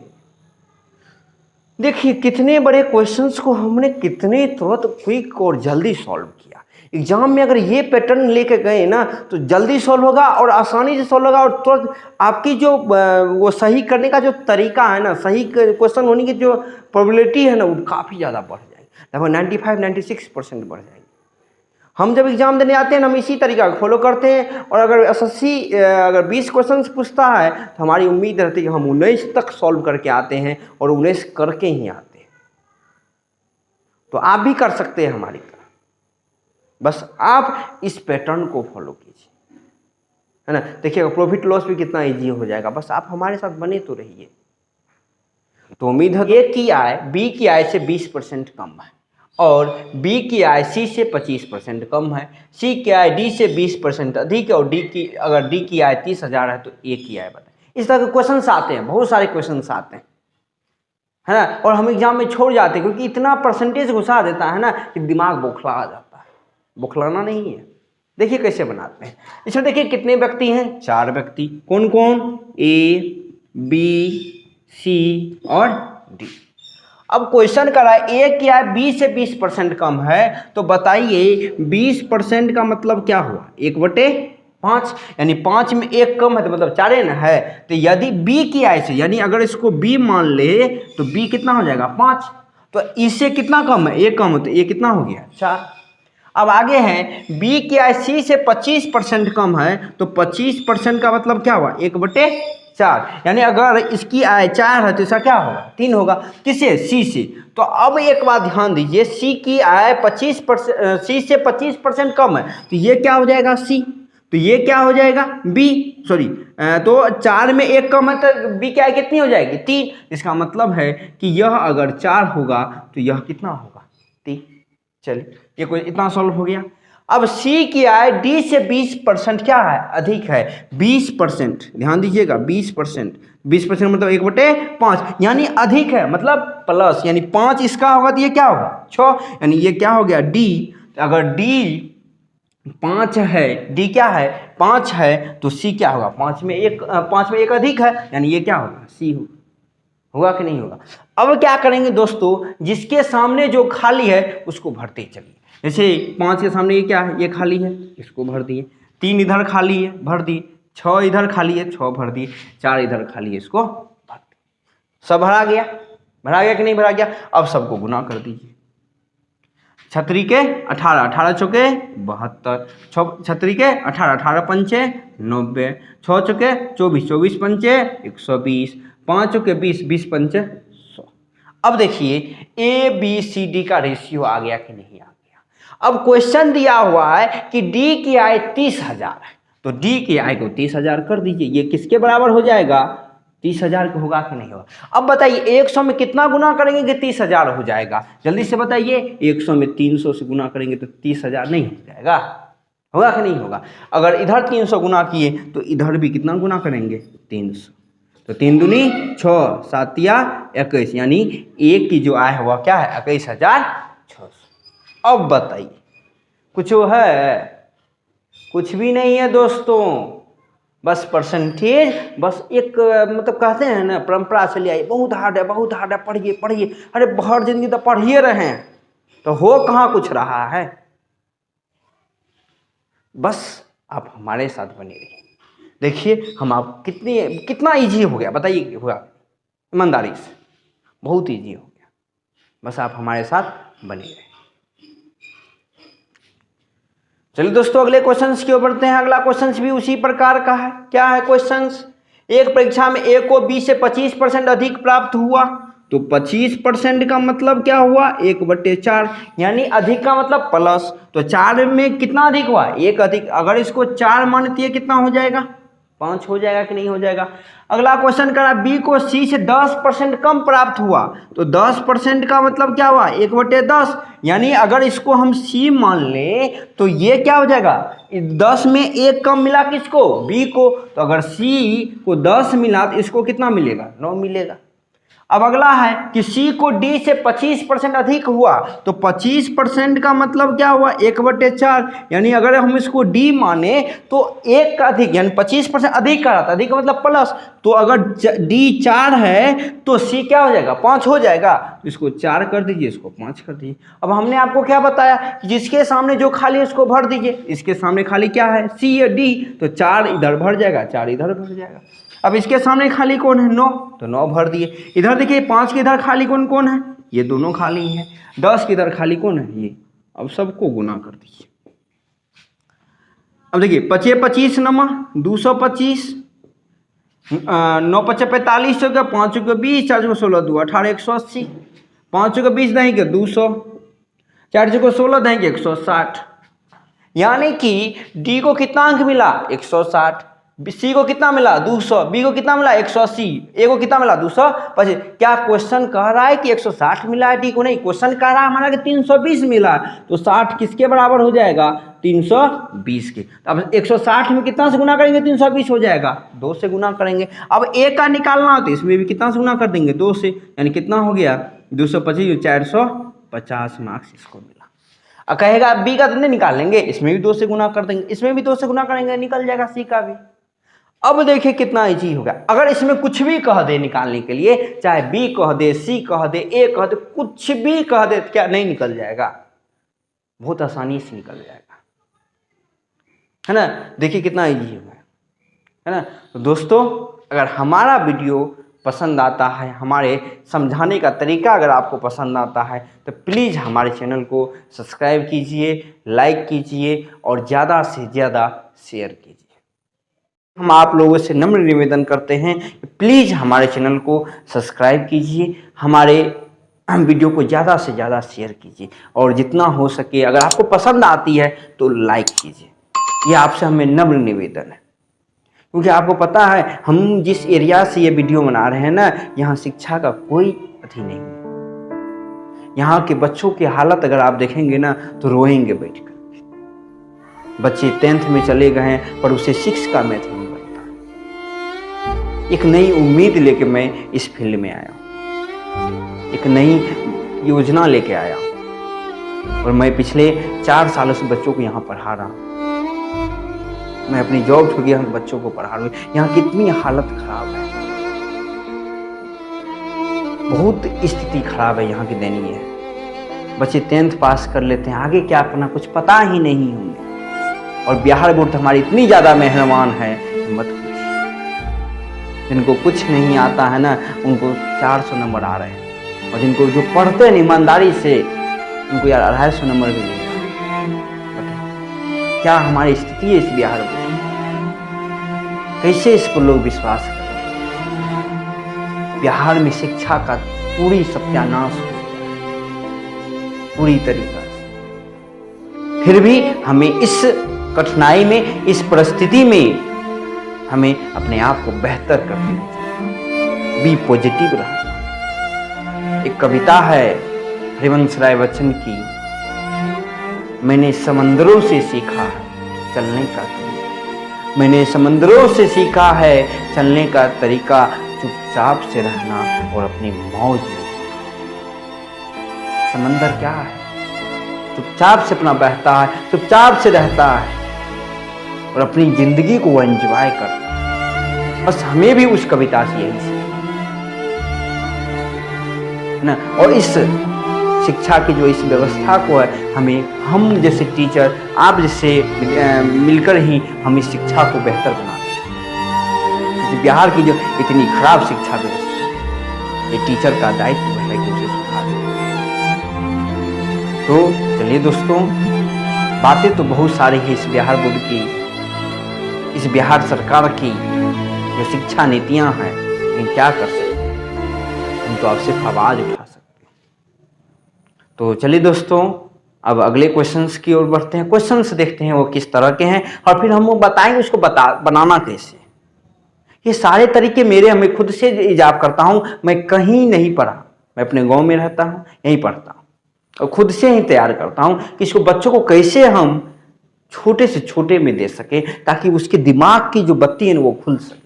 देखिए कितने बड़े क्वेश्चंस को हमने कितने तुरंत क्विक और जल्दी सॉल्व किया। एग्जाम में अगर ये पैटर्न लेके गए ना, तो जल्दी सॉल्व होगा और आसानी से सॉल्व होगा, और तुरंत आपकी जो वो सही करने का जो तरीका है ना, सही क्वेश्चन होने की जो प्रोबेबिलिटी है ना, वो काफ़ी ज़्यादा बढ़ जाएगी, लगभग 95-96% बढ़ जाएगी। हम जब एग्जाम देने आते हैं ना, हम इसी तरीका को फॉलो करते हैं, और अगर एसएससी अगर 20 क्वेश्चन पूछता है, तो हमारी उम्मीद रहती है कि हम 19 तक सॉल्व करके आते हैं, और 19 करके ही आते हैं। तो आप भी कर सकते हैं हमारी तरह, बस आप इस पैटर्न को फॉलो कीजिए, है ना। देखिएगा प्रॉफिट लॉस भी कितना ईजी हो जाएगा, बस आप हमारे साथ बने तो रहिए। तो उम्मीद है ए की आय बी की आय से 20% कम है, और बी की आय सी से 25% कम है, सी की आय डी से 20% अधिक है, और अगर डी की आय 30,000 है, तो ए की आय बताएं। इस तरह के क्वेश्चंस आते हैं, बहुत सारे क्वेश्चंस आते हैं, है ना। और हम एग्जाम में छोड़ जाते हैं, क्योंकि इतना परसेंटेज घुसा देता है ना कि दिमाग बौखला जाता है। बौखलाना नहीं है। देखिए कैसे बनाते हैं। इसमें देखिए कितने व्यक्ति हैं, 4 व्यक्ति। कौन कौन, ए बी सी और डी। अब क्वेश्चन करा ए की आय बी से 20% कम है, तो बताइए 20% का मतलब क्या हुआ, 1/5, 5, यानी 5 में 1 कम है तो मतलब 4 ना है। तो यदि b की आय से, यानी अगर इसको b मान ले तो b कितना हो जाएगा 5, तो इससे कितना कम है 1 कम है, तो ये कितना हो गया 4। अब आगे है b की आय c से 25% कम है, तो 25% का मतलब क्या हुआ 1/4, यानी अगर इसकी आय 4 है तो इसका क्या होगा 3 होगा, किससे c से। तो अब एक बात ध्यान दीजिए, c की आय 25% c से 25% कम है, तो ये क्या हो जाएगा c, तो ये क्या हो जाएगा b, सॉरी तो 4 में 1 कम है तो b की आय कितनी हो जाएगी 3। इसका मतलब है कि यह अगर 4 होगा तो यह कितना होगा 3। चलिए ये कोई इतना सॉल्व हो गया। अब C की आय D से 20% क्या है अधिक है 20%, ध्यान दीजिएगा 20%, 20% मतलब 1/5, यानी अधिक है मतलब प्लस, यानी 5 इसका होगा तो ये क्या होगा 6, यानी ये क्या हो गया D। अगर D 5 है, D क्या है 5 है, तो C क्या होगा 5 में 1 अधिक है, यानी ये क्या होगा C होगा कि नहीं होगा। अब क्या करेंगे दोस्तों, जिसके सामने जो खाली है उसको भरते चलिए। जैसे 5 के सामने ये क्या है, ये खाली है, इसको भर दिए। 3 इधर खाली है, भर दिए। 6 इधर खाली है, 6 भर दिए। 4 इधर खाली है, इसको भर दिए। सब भरा गया, भरा गया कि नहीं भरा गया। अब सबको गुना कर दीजिए। छतरी के 18, 18 चौके 72, छतरी के 18, 18 पंचे 90, 6 चौके 24, 24 पंचे 120, 5 चौके 20, 20 पंचे 100। अब देखिए ए बी सी डी का रेशियो आ गया कि नहीं आ गया। अब क्वेश्चन दिया हुआ है कि डी की आय 30,000 है, तो डी की आय को 30,000 कर दीजिए। ये किसके बराबर हो जाएगा 30,000 का होगा कि नहीं होगा। अब बताइए 100 में कितना गुना करेंगे कि 30,000 हो जाएगा, जल्दी से बताइए। 100 में 300 से गुना करेंगे तो 30,000 नहीं हो जाएगा, होगा कि नहीं होगा। अगर इधर 300 गुना किए तो इधर भी कितना गुना करेंगे 300, तो 3 दूनी 6, 7 या 21, यानी एक की जो आय है वह क्या है 21,600। अब बताइए कुछ है, कुछ भी नहीं है दोस्तों, बस परसेंटेज, बस एक मतलब कहते हैं ना परंपरा चली आई, बहुत हार्ड है, बहुत हार्ड है, पढ़िए पढ़िए। अरे बहुत जिंदगी तो पढ़िए रहे हैं, तो हो कहाँ कुछ रहा है। बस आप हमारे साथ बने रहिए, देखिए हम आप कितना इजी हो गया बताइए, हुआ ईमानदारी से बहुत इजी हो गया। बस आप हमारे साथ बने रहिए। चलिए दोस्तों अगले क्वेश्चंस की ओर बढ़ते हैं। अगला क्वेश्चंस भी उसी प्रकार का है। क्या है क्वेश्चंस, एक परीक्षा में ए को बी से 25% अधिक प्राप्त हुआ, तो 25% का मतलब क्या हुआ 1/4, यानी अधिक का मतलब प्लस। तो 4 में कितना अधिक हुआ 1 अधिक, अगर इसको 4 मानती कितना हो जाएगा 5 हो जाएगा कि नहीं हो जाएगा। अगला क्वेश्चन करा बी को सी से 10% कम प्राप्त हुआ, तो 10% का मतलब क्या हुआ 1/10, यानी अगर इसको हम सी मान लें तो ये क्या हो जाएगा 10 में 1 कम मिला किसको बी को, तो अगर सी को 10 मिला तो इसको कितना मिलेगा 9 मिलेगा। अब अगला है कि C को D से 25% अधिक हुआ, तो 25% का मतलब क्या हुआ 1/4, यानी अगर हम इसको D माने तो 1 का अधिक, यानी 25% अधिक का रहा था, अधिक का मतलब प्लस। तो अगर D 4 है तो C क्या हो जाएगा 5 हो जाएगा, तो इसको 4 कर दीजिए, इसको 5 कर दीजिए। अब हमने आपको क्या बताया कि जिसके सामने जो खाली है उसको भर दीजिए। इसके सामने खाली क्या है C या D, तो 4 इधर भर जाएगा, 4 इधर भर जाएगा। अब इसके सामने खाली कौन है 9, तो 9 भर दिए। इधर देखिए 5 के इधर खाली कौन कौन है, ये दोनों खाली हैं। 10 के इधर खाली कौन है ये, अब सबको गुना कर दीजिए। अब देखिए 25 25 नमा 225, 9 5 45 हो गया, 5 को 20, 4 को 16, 2 18 180, 5 को 20 देंगे 200, 4 को 16 देंगे 160, यानी कि डी को कितना अंक मिला 160, सी को कितना मिला 200, बी को कितना मिला 180, ए को कितना मिला 225। क्या क्वेश्चन कह रहा है कि 160 मिला है डी को, नहीं, क्वेश्चन कह रहा है हमारा कि 320 मिला, तो 60 किसके बराबर हो जाएगा 320 के। अब 160 में कितना से गुना करेंगे 320 हो जाएगा, 2 से गुना करेंगे। अब ए का निकालना हो तो इसमें भी कितना से गुना कर देंगे 2 से, यानी कितना हो गया 225, 450 मार्क्स इसको मिला। अब कहेगा बी का तो निकाल लेंगे, इसमें भी 2 से गुना कर देंगे, इसमें भी 2 से गुना करेंगे, निकल जाएगा सी का भी। अब देखिए कितना इजी हो गया। अगर इसमें कुछ भी कह दे निकालने के लिए, चाहे बी कह दे, सी कह दे, ए कह दे, कुछ भी कह दे, क्या नहीं निकल जाएगा, बहुत आसानी से निकल जाएगा। है ना। देखिए कितना ईजी है ना। तो दोस्तों अगर हमारा वीडियो पसंद आता है, हमारे समझाने का तरीका अगर आपको पसंद आता है तो प्लीज़ हमारे चैनल को सब्सक्राइब कीजिए, लाइक कीजिए और ज़्यादा से ज़्यादा शेयर कीजिए। हम आप लोगों से नम्र निवेदन करते हैं कि प्लीज़ हमारे चैनल को सब्सक्राइब कीजिए, हमारे वीडियो को ज़्यादा से ज़्यादा शेयर कीजिए और जितना हो सके अगर आपको पसंद आती है तो लाइक कीजिए। ये आपसे हमें नम्र निवेदन है, क्योंकि आपको पता है हम जिस एरिया से ये वीडियो बना रहे हैं ना, यहाँ शिक्षा का कोई अथी नहीं है। यहाँ के बच्चों की हालत अगर आप देखेंगे ना तो रोएंगे बैठकर। बच्चे 10th में चले गए हैं पर उसे 6 का मैथ नहीं बनता। एक नई उम्मीद लेके मैं इस फील्ड में आया हूँ, एक नई योजना लेके आया हूँ और मैं पिछले 4 सालों से बच्चों को यहाँ पढ़ा रहा हूँ। मैं अपनी जॉब छोड़ के यहाँ बच्चों को पढ़ा रहा हूँ। यहाँ कितनी हालत खराब है, बहुत स्थिति खराब है यहाँ की दयनीय है। बच्चे 10th पास कर लेते हैं, आगे क्या करना कुछ पता ही नहीं होंगे। और बिहार बोर्ड हमारी इतनी ज़्यादा मेहरबान है मत पूछिए। जिनको कुछ नहीं आता है ना उनको 400 नंबर आ रहे हैं, और जिनको जो पढ़ते हैं ईमानदारी से उनको यार 250 नंबर भी नहीं। क्या हमारी स्थिति है इस बिहार में? कैसे इस पर लोग विश्वास करें? बिहार में शिक्षा का पूरी सत्यानाश हो गया पूरी तरीका से। फिर भी हमें इस कठिनाई में, इस परिस्थिति में हमें अपने आप को बेहतर करने चाहिए, बी पॉजिटिव रहना। एक कविता है हरिवंश राय बच्चन की, मैंने समंदरों से सीखा है चलने का तरीका। मैंने समंदरों से सीखा है चलने का तरीका, चुपचाप से रहना और अपनी मौज में। समंदर क्या है? चुपचाप से अपना बहता है, चुपचाप से रहता है और अपनी जिंदगी को एंजॉय करता है। बस हमें भी उस कविता से यही है ना। और इस शिक्षा की जो इस व्यवस्था को है, हम जैसे टीचर, आप जैसे मिलकर ही हम इस शिक्षा को बेहतर बना सकते हैं। बिहार की जो इतनी खराब शिक्षा व्यवस्था है, ये टीचर का दायित्व है कि उसे सुधारें। तो चलिए दोस्तों, बातें तो बहुत सारी हैं इस बिहार बोर्ड की, इस बिहार सरकार की जो शिक्षा नीतियां हैं, लेकिन क्या कर सकते हैं? हम तो आप सिर्फ आवाज उठा सकते हैं। तो चलिए दोस्तों, अब अगले क्वेश्चंस की ओर बढ़ते हैं। क्वेश्चंस देखते हैं वो किस तरह के हैं और फिर हम वो बताएंगे उसको बनाना कैसे। ये सारे तरीके मैं खुद से इजाद करता हूँ। मैं कहीं नहीं पढ़ा, मैं अपने गांव में रहता हूँ, यहीं पढ़ता हूँ और खुद से ही तैयार करता हूँ कि इसको बच्चों को कैसे हम छोटे से छोटे में दे सके ताकि उसके दिमाग की जो बत्ती है वो खुल सके।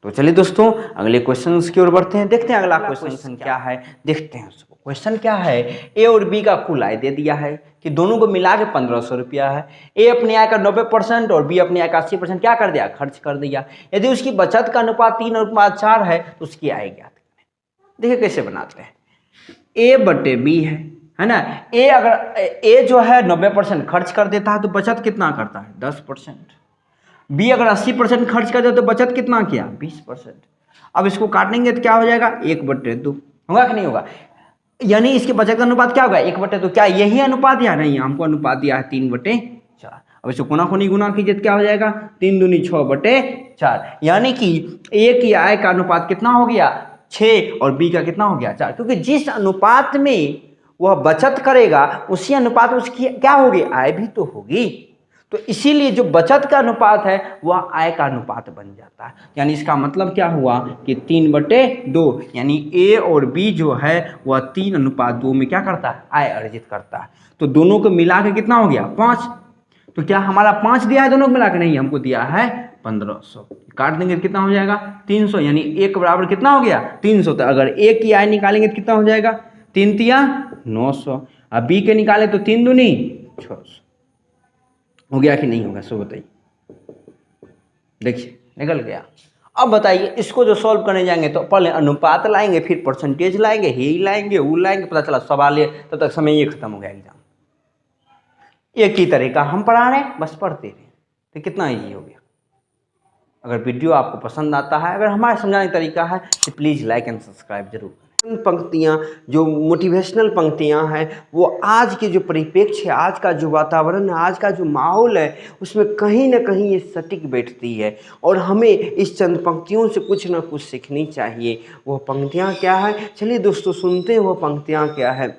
तो चलिए दोस्तों, अगले क्वेश्चंस की ओर बढ़ते हैं। देखते हैं अगला क्वेश्चन क्या है, देखते हैं उसको। क्वेश्चन क्या है? ए और बी का कुल आय दे दिया है कि दोनों को मिला के 1500 रुपया है। ए अपनी आय का 90% और बी अपनी आय का 80% क्या कर दिया? खर्च कर दिया। यदि उसकी बचत का अनुपात 3:4 है तो उसकी आय ज्ञात करें। देखिए कैसे बनाते हैं। ए बटे बी है ना। ए अगर ए जो है 90% खर्च कर देता है तो बचत कितना करता है? 10%। बी अगर 80% खर्च कर दे तो बचत कितना किया? 20%। अब इसको काटेंगे तो क्या हो जाएगा? 1/2 होगा कि नहीं होगा? यानी इसके बचत का अनुपात क्या होगा? 1/2। क्या यही अनुपात दिया? नहीं, हमको अनुपात दिया है 3/4। अब इसको कोना कोनी गुना कीजिए तो क्या हो जाएगा? 3 दूनी 6/4। यानी कि ए की आय का अनुपात कितना हो गया? 6 और बी का कितना हो गया? 4। क्योंकि जिस अनुपात में वह बचत करेगा उसी अनुपात में उसकी क्या होगी? आय भी तो होगी। तो इसीलिए जो बचत का अनुपात है वह आय का अनुपात बन जाता है। यानी इसका मतलब क्या हुआ कि 3/2, यानी ए और बी जो है वह 3:2 में क्या करता है? आय अर्जित करता है। तो दोनों को मिला के कितना हो गया? 5। तो क्या हमारा 5 दिया है दोनों को मिला के? नहीं, हमको दिया है 1500। काट देंगे तो कितना हो जाएगा? 300। यानी एक बराबर कितना हो गया? 300। तो अगर ए की आय निकालेंगे तो कितना हो जाएगा? 3 तिया 900। अब बी के निकाले तो 3 दूनी 600। हो गया कि नहीं होगा? सो बताइए। देखिए निकल गया। अब बताइए, इसको जो सॉल्व करने जाएंगे तो पहले अनुपात लाएंगे, फिर परसेंटेज लाएंगे, ही लाएंगे, वो लाएंगे, पता चला सवाल ये, तब तक समय ये खत्म हो गया एग्जाम। एक ही तरीका हम पढ़ा रहे हैं, बस पढ़ते रहे। तो कितना ईजी हो गया। अगर वीडियो आपको पसंद आता है, अगर हमारा समझाने का तरीका है, तो प्लीज़ लाइक एंड सब्सक्राइब जरूर करें। पंक्तियाँ जो मोटिवेशनल पंक्तियाँ हैं वो आज के जो परिप्रेक्ष्य है, आज का जो वातावरण है, आज का जो माहौल है, उसमें कहीं ना कहीं ये सटीक बैठती है और हमें इस चंद पंक्तियों से कुछ ना कुछ सीखनी चाहिए। वो पंक्तियाँ क्या है, चलिए दोस्तों सुनते हैं वो पंक्तियाँ क्या है।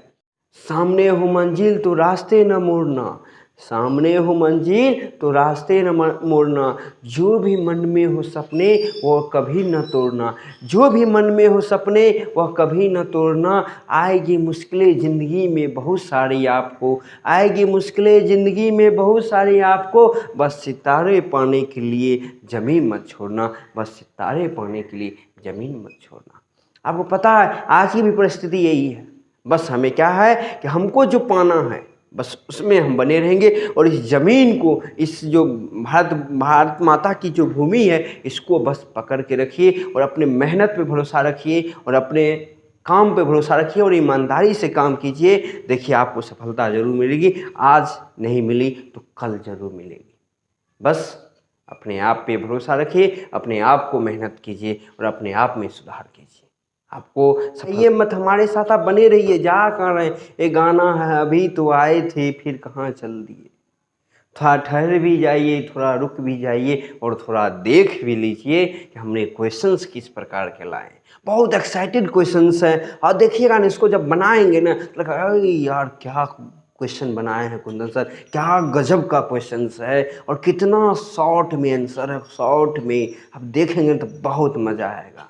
सामने हो मंजिल तो रास्ते न मोड़ना, सामने हो मंजिल तो रास्ते न मोड़ना, जो भी मन में हो सपने वह कभी न तोड़ना, जो भी मन में हो सपने वह कभी न तोड़ना। आएगी मुश्किलें ज़िंदगी में बहुत सारी आपको, आएगी मुश्किलें ज़िंदगी में बहुत सारी आपको, बस सितारे पाने के लिए ज़मीन मत छोड़ना, बस सितारे पाने के लिए ज़मीन मत छोड़ना। आपको पता है आज की भी परिस्थिति यही है। बस हमें क्या है कि हमको जो पाना है बस उसमें हम बने रहेंगे और इस ज़मीन को, इस जो भारत माता की जो भूमि है, इसको बस पकड़ के रखिए और अपने मेहनत पे भरोसा रखिए और अपने काम पे भरोसा रखिए और ईमानदारी से काम कीजिए। देखिए आपको सफलता ज़रूर मिलेगी, आज नहीं मिली तो कल ज़रूर मिलेगी। बस अपने आप पे भरोसा रखिए, अपने आप को मेहनत कीजिए और अपने आप में सुधार कीजिए। आपको ये मत हमारे साथ आप बने रहिए। जा कहाँ रहे, ये गाना है अभी तो आए थे फिर कहाँ चल दिए। थोड़ा ठहर भी जाइए, थोड़ा रुक भी जाइए और थोड़ा देख भी लीजिए कि हमने क्वेश्चंस किस प्रकार के लाए। बहुत एक्साइटेड क्वेश्चंस हैं और देखिएगा ना, इसको जब बनाएंगे ना तो लगा अरे यार क्या क्वेश्चन बनाए हैं कुंदन सर, क्या गजब का क्वेश्चंस है और कितना शॉर्ट में आंसर है, शॉर्ट में आप देखेंगे तो बहुत मज़ा आएगा।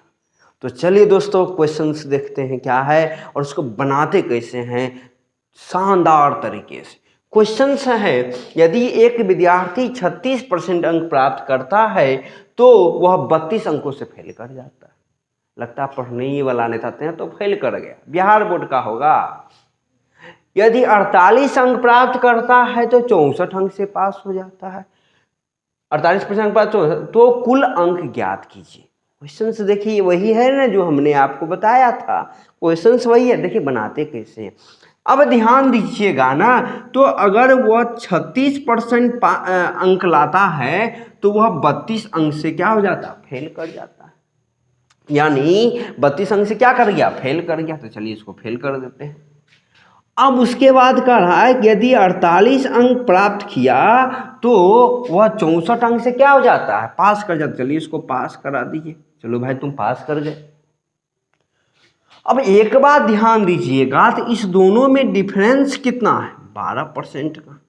तो चलिए दोस्तों क्वेश्चंस देखते हैं क्या है और उसको बनाते कैसे हैं शानदार तरीके से। क्वेश्चंस है, यदि एक विद्यार्थी 36% अंक प्राप्त करता है तो वह 32 अंकों से फेल कर जाता है। लगता है पढ़ने ही वाला नहीं था तो फेल कर गया, बिहार बोर्ड का होगा। यदि 48 अंक प्राप्त करता है तो 64 अंक से पास हो जाता है। 48% अंक प्राप्त तो कुल अंक ज्ञात कीजिए। क्वेश्चंस देखिए वही है ना जो हमने आपको बताया था, क्वेश्चंस वही है। देखिए बनाते कैसे हैं, अब ध्यान दीजिएगा ना। तो अगर वह 36% अंक लाता है तो वह 32 अंक से क्या हो जाता, फेल कर जाता है। यानी 32 अंक से क्या कर गया, फेल कर गया। तो चलिए इसको फेल कर देते हैं। अब उसके बाद कह रहा है कि यदि 48 अंक प्राप्त किया तो वह 64 अंक से क्या हो जाता है, पास कर जाता। चलिए इसको पास करा दीजिए। चलो भाई तुम पास कर गए। अब एक बात ध्यान दीजिएगा, तो इस दोनों में डिफरेंस कितना है, 12% का।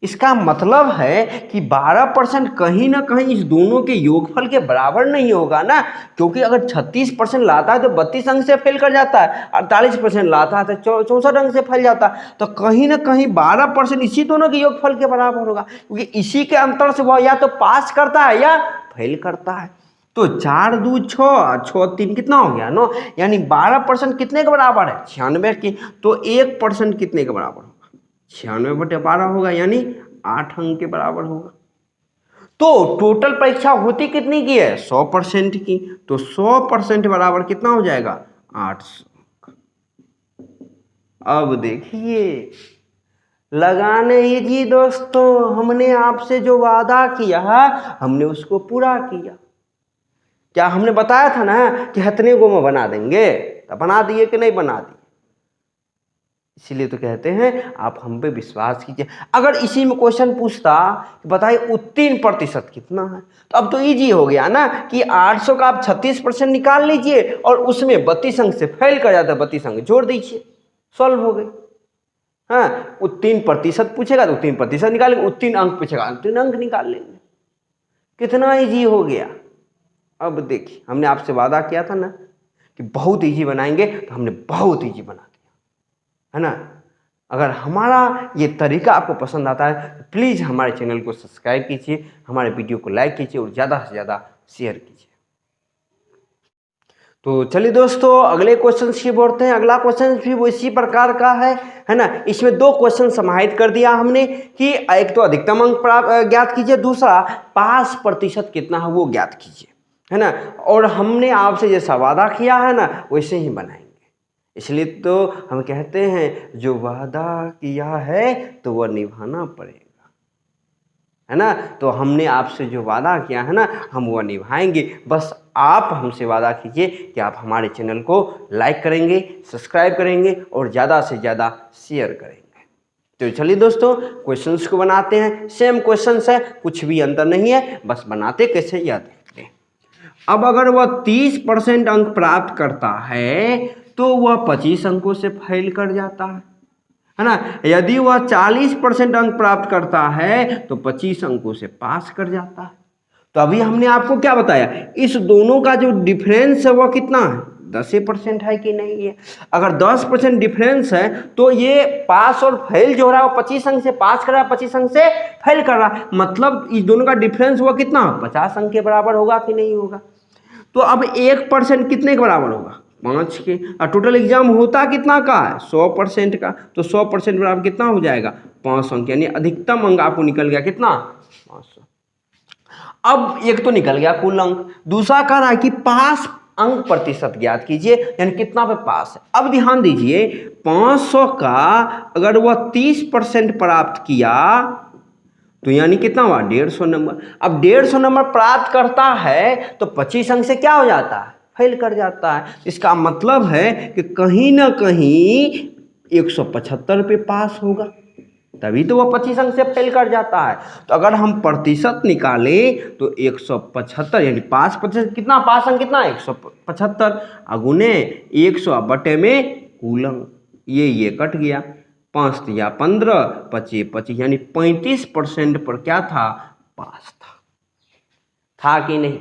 इसका मतलब है कि 12% कहीं ना कहीं इस दोनों के योगफल के बराबर नहीं होगा ना, क्योंकि अगर 36% लाता है तो 32 अंक से फेल कर जाता है, 48% लाता है तो 64 अंक से फेल जाता है। तो कहीं ना कहीं 12% इसी दोनों के योगफल के बराबर होगा, क्योंकि इसी के अंतर से वह या तो पास करता है या फेल करता है। तो 4 2 6, 6 3 कितना हो गया 9, यानी 12% कितने के बराबर है, 96 की। तो 1% कितने के बराबर होगा, 96/12 होगा, यानी 8 अंक के बराबर होगा। तो टोटल परीक्षा होती कितनी की है, 100% की। तो 100% बराबर कितना हो जाएगा, 800। अब देखिए लगाने ही जी दोस्तों, हमने आपसे जो वादा किया हमने उसको पूरा किया। क्या हमने बताया था ना कि हथने को में बना देंगे, तो बना दिए कि नहीं बना दिए। इसीलिए तो कहते हैं आप हम पे विश्वास कीजिए। अगर इसी में क्वेश्चन पूछता कि बताइए उत्तीर्ण प्रतिशत कितना है, तो अब तो इजी हो गया ना कि 800 का आप 36% निकाल लीजिए और उसमें 32 अंक से फेल कर जाता है, 32 अंक जोड़ दीजिए, सॉल्व हो गई। हाँ, उत्तीर्ण प्रतिशत पूछेगा तो उत्तीर्ण प्रतिशत निकालेंगे, उत्तीर्ण अंक पूछेगा उत्तीर्ण अंक निकाल लेंगे। कितना ईजी हो गया। अब देखिए हमने आपसे वादा किया था ना कि बहुत ईजी बनाएंगे, तो हमने बहुत ईजी बना दिया, है ना। अगर हमारा ये तरीका आपको पसंद आता है तो प्लीज़ हमारे चैनल को सब्सक्राइब कीजिए, हमारे वीडियो को लाइक कीजिए और ज़्यादा से ज़्यादा शेयर कीजिए। तो चलिए दोस्तों अगले क्वेश्चन की बढ़ते हैं। अगला क्वेश्चन भी वो इसी प्रकार का है ना। इसमें 2 क्वेश्चन समाहित कर दिया हमने कि एक तो अधिकतम अंक ज्ञात कीजिए, दूसरा पास प्रतिशत कितना है वो ज्ञात कीजिए, है ना। और हमने आपसे जैसा वादा किया है ना वैसे ही बनाएंगे। इसलिए तो हम कहते हैं जो वादा किया है तो वह निभाना पड़ेगा, है ना। तो हमने आपसे जो वादा किया है ना, हम वो निभाएंगे। बस आप हमसे वादा कीजिए कि आप हमारे चैनल को लाइक करेंगे, सब्सक्राइब करेंगे और ज़्यादा से ज़्यादा शेयर करेंगे। तो चलिए दोस्तों, क्वेश्चंस को बनाते हैं। सेम क्वेश्चंस है, कुछ भी अंतर नहीं है, बस बनाते कैसे यह देखते हैं। अब अगर वह 30% अंक प्राप्त करता है तो वह 25 अंकों से फेल कर जाता है ना। यदि वह 40% अंक प्राप्त करता है तो 25 अंकों से पास कर जाता है। तो अभी हमने आपको क्या बताया, इस दोनों का जो डिफरेंस है वह कितना है, 10% है कि नहीं है। अगर 10% डिफरेंस है तो ये पास और फेल जो हो रहा है वो 25 अंक से पास कर रहा है, 25 अंक से फेल कर रहा है। मतलब इस दोनों का डिफरेंस हुआ कितना, 50 अंक के बराबर होगा कि नहीं होगा। तो अब 1% कितने के बराबर होगा, 5 के। और टोटल एग्जाम होता कितना का है, 100% का। तो 100% बराबर कितना हो जाएगा, 5 अंक। यानी अधिकतम अंक आपको निकल गया कितना, 500। अब एक तो निकल गया कुल अंक, दूसरा कह रहा है कि पास अंक प्रतिशत ज्ञात कीजिए, यानी कितना पे पास है। अब ध्यान दीजिए, 500 का अगर वह 30% प्राप्त किया तो यानी कितना हुआ, 150 नंबर। अब 150 नंबर प्राप्त करता है तो 25 अंक से क्या हो जाता है, फेल कर जाता है। इसका मतलब है कि कहीं ना कहीं 175 पे पास होगा, तभी तो वह 25 अंक से फेल कर जाता है। तो अगर हम प्रतिशत निकालें तो 175 यानी पास प्रतिशत कितना, पास अंक कितना, 175 अगुने 100 बटे में कुल अंक, ये कट गया, 5 या 15, 25 25 यानी 35% पर क्या था, पास था कि नहीं।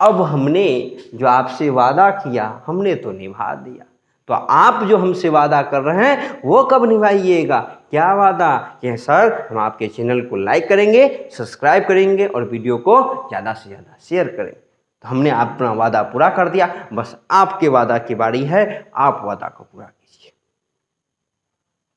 अब हमने जो आपसे वादा किया हमने तो निभा दिया। तो आप जो हमसे वादा कर रहे हैं वो कब निभाइएगा, क्या वादा कि सर हम आपके चैनल को लाइक करेंगे, सब्सक्राइब करेंगे और वीडियो को ज़्यादा से ज़्यादा शेयर करें। तो हमने अपना वादा पूरा कर दिया, बस आपके वादा की बारी है, आप वादा को पूरा कीजिए।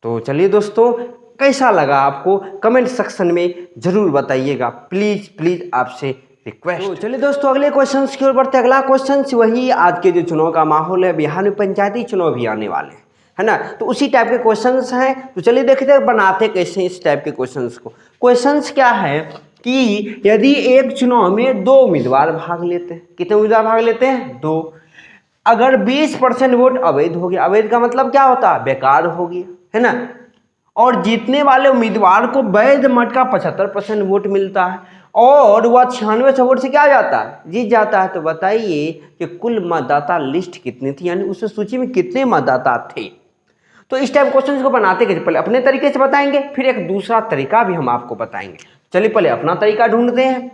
तो चलिए दोस्तों, कैसा लगा आपको कमेंट सेक्शन में ज़रूर बताइएगा, प्लीज़ प्लीज़ आपसे रिक्वेस्ट। तो चलिए दोस्तों, अगले क्वेश्चन की ओर बढ़ते। अगला क्वेश्चन वही, आज के जो चुनाव का माहौल है, बिहार में पंचायती चुनाव भी आने वाले हैं, है ना। तो उसी टाइप के क्वेश्चंस हैं। तो चलिए देखते हैं बनाते कैसे इस टाइप के क्वेश्चंस को। क्वेश्चंस क्या है कि यदि एक चुनाव में 2 उम्मीदवार भाग लेते हैं, कितने उम्मीदवार भाग लेते हैं, 2। अगर 20% वोट अवैध हो गया, अवैध का मतलब क्या होता है, बेकार हो गया, है ना। और जीतने वाले उम्मीदवार को वैध मत का 75% वोट मिलता है और वह 96 वोट से क्या जाता है, जीत जाता है। तो बताइए कि कुल मतदाता लिस्ट कितनी थी, यानी उस सूची में कितने मतदाता थे। तो इस टाइप क्वेश्चन को बनाते कैसे, पहले अपने तरीके से बताएंगे, फिर एक दूसरा तरीका भी हम आपको बताएंगे। चलिए पहले अपना तरीका ढूंढते हैं।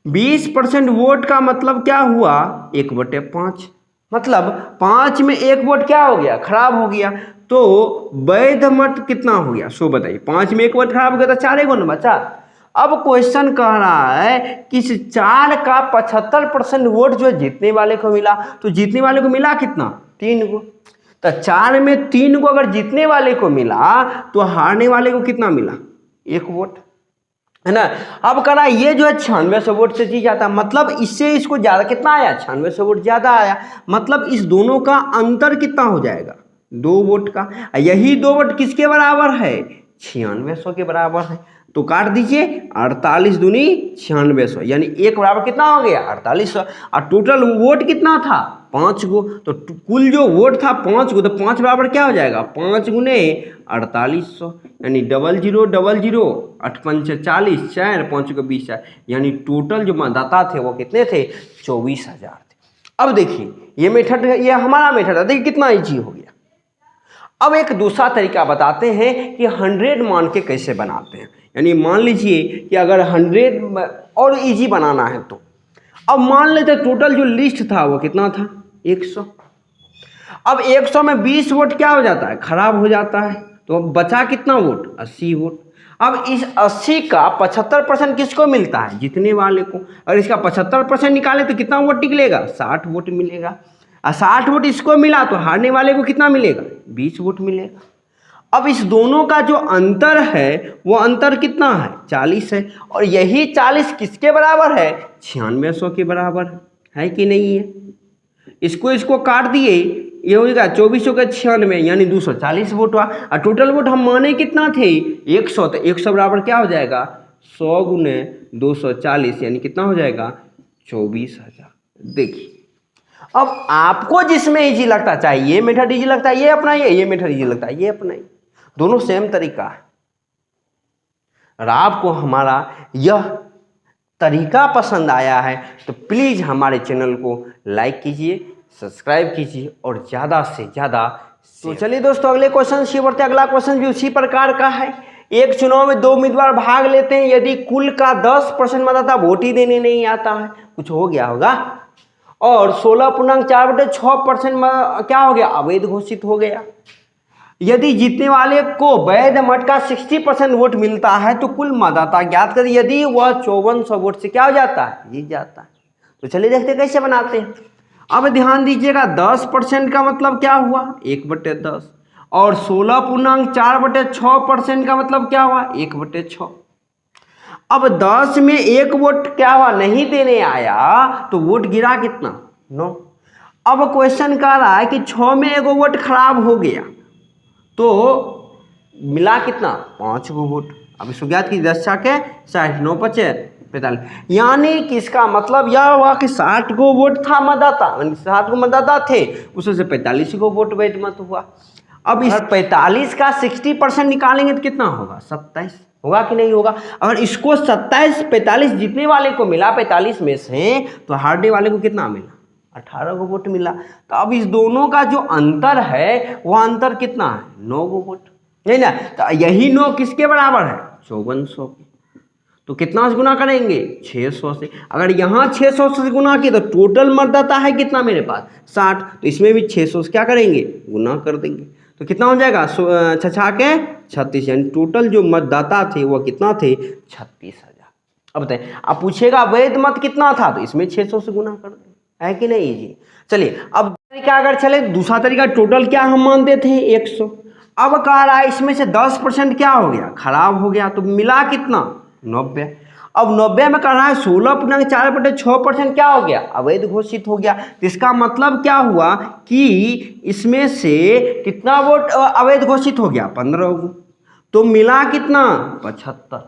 20% वोट का मतलब क्या हुआ, 1/5। मतलब 5 में 1 वोट क्या हो गया, खराब हो गया। तो वैध मत कितना हो गया, सो बताइए। 5 में 1 वोट खराब हो गया तो 4 गुना बचा। अब क्वेश्चन कह रहा है कि इस 4 का 75% वोट जो जीतने वाले को मिला, तो जीतने वाले को मिला कितना, 3 गो। तो 4 में 3 को अगर जीतने वाले को मिला तो हारने वाले को कितना मिला, 1 वोट, है ना। अब कह रहा है ये जो है 96 वोट से जीत जाता, मतलब इससे इसको ज्यादा कितना आया, 96 वोट ज्यादा आया। मतलब इस दोनों का अंतर कितना हो जाएगा, 2 वोट का। यही 2 वोट किसके बराबर है, 9600 के बराबर है। तो काट दीजिए, 48 दूनी 9600, यानी 1 बराबर कितना हो गया, 4800। और टोटल वोट कितना था, 5 गो। तो कुल जो वोट था 5 गो, तो 5 बराबर क्या हो जाएगा, 5 गुने 4800, यानी 0000 8 5 40 4 5 को 20 4, यानी टोटल जो मतदाता थे वो कितने थे, 24,000 थे। अब देखिए ये मेथड, ये हमारा मेथड है, देखिए कितना ईजी हो गया। अब एक दूसरा तरीका बताते हैं कि 100 मान के कैसे बनाते हैं। यानी मान लीजिए कि अगर 100 और इजी बनाना है तो अब मान लेते टोटल जो लिस्ट था वो कितना था, 100। अब 100 में 20 वोट क्या हो जाता है, खराब हो जाता है। तो अब बचा कितना वोट, 80 वोट। अब इस 80 का 75% किसको मिलता है, जीतने वाले को। अगर इसका 75% निकाले तो कितना वोट निकलेगा, 60 वोट मिलेगा। और 60 वोट इसको मिला तो हारने वाले को कितना मिलेगा, 20 वोट मिलेगा। अब इस दोनों का जो अंतर है वो अंतर कितना है, 40 है। और यही 40 किसके बराबर है, 9600 के बराबर है कि नहीं है। इसको काट दिए, ये हो जाएगा 2400 का 96, यानी 240 वोट हुआ। और टोटल वोट हम माने कितना थे, 100। तो 100 बराबर क्या हो जाएगा, 100 गुने 240 यानी कितना हो जाएगा 24,000। देखिए अब आपको जिसमें इजी लगता चाहिए ये मेथड इजी लगता है ये अपनाइए, ये मेथड इजी लगता है ये अपनाइए, दोनों सेम तरीका है। और आपको हमारा यह तरीका पसंद आया है तो प्लीज़ हमारे चैनल को लाइक कीजिए, सब्सक्राइब कीजिए और ज़्यादा से ज़्यादा। तो चलिए दोस्तों अगले क्वेश्चन से बढ़ते हैं। अगला क्वेश्चन भी उसी प्रकार का है। एक चुनाव में 2 उम्मीदवार भाग लेते हैं, यदि कुल का 10% मतदाता वोट ही देने नहीं आता है, कुछ हो गया होगा, और 16.4/6% क्या हो गया अवैध घोषित हो गया। यदि जीतने वाले को वैध मत का 60% वोट मिलता है तो कुल मतदाता ज्ञात करें, यदि वह 5400 वोट से क्या हो जाता है जीत जाता है। तो चलिए देखते हैं कैसे बनाते हैं। अब ध्यान दीजिएगा 10% का मतलब क्या हुआ 1/10 और 16.4/6% का मतलब क्या हुआ 1/6। अब 10 में 1 वोट क्या हुआ नहीं देने आया तो वोट गिरा कितना 9। अब क्वेश्चन कह रहा है कि 6 में 1 वोट खराब हो गया तो मिला कितना 5 वोट। अब इसको ज्ञात की 10 के 60 9 5 45 यानी कि इसका मतलब यह हुआ कि 60 को वोट था मतदाता 60 को मतदाता थे उसमें से 45 को वोट वैध मत हुआ। अब इस 45 का 60% निकालेंगे तो कितना होगा 27 होगा कि नहीं होगा। अगर इसको 27 45 जीतने वाले को मिला 45 में से तो हारने वाले को कितना मिला 18 को वोट मिला। तो अब इस दोनों का जो अंतर है वह अंतर कितना है 9 को वोट नहीं ना। तो यही 9 किसके बराबर है 5400 के। तो कितना से गुना करेंगे 600 से। अगर यहाँ 600 से गुना किए तो टोटल मतदाता है कितना मेरे पास 60, तो इसमें भी 600 से क्या करेंगे गुना कर देंगे तो कितना हो जाएगा 6 के 36 यानी टोटल जो मतदाता थे वो कितना थे 36,000। अब बताएं आप पूछेगा वैध मत कितना था तो इसमें 600 से गुना कर दें है कि नहीं जी। चलिए अब तरीका अगर चले दूसरा तरीका टोटल क्या हम मानते थे 100। अब कह रहा है इसमें से 10% क्या हो गया खराब हो गया तो मिला कितना 90। अब 90 में कह रहा है 16.4/6% क्या हो गया अवैध घोषित हो गया। तो इसका मतलब क्या हुआ कि इसमें से कितना वोट अवैध घोषित हो गया 15 तो मिला कितना 75।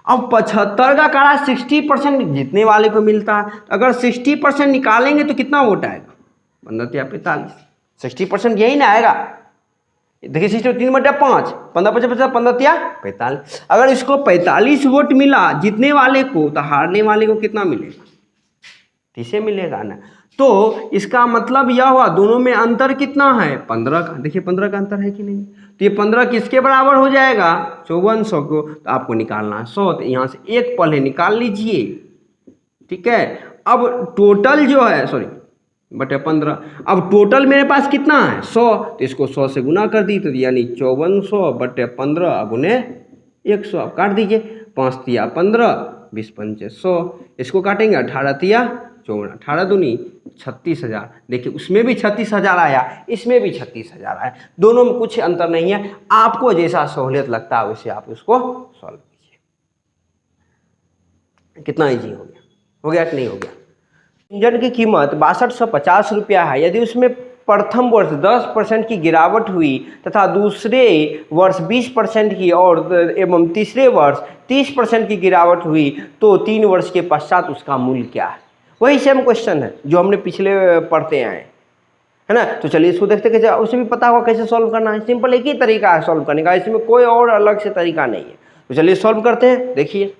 अब 75 का कह रहा है 60% जीतने वाले को मिलता है। अगर 60% निकालेंगे तो कितना वोट आएगा 15 45 60% यही ना आएगा। देखिए 3/5 15 45 अगर इसको 45 वोट मिला जीतने वाले को तो हारने वाले को कितना मिलेगा 30 मिलेगा ना। तो इसका मतलब यह हुआ दोनों में अंतर कितना है 15 का। देखिए 15 का अंतर है कि नहीं। तो ये 15 किसके बराबर हो जाएगा 5400 को। तो आपको निकालना है 100 तो यहाँ से एक पहले निकाल लीजिए ठीक है। अब टोटल जो है सॉरी बटे 15 अब टोटल मेरे पास कितना है 100 तो इसको 100 से गुना कर दी तो यानी 5400 बटे 15 गुने 100। अब काट दीजिए 5 तिया 15 20 पंचे 100 इसको काटेंगे 18 तिया 54 18 दूनी 36,000। देखिए उसमें भी 36,000 आया इसमें भी 36,000 आया दोनों में कुछ अंतर नहीं है। आपको जैसा सहूलियत लगता है वैसे आप उसको सॉल्व कीजिए। कितना ईजी हो गया कि नहीं हो गया। इंजन की कीमत 6250 रुपया है। यदि उसमें प्रथम वर्ष 10% की गिरावट हुई तथा दूसरे वर्ष 20% की और एवं तीसरे वर्ष 30% की गिरावट हुई तो 3 वर्ष के पश्चात उसका मूल्य क्या है। वही सेम क्वेश्चन है जो हमने पिछले पढ़ते आए है ना। तो चलिए इसको देखते कैसे उसे भी पता होगा कैसे सॉल्व करना है। सिंपल एक ही तरीका है सॉल्व करने का इसमें कोई और अलग से तरीका नहीं है। तो चलिए सॉल्व करते हैं। देखिए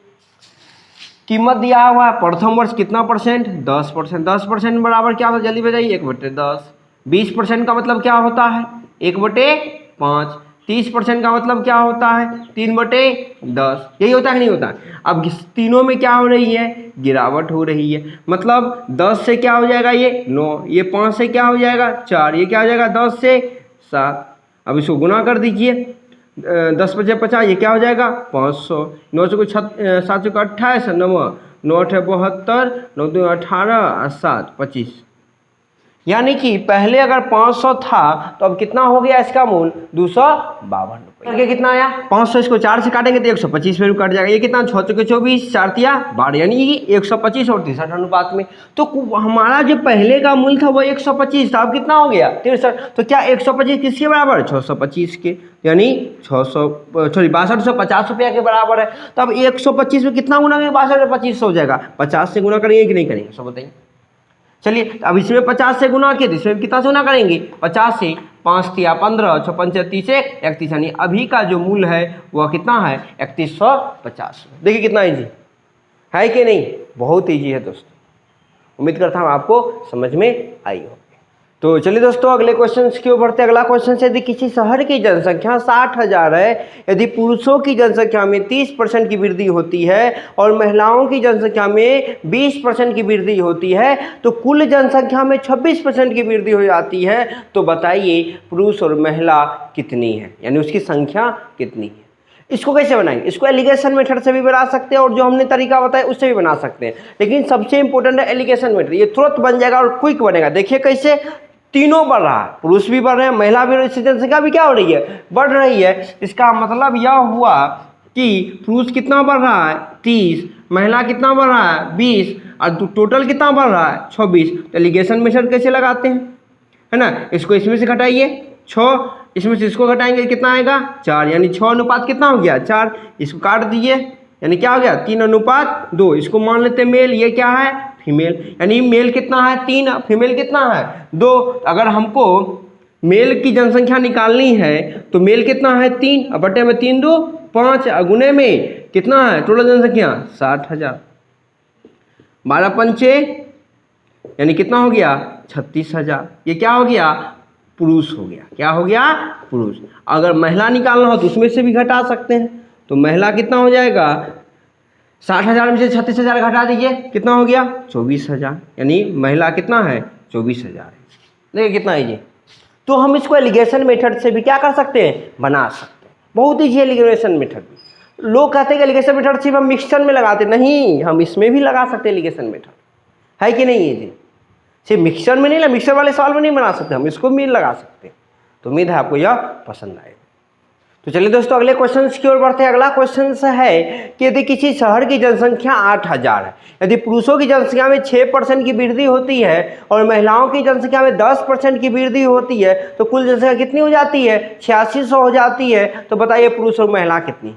कीमत दिया हुआ है प्रथम वर्ष कितना परसेंट 10%। 10% बराबर क्या होता है जल्दी बताइए 1/10। 20% का मतलब क्या होता है 1/5। 30% का मतलब क्या होता है 3/10। यही होता है कि नहीं होता है। अब तीनों में क्या हो रही है गिरावट हो रही है मतलब 10 से क्या हो जाएगा ये 9 ये 5 से क्या हो जाएगा 4 ये क्या हो जाएगा 10 से 7। अब इसको गुना कर दीजिए 10 × 50 ये क्या हो जाएगा 500। 9 से 7 को 28 9 9 8 72 9 2 18 7 25 यानी कि पहले अगर 500 था तो अब कितना हो गया इसका मूल 252 रुपये। कितना आया 500, इसको 4 से काटेंगे तो 125 में कट जाएगा। ये कितना 6 चौके 24, 4 तिया 12, यानी 125 और 63 अनुपात में। तो हमारा जो पहले का मूल था वो 125 था, अब कितना हो गया 63। तो क्या 125 किसके बराबर है 625 के, यानी 6250 रुपया के बराबर है। तो अब 125 में कितना गुना करेंगे 62 हो जाएगा, 50 से गुना करेंगे कि नहीं करेंगे सब बताइए। चलिए अब इसमें 50 से गुना किया, इसमें कितना से गुना करेंगे 50 से, 5 तिया 15, 6 पंचे 30, 31, यानी अभी का जो मूल है वह कितना है 3150। देखिए कितना ईजी है कि नहीं, बहुत ईजी है दोस्तों। उम्मीद करता हूँ आपको समझ में आई हो। तो चलिए दोस्तों अगले क्वेश्चन की ओर बढ़ते हैं। अगला क्वेश्चन है, यदि किसी शहर की जनसंख्या 60,000 है, यदि पुरुषों की जनसंख्या में 30% की वृद्धि होती है और महिलाओं की जनसंख्या में 20% की वृद्धि होती है, तो कुल जनसंख्या में 26% की वृद्धि हो जाती है, तो बताइए पुरुष और महिला कितनी है, यानी उसकी संख्या कितनी है। इसको कैसे बनाएंगे, इसको एलिगेशन मेथड से भी बना सकते हैं और जो हमने तरीका बताया उससे भी बना सकते हैं, लेकिन सबसे इंपॉर्टेंट है एलिगेशन मेथड। ये तुरंत बन जाएगा और क्विक बनेगा। देखिए कैसे, तीनों बढ़ रहा है, पुरुष भी बढ़ रहे हैं, महिला भी, जनसंख्या भी क्या हो रही है बढ़ रही है। इसका मतलब यह हुआ कि पुरुष कितना बढ़ रहा है 30, महिला कितना बढ़ रहा है 20 और टोटल कितना बढ़ रहा है 26। तो एलिगेशन मेथड कैसे लगाते हैं, है ना, इसको इसमें से घटाइए 6, इसमें से इसको घटाएंगे कितना आएगा 4, यानी 6 अनुपात कितना हो गया 4। इसको काट दीजिए, यानी क्या हो गया 3 अनुपात 2। इसको मान लेते हैं मेल, ये क्या है फीमेल, यानी मेल कितना है 3, फीमेल कितना है 2। अगर हमको मेल की जनसंख्या निकालनी है तो मेल कितना है 3, अब बटे में 3 2 5, गुने में कितना है टोटल जनसंख्या 60,000, 12 पंचे यानी कितना हो गया 36,000। ये क्या हो गया पुरुष हो गया, क्या हो गया पुरुष। अगर महिला निकालना हो तो उसमें से भी घटा सकते हैं, तो महिला कितना हो जाएगा 60,000 में से 36,000 घटा दीजिए, कितना हो गया 24,000, यानी महिला कितना है 24,000 है। देखिए कितना ईजी। तो हम इसको एलिगेशन मेथड से भी क्या कर सकते हैं बना सकते हैं, बहुत ईजी एलिगेशन मेथड। लोग कहते हैं कि एलिगेशन मेथड सिर्फ हम मिक्सचर में लगाते, नहीं हम इसमें भी लगा सकते हैं एलिगेशन मेथड, है कि नहीं ईजी। सिर्फ मिक्सचर में नहीं, मिक्सचर वाले सवाल में नहीं बना सकते, हम इसको भी लगा सकते हैं। तो उम्मीद है आपको यह पसंद आएगा। तो चलिए दोस्तों अगले क्वेश्चन की ओर बढ़ते हैं। अगला क्वेश्चन है कि यदि किसी शहर की जनसंख्या 8,000 है, यदि पुरुषों की जनसंख्या में 6% की वृद्धि होती है और महिलाओं की जनसंख्या में 10% की वृद्धि होती है, तो कुल जनसंख्या कितनी हो जाती है 8600 हो जाती है। तो बताइए पुरुष और महिला कितनी।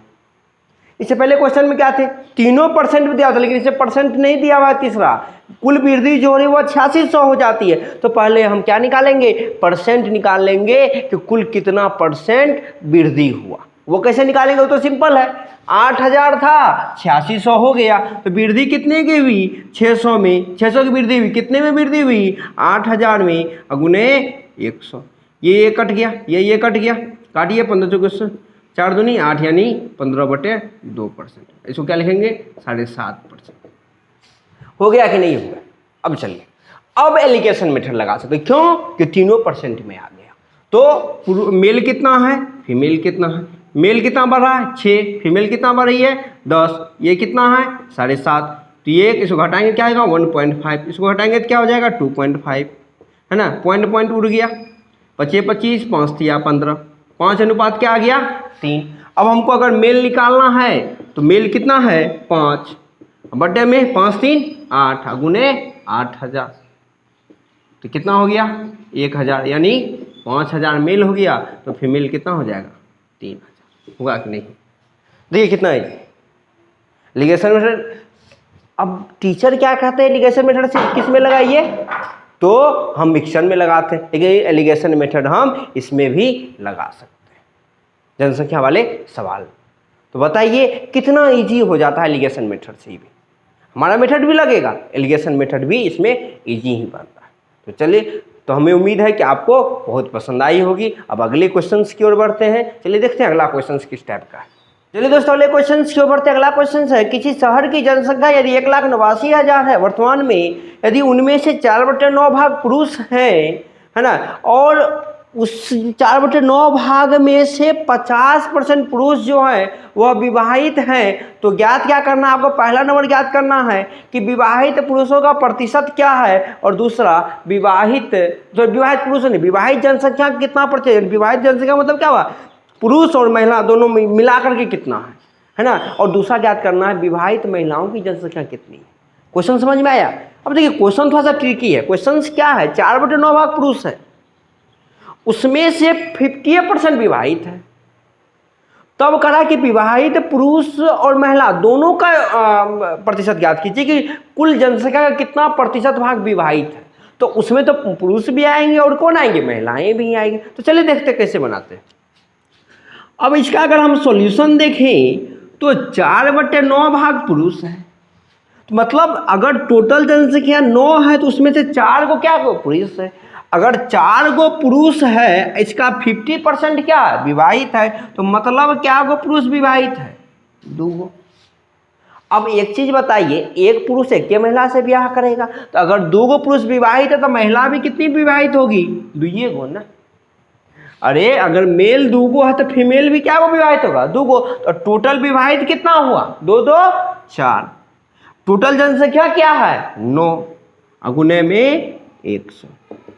इससे पहले क्वेश्चन में क्या थे, तीनों परसेंट दिया था, लेकिन इससे परसेंट नहीं दिया हुआ है। तीसरा कुल वृद्धि जो हो रही है वो 8600 हो जाती है। तो पहले हम क्या निकालेंगे परसेंट निकाल लेंगे कि कुल कितना परसेंट वृद्धि हुआ। वो कैसे निकालेंगे, वो तो सिंपल है, 8,000 था 8600 हो गया, तो वृद्धि कितने की हुई 600 में, 600 की वृद्धि हुई, कितने में वृद्धि हुई 8,000 में, गुने 100। ये कट गया, ये कट गया, काटिए 15 चौके 4 दूनी 8, यानी 15/2%। इसको क्या लिखेंगे 7.5%। हो गया कि नहीं हुआ। अब चलिए अब एलिगेशन मेथड लगा सकते, क्यों कि तीनों परसेंट में आ गया। तो मेल कितना है फीमेल कितना है, मेल कितना बढ़ रहा है 6, फीमेल कितना बढ़ रही है 10, ये कितना है 7.5। तो ये इसको घटाएंगे क्या आएगा 1.5, इसको घटाएंगे तो क्या हो जाएगा 2.5, है ना, पॉइंट उड़ गया, 25 5 तिया 15, 5 अनुपात क्या आ गया 3। अब हमको अगर मेल निकालना है तो मेल कितना है 5, बटे में 5 3 8, गुने 8,000, तो कितना हो गया 1,000, यानी 5,000 मेल हो गया। तो फीमेल कितना हो जाएगा 3,000, होगा कि नहीं। देखिए कितना है एलिगेशन मेथड। अब टीचर क्या कहते हैं एलिगेशन मेथड से किस में लगाइए, तो हम मिक्सचर में लगाते हैं, लेकिन एलिगेशन मेथड हम इसमें भी लगा सकते हैं जनसंख्या वाले सवाल। तो बताइए कितना इजी हो जाता है एलिगेशन मेथड से भी। हमारा मेथड भी लगेगा, एलिगेशन मेथड भी इसमें इजी ही बनता है। तो चलिए, तो हमें उम्मीद है कि आपको बहुत पसंद आई होगी। अब अगले क्वेश्चंस की ओर बढ़ते हैं। चलिए देखते हैं अगला क्वेश्चन किस टाइप का है। चलिए दोस्तों अगले क्वेश्चन की ओर बढ़ते हैं। अगला क्वेश्चन है, किसी शहर की जनसंख्या यदि 1,89,000 है वर्तमान में, यदि उनमें से 4/9 भाग पुरुष हैं, है ना, और उस 4/9 भाग में से 50% पुरुष जो है वह विवाहित हैं, तो ज्ञात क्या करना है आपको? पहला नंबर ज्ञात करना है कि विवाहित पुरुषों का प्रतिशत क्या है, और दूसरा विवाहित पुरुषों नहीं, विवाहित जनसंख्या कितना प्रतिशत? विवाहित जनसंख्या मतलब क्या हुआ? पुरुष और महिला दोनों मिलाकर के कितना है ना। और दूसरा ज्ञात करना है विवाहित महिलाओं की जनसंख्या कितनी है। क्वेश्चन समझ में आया? अब देखिए क्वेश्चन थोड़ा सा ट्रिकी है। क्वेश्चन क्या है? 4/9 भाग पुरुष है, उसमें से 50% विवाहित है। तब कहा कि विवाहित पुरुष और महिला दोनों का प्रतिशत ज्ञात कीजिए कि कुल जनसंख्या का कितना प्रतिशत भाग विवाहित है। तो उसमें तो पुरुष भी आएंगे और कौन आएंगे? महिलाएं भी आएंगे। तो चलिए देखते कैसे बनाते हैं। अब इसका अगर हम सॉल्यूशन देखें तो 4/9 भाग पुरुष है, तो मतलब अगर टोटल जनसंख्या 9 है तो उसमें से 4 को क्या पुरुष है। अगर 4 गो पुरुष है, इसका 50% क्या है? विवाहित है, तो मतलब क्या गो पुरुष विवाहित है? 2 गो। अब एक चीज बताइए, एक पुरुष एक महिला से ब्याह करेगा, तो अगर 2 गो पुरुष विवाहित है तो महिला भी कितनी विवाहित होगी? 2 गो ना। अरे अगर मेल 2 गो है तो फीमेल भी क्या गो विवाहित होगा? 2 गो। तो टोटल विवाहित कितना हुआ? 2 2 4। टोटल जनसंख्या क्या है? 9, अगुने में 100।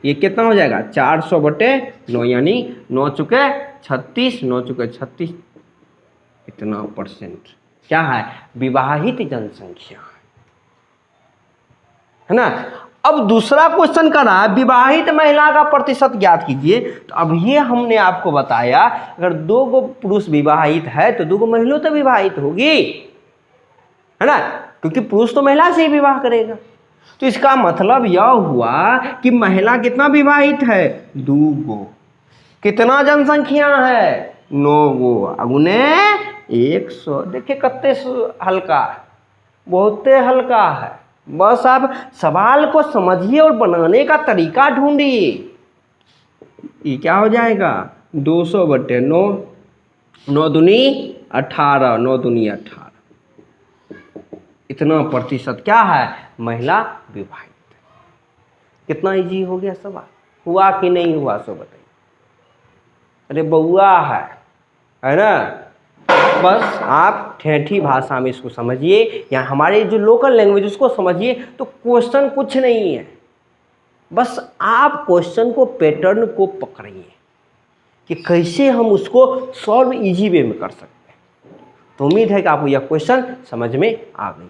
ये कितना हो जाएगा? 400/9, यानी 9 चुके 36, 9 चुके 36, इतना % क्या है? विवाहित जनसंख्या है ना। अब दूसरा क्वेश्चन कर रहा है विवाहित महिला का प्रतिशत ज्ञात कीजिए। तो अब ये हमने आपको बताया अगर 2 गो पुरुष विवाहित है तो 2 गो महिला तो विवाहित होगी, है ना, क्योंकि पुरुष तो महिला से ही विवाह करेगा। तो इसका मतलब यह हुआ कि महिला कितना विवाहित है? 2 गो। कितना जनसंख्या है? 9 गो, अगुने 100। देखिए कितने हल्का है, बहुते हल्का है। बस आप सवाल को समझिए और बनाने का तरीका ढूंढिए। ये क्या हो जाएगा? 200/9, 9 दूनी 18, 9 दूनी 18, इतना प्रतिशत क्या है? महिला विवाहित। कितना इजी हो गया सवाल? हुआ कि नहीं हुआ सो बताइए। अरे बउआ है ना। बस आप ठेठी भाषा में इसको समझिए या हमारे जो लोकल लैंग्वेज उसको समझिए। तो क्वेश्चन कुछ नहीं है, बस आप क्वेश्चन को पैटर्न को पकड़िए कि कैसे हम उसको सॉल्व इजी वे में कर सकते हैं। तो उम्मीद है कि आपको यह क्वेश्चन समझ में आ गई।